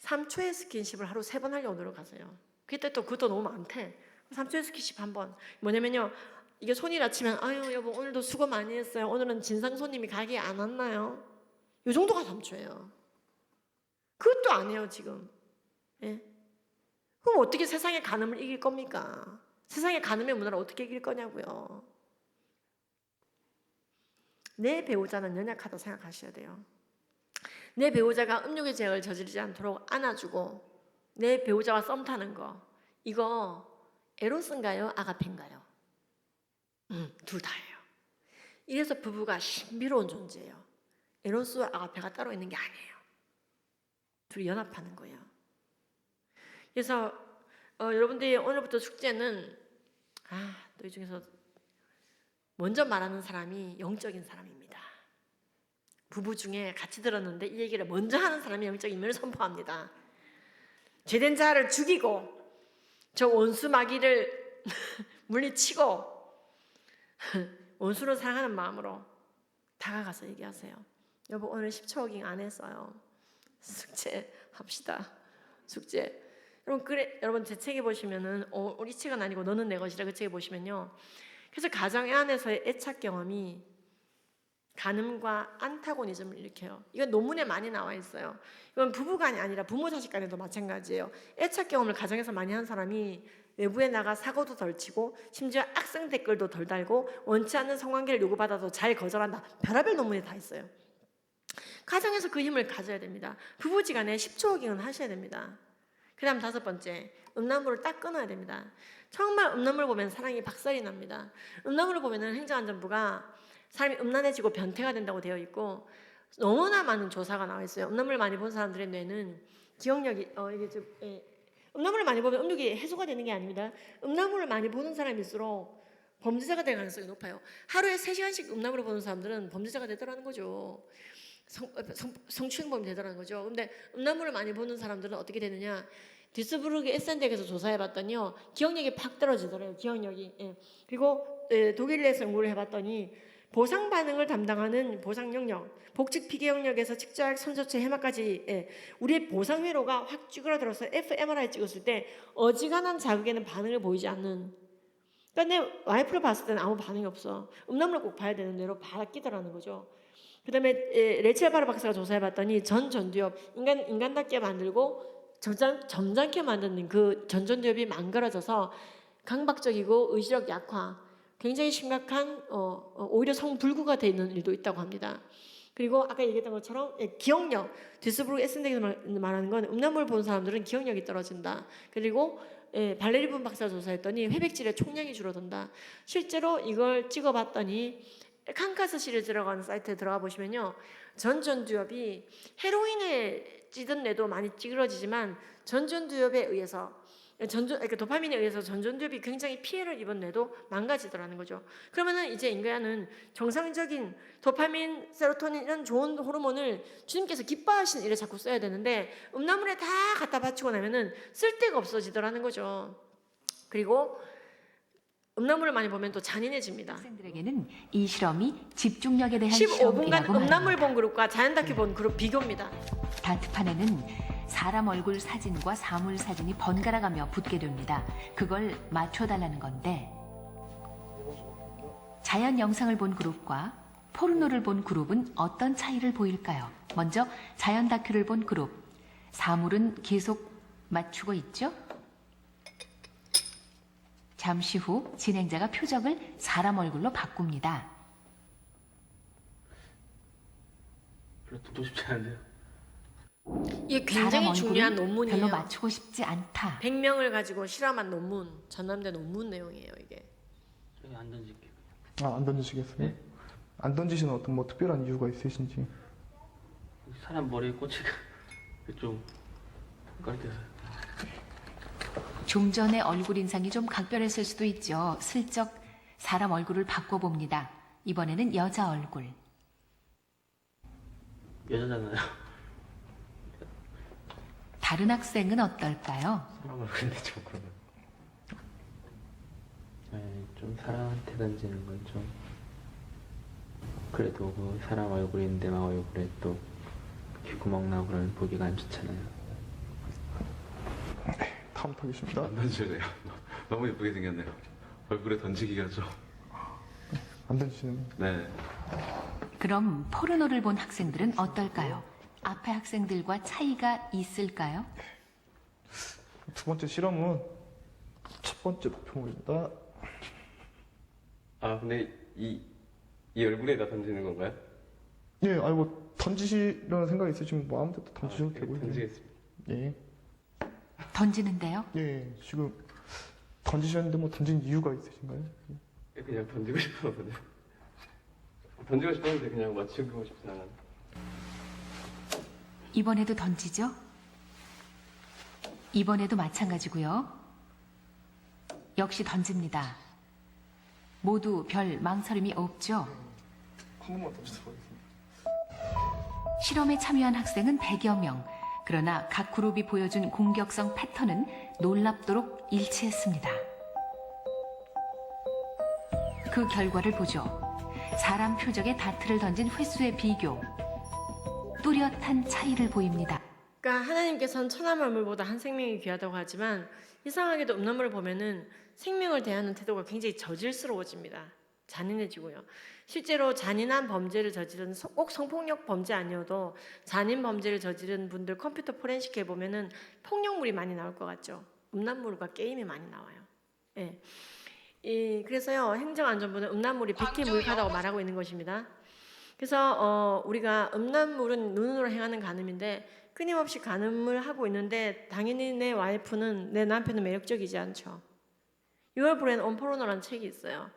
3초의 스킨십을 하루 3번 하려고 노력하세요. 그때 또 그것도 너무 많대. 3초의 스킨십 한 번. 뭐냐면요, 이게 손이 다치면 아유 여보 오늘도 수고 많이 했어요. 오늘은 진상 손님이 가게에 안 왔나요? 이 정도가 3초예요. 그것도 안 해요 지금. 예? 그럼 어떻게 세상의 간음을 이길 겁니까? 세상의 간음의 문화를 어떻게 이길 거냐고요. 내 배우자는 연약하다고 생각하셔야 돼요. 내 배우자가 음욕의 죄를 저지르지 않도록 안아주고 내 배우자와 썸 타는 거, 이거 에로스인가요? 아가페인가요? 둘 다예요. 이래서 부부가 신비로운 존재예요. 에로스와 아가페가 따로 있는 게 아니에요. 둘이 연합하는 거예요. 그래서 여러분들이 오늘부터 숙제는 또 이 중에서 먼저 말하는 사람이 영적인 사람입니다. 부부 중에 같이 들었는데 이 얘기를 먼저 하는 사람이 영적인 면을 선포합니다. 죄된 자를 죽이고 저 원수 마귀를 물리치고 원수를 사랑하는 마음으로 다가가서 얘기하세요. 여보 오늘 10초 허깅 안 했어요. 숙제 합시다. 숙제. 여러분 제 책에 보시면은 우리 책은 아니고 너는 내 것이라 그 책에 보시면요. 그래서 가정 안에서의 애착 경험이 간음과 안타고니즘을 일으켜요. 이건 논문에 많이 나와 있어요. 이건 부부간이 아니라 부모 자식 간에도 마찬가지예요. 애착 경험을 가정에서 많이 한 사람이 외부에 나가 사고도 덜 치고 심지어 악성 댓글도 덜 달고 원치 않는 성관계를 요구받아도 잘 거절한다. 별의별 논문에 다 있어요. 가정에서 그 힘을 가져야 됩니다. 부부지간에 10초 허깅은 하셔야 됩니다. 그 다음 5번째, 음란물을 딱 끊어야 됩니다. 정말 음란물 보면 사랑이 박살이 납니다. 음란물을 보면 행정안전부가 사람이 음란해지고 변태가 된다고 되어 있고 너무나 많은 조사가 나와 있어요. 음란물 많이 본 사람들의 뇌는 기억력이 음란물을 많이 보면 음력이 해소가 되는 게 아닙니다. 음란물을 많이 보는 사람일수록 범죄자가 될 가능성이 높아요. 하루에 3시간씩 음란물을 보는 사람들은 범죄자가 되더라는 거죠. 성추행범이 되더라는 거죠. 근데 음란물을 많이 보는 사람들은 어떻게 되느냐? 디스부르그 에센덱에서 조사해봤더니요, 기억력이 팍 떨어지더래요. 기억력이. 예. 그리고 독일에서 연구를 해봤더니 보상 반응을 담당하는 보상 영역, 복직 피계 영역에서 측자약, 선저체, 해마까지 우리의 보상 회로가 확 찌그러들어서 fMRI 찍었을 때 어지간한 자극에는 반응을 보이지 않는. 그러니까 내 와이프를 봤을 때는 아무 반응이 없어. 음란물을 꼭 봐야 되는 뇌로 바뀌더라는 거죠. 그 다음에 레첼 바르 박사가 조사해봤더니 전두엽, 인간답게 만들고 점잖게 만드는 그 전두엽이 망가져서 강박적이고 의지력 약화, 굉장히 심각한 오히려 성불구가 되는 일도 있다고 합니다. 그리고 아까 얘기했던 것처럼 기억력, 디스부르그 에센덱에서 말하는 건 음란물 본 사람들은 기억력이 떨어진다. 그리고 발레리분 박사 조사했더니 회백질의 총량이 줄어든다. 실제로 이걸 찍어봤더니 칸카스 시리즈라고 하는 사이트에 들어가 보시면요, 전두엽이 헤로인에 찌든 뇌도 많이 찌그러지지만 전두엽에 의해서 그러니까 도파민에 의해서 전두엽이 굉장히 피해를 입은 뇌도 망가지더라는 거죠. 그러면은 이제 인간은 정상적인 도파민, 세로토닌 이런 좋은 호르몬을 주님께서 기뻐하시는 일에 자꾸 써야 되는데 음란물에 다 갖다 바치고 나면은 쓸데가 없어지더라는 거죠. 그리고 음란물을 많이 보면 또 잔인해집니다. 학생들에게는 이 실험이 집중력에 대한 15분간 시험이라고 음란물 말합니다. 본 그룹과 자연 다큐 본 그룹 비교입니다. 다트판에는 사람 얼굴 사진과 사물 사진이 번갈아가며 붙게 됩니다. 그걸 맞춰달라는 건데 자연 영상을 본 그룹과 포르노를 본 그룹은 어떤 차이를 보일까요? 먼저 자연 다큐를 본 그룹. 사물은 계속 맞추고 있죠? 잠시 후 진행자가 표적을 사람 얼굴로 바꿉니다. 별로 듣고 싶지 않은데요. 이게 사람 굉장히 얼굴을 중요한 별로 논문이에요. 맞추고 싶지 않다. 100명을 가지고 실험한 논문, 전남대 논문 내용이에요, 이게. 저희 안 던질게요. 아, 안 던지시겠어요? 네. 안 던지시는 어떤 뭐 특별한 이유가 있으신지. 사람 머리에 꽂히가 좀 깔때서. 좀 전에 얼굴 인상이 좀 각별했을 수도 있죠. 슬쩍 사람 얼굴을 바꿔봅니다. 이번에는 여자 얼굴. 여자잖아요. 다른 학생은 어떨까요? 사람 얼굴인데 좀 그러면. 네, 좀 사람한테 던지는 건 좀 그래도 그 사람 얼굴인데 막 얼굴에 또 귓구멍 나고 그러면 보기가 안 좋잖아요. 다음 타겠습니다. 안 던지네요. 너무 예쁘게 생겼네요. 얼굴에 던지기가 좀. 안 던지시는. 네. 그럼 포르노를 본 학생들은 어떨까요? 앞에 학생들과 차이가 있을까요? 두 번째 실험은 첫 번째 목표물입니다. 아 근데 이 얼굴에다 던지는 건가요? 예, 아니 뭐 던지시려는 생각이 있으시면 뭐 아무 데도 던지셔도 네, 되고요. 던지겠습니다. 예, 던지는데요. 예, 지금 던지셨는데 뭐 던진 이유가 있으신가요? 그냥 던지고 싶었거든요. 던지고 싶었는데 그냥 맞추고 싶진 않아요. 이번에도 던지죠? 이번에도 마찬가지고요. 역시 던집니다. 모두 별 망설임이 없죠? 한 번만 던지도록 하겠습니다. 실험에 참여한 학생은 100여 명. 그러나 각 그룹이 보여준 공격성 패턴은 놀랍도록 일치했습니다. 그 결과를 보죠. 사람 표적에 다트를 던진 횟수의 비교. 뚜렷한 차이를 보입니다. 그러니까 하나님께서는 천하 만물보다 한 생명이 귀하다고 하지만 이상하게도 음란물을 보면은 생명을 대하는 태도가 굉장히 저질스러워집니다. 잔인해지고요. 실제로 잔인한 범죄를 저지른 꼭 성폭력 범죄 아니어도 잔인 범죄를 저지른 분들 컴퓨터 포렌식해 보면은 폭력물이 많이 나올 것 같죠. 음란물과 게임이 많이 나와요. 예. 그래서요 행정안전부는 음란물이 백해 무익하다고 말하고 있는 것입니다. 그래서 우리가 음란물은 눈으로 행하는 간음인데 끊임없이 간음을 하고 있는데 당연히 내 와이프는 내 남편은 매력적이지 않죠. 6월 브랜 온 포르노라는 책이 있어요.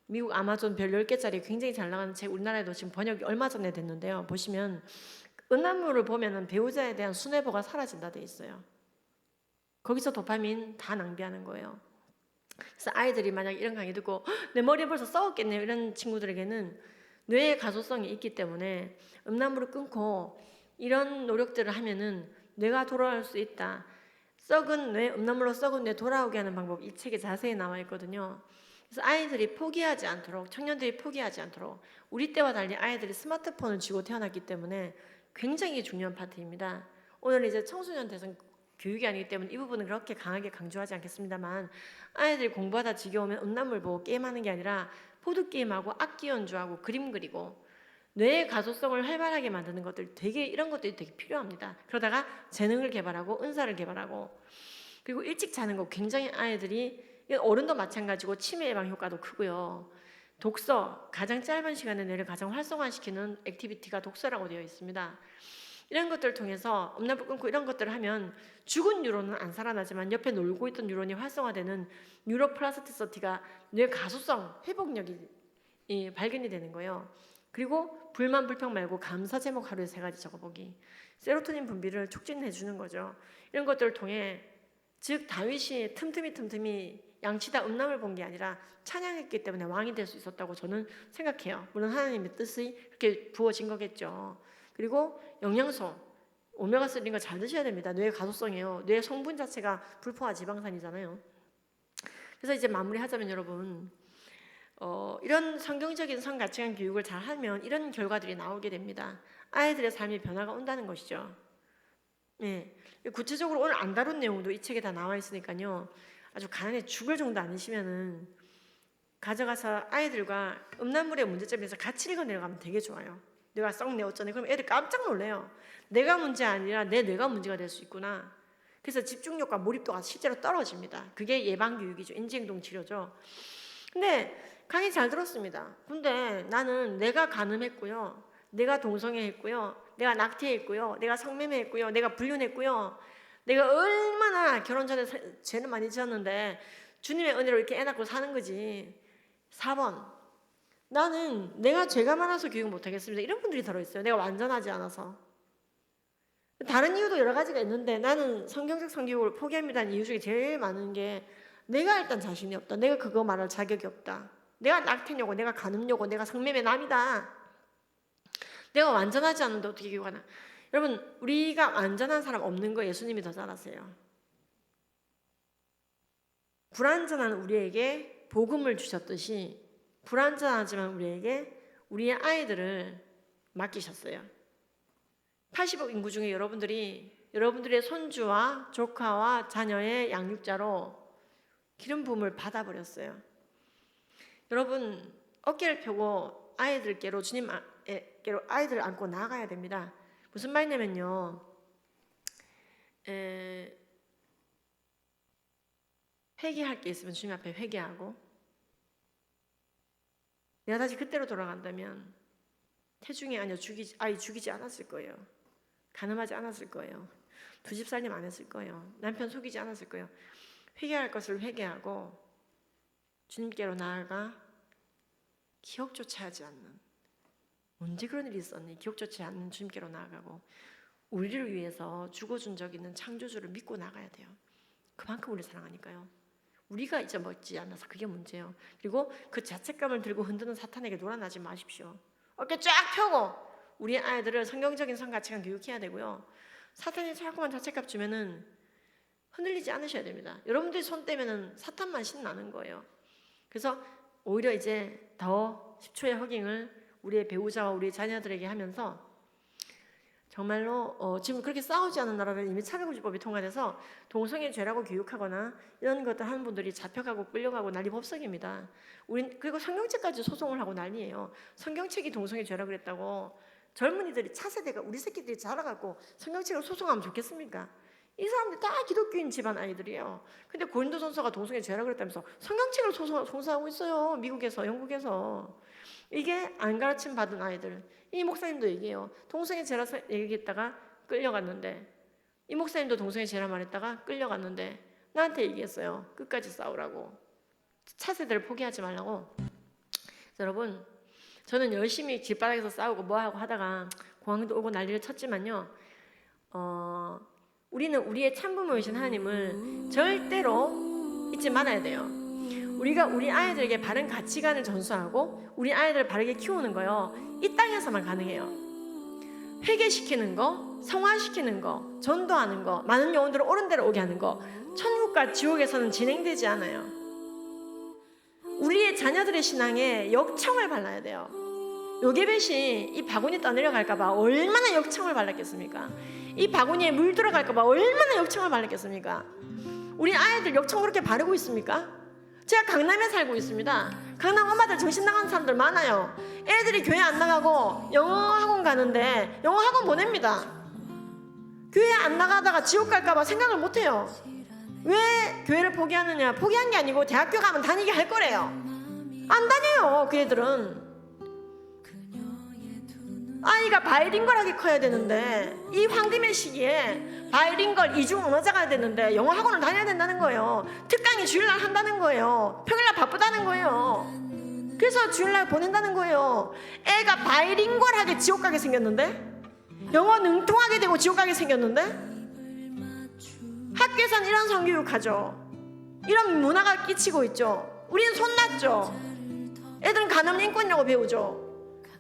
미국 아마존 별 10개짜리 굉장히 잘 나가는 책 우리나라에도 지금 번역이 얼마 전에 됐는데요. 보시면 음란물을 보면은 배우자에 대한 순애보가 사라진다 돼 있어요. 거기서 도파민 다 낭비하는 거예요. 그래서 아이들이 만약 이런 강의 듣고 내 머리 벌써 썩었겠네요 이런 친구들에게는 뇌의 가소성이 있기 때문에 음란물을 끊고 이런 노력들을 하면은 뇌가 돌아올 수 있다. 썩은 뇌, 음란물로 썩은 뇌 돌아오게 하는 방법 이 책에 자세히 나와 있거든요. 그래서 아이들이 포기하지 않도록 청년들이 포기하지 않도록 우리 때와 달리 아이들이 스마트폰을 쥐고 태어났기 때문에 굉장히 중요한 파트입니다. 오늘 이제 청소년 대상 교육이 아니기 때문에 이 부분은 그렇게 강하게 강조하지 않겠습니다만 아이들이 공부하다 지겨우면 음란물 보고 게임하는 게 아니라 보드게임하고 악기 연주하고 그림 그리고 뇌의 가소성을 활발하게 만드는 것들 이런 것들이 되게 필요합니다. 그러다가 재능을 개발하고 은사를 개발하고 그리고 일찍 자는 거 굉장히 아이들이 어른도 마찬가지고 치매 예방 효과도 크고요. 독서, 가장 짧은 시간에 뇌를 가장 활성화시키는 액티비티가 독서라고 되어 있습니다. 이런 것들을 통해서 음란물 끊고 이런 것들을 하면 죽은 뉴런은 안 살아나지만 옆에 놀고 있던 뉴런이 활성화되는 뉴로플라스티시티가 뇌 가소성, 회복력이 발견이 되는 거예요. 그리고 불만, 불평 말고 감사 제목 하루에 3가지 적어보기. 세로토닌 분비를 촉진해 주는 거죠. 이런 것들을 통해 즉 다윗이 틈틈이 양치다 음란을 본 게 아니라 찬양했기 때문에 왕이 될 수 있었다고 저는 생각해요. 물론 하나님의 뜻이 그렇게 부어진 거겠죠. 그리고 영양소, 오메가3 이런 거 잘 드셔야 됩니다. 뇌 가소성이에요. 뇌 성분 자체가 불포화 지방산이잖아요. 그래서 이제 마무리하자면 여러분 이런 성경적인 성가치관 교육을 잘 하면 이런 결과들이 나오게 됩니다. 아이들의 삶의 변화가 온다는 것이죠. 네. 구체적으로 오늘 안 다룬 내용도 이 책에 다 나와 있으니까요. 아주 가난해 죽을 정도 아니시면은 가져가서 아이들과 음란물의 문제점에서 같이 읽어 내려가면 되게 좋아요. 내가 썩네 어쩌네. 그럼 애들 깜짝 놀래요. 내가 문제 아니라 내 뇌가 문제가 될 수 있구나. 그래서 집중력과 몰입도가 실제로 떨어집니다. 그게 예방교육이죠. 인지행동 치료죠. 근데 강의 잘 들었습니다. 근데 나는 내가 간음했고요. 내가 동성애했고요. 내가 낙태했고요. 내가 성매매했고요. 내가 불륜했고요. 내가 얼마나 결혼 전에 죄를 많이 지었는데 주님의 은혜로 이렇게 애 낳고 사는 거지. 4번. 나는 내가 죄가 많아서 교육 못하겠습니다. 이런 분들이 들어있어요. 내가 완전하지 않아서. 다른 이유도 여러 가지가 있는데 나는 성경적 성교육을 포기합니다는 이유 중에 제일 많은 게 내가 일단 자신이 없다. 내가 그거 말할 자격이 없다. 내가 낙태녀고 내가 간음녀고 내가 성매매 남이다. 내가 완전하지 않은데 어떻게 교육하나. 여러분 우리가 완전한 사람 없는 거 예수님이 더 잘 아세요. 불완전한 우리에게 복음을 주셨듯이 불완전하지만 우리에게 우리의 아이들을 맡기셨어요. 80억 인구 중에 여러분들의 손주와 조카와 자녀의 양육자로 기름 부음을 받아버렸어요. 여러분 어깨를 펴고 아이들께로 주님께로 아이들을 안고 나가야 됩니다. 무슨 말이냐면요. 회개할 게 있으면 주님 앞에 회개하고 내가 다시 그때로 돌아간다면 태중의 아이 죽이지 않았을 거예요. 간음하지 않았을 거예요. 두 집 살림 안 했을 거예요. 남편 속이지 않았을 거예요. 회개할 것을 회개하고 주님께로 나아가 기억조차 하지 않는, 언제 그런 일이 있었니? 기억조차 않는 주님께로 나아가고 우리를 위해서 죽어준 적 있는 창조주를 믿고 나가야 돼요. 그만큼 우리를 사랑하니까요. 우리가 잊어먹지 않아서 그게 문제예요. 그리고 그 자책감을 들고 흔드는 사탄에게 놀아나지 마십시오. 어깨 쫙 펴고 우리 아이들을 성경적인 성가치관 교육해야 되고요. 사탄이 자꾸만 자책감 주면은 흔들리지 않으셔야 됩니다. 여러분들이 손 떼면은 사탄만 신나는 거예요. 그래서 오히려 이제 더 10초의 허깅을 우리의 배우자와 우리의 자녀들에게 하면서 정말로 지금 그렇게 싸우지 않은 나라를 이미 차별금지법이 통과돼서 동성애 죄라고 교육하거나 이런 것들 하는 분들이 잡혀가고 끌려가고 난리 법석입니다. 그리고 성경책까지 소송을 하고 난리예요. 성경책이 동성애 죄라고 그랬다고 젊은이들이 차세대가 우리 새끼들이 자라갖고 성경책을 소송하면 좋겠습니까? 이 사람들 다 기독교인 집안 아이들이에요. 근데 고린도전서가 동성애 죄라고 그랬다면서 성경책을 송사하고 있어요. 미국에서, 영국에서. 이게 안 가르침 받은 아이들. 이 목사님도 얘기해요. 동성애 죄라서 얘기했다가 끌려갔는데, 이 목사님도 동성애 죄라 말했다가 끌려갔는데 나한테 얘기했어요. 끝까지 싸우라고. 차세대를 포기하지 말라고. 여러분, 저는 열심히 길바닥에서 싸우고 뭐하고 하다가 공항도 오고 난리를 쳤지만요. 우리는 우리의 참부모이신 하나님을 절대로 잊지 말아야 돼요. 우리가 우리 아이들에게 바른 가치관을 전수하고 우리 아이들을 바르게 키우는 거요. 이 땅에서만 가능해요. 회개시키는 거, 성화시키는 거, 전도하는 거, 많은 영혼들을 옳은 데로 오게 하는 거, 천국과 지옥에서는 진행되지 않아요. 우리의 자녀들의 신앙에 역청을 발라야 돼요. 요게벳이 이 바구니 떠내려갈까 봐 얼마나 역청을 발랐겠습니까? 이 바구니에 물 들어갈까 봐 얼마나 역청을 발랐겠습니까? 우리 아이들 역청 그렇게 바르고 있습니까? 제가 강남에 살고 있습니다. 강남 엄마들 정신 나간 사람들 많아요. 애들이 교회 안 나가고 영어 학원 가는데 영어 학원 보냅니다. 교회 안 나가다가 지옥 갈까 봐 생각을 못 해요. 왜 교회를 포기하느냐? 포기한 게 아니고 대학교 가면 다니게 할 거래요. 안 다녀요. 그 애들은. 아이가 바이링걸하게 커야 되는데 이 황금의 시기에 바이링걸 이중 언어자가 되는데 영어 학원을 다녀야 된다는 거예요. 특강이 주일날 한다는 거예요. 평일날 바쁘다는 거예요. 그래서 주일날 보낸다는 거예요. 애가 바이링걸하게 지옥 가게 생겼는데, 영어 능통하게 되고 지옥 가게 생겼는데, 학교에서는 이런 성교육 하죠. 이런 문화가 끼치고 있죠. 우리는 손났죠. 애들은 간음 인권이라고 배우죠.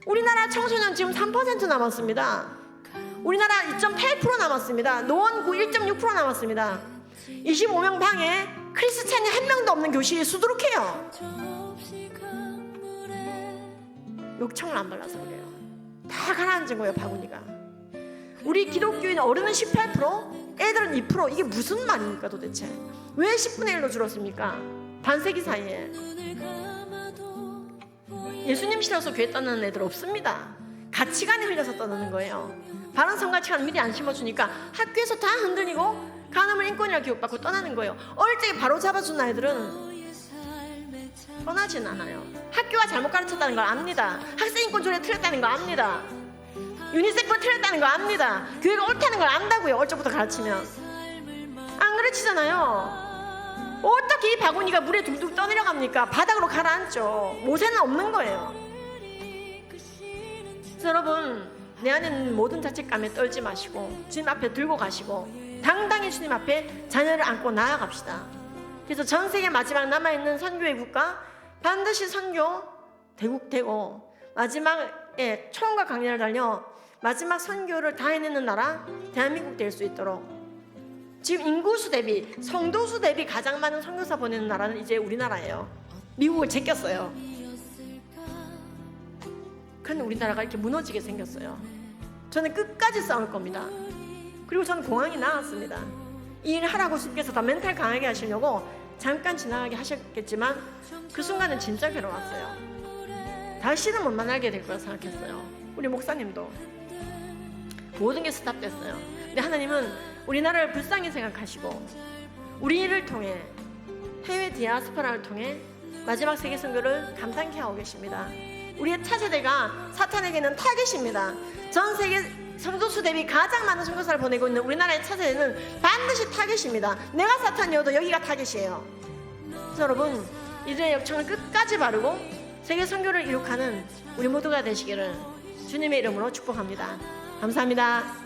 우리나라 청소년 지금 3% 남았습니다. 우리나라 2.8% 남았습니다. 노원구 1.6% 남았습니다. 25명 방에 크리스찬이 한 명도 없는 교실이 수두룩해요. 욕청을 안 발라서 그래요. 다 가라앉은 거예요, 바구니가. 우리 기독교인 어른은 18%, 애들은 2%. 이게 무슨 말입니까 도대체? 왜 10분의 1로 줄었습니까? 반세기 사이에. 예수님 싫어서 교회 떠나는 애들 없습니다. 가치관이 흘려서 떠나는 거예요. 바른 성가치관 미리 안 심어주니까 학교에서 다 흔들리고 간음을 인권이라 교육받고 떠나는 거예요. 어릴 때 바로 잡아준 아이들은 떠나진 않아요. 학교가 잘못 가르쳤다는 걸 압니다. 학생인권 조례 틀렸다는 걸 압니다. 유니세프 틀렸다는 걸 압니다. 교회가 옳다는 걸 안다고요. 어릴 적부터 가르치면. 안 가르치잖아요. 어떻게 이 바구니가 물에 둥둥 떠내려갑니까? 바닥으로 가라앉죠. 모세는 없는 거예요. 그래서 여러분, 내 안에 있는 모든 자책감에 떨지 마시고 주님 앞에 들고 가시고 당당히 주님 앞에 자녀를 안고 나아갑시다. 그래서 전 세계 마지막 남아있는 선교의 국가 반드시 선교 대국되고 마지막에 총과 강렬을 달려 마지막 선교를 다 해내는 나라 대한민국 될 수 있도록 지금 인구수 대비 성도수 대비 가장 많은 선교사 보내는 나라는 이제 우리나라예요. 미국을 제꼈어요. 그런데 우리나라가 이렇게 무너지게 생겼어요. 저는 끝까지 싸울 겁니다. 그리고 저는 공항이 나왔습니다. 이 일 하라고 주께서 다 멘탈 강하게 하시려고 잠깐 지나가게 하셨겠지만 그 순간은 진짜 괴로웠어요. 다시는 못 만나게 될 거라 생각했어요. 우리 목사님도 모든 게 스탑됐어요. 근데 하나님은 우리나라를 불쌍히 생각하시고 우리를 통해 해외 디아스포라를 통해 마지막 세계 선교를 감당케 하고 계십니다. 우리의 차세대가 사탄에게는 타겟입니다. 전 세계 성도수 대비 가장 많은 선교사를 보내고 있는 우리나라의 차세대는 반드시 타겟입니다. 내가 사탄이어도 여기가 타겟이에요. 그래서 여러분, 이들의 역청을 끝까지 바르고 세계 선교를 이룩하는 우리 모두가 되시기를 주님의 이름으로 축복합니다. 감사합니다.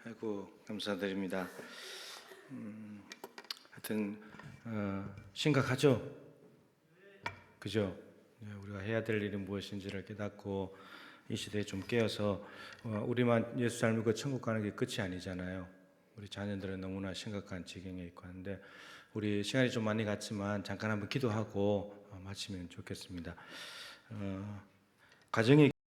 아이고 감사드립니다. 하여튼 심각하죠, 그죠? 우리가 해야 될 일은 무엇인지를 깨닫고 이 시대에 좀 깨어서 우리만 예수 잘 믿고 천국 가는 게 끝이 아니잖아요. 우리 자녀들은 너무나 심각한 지경에 있고 하는데 우리 시간이 좀 많이 갔지만 잠깐 한번 기도하고 마치면 좋겠습니다. 가정의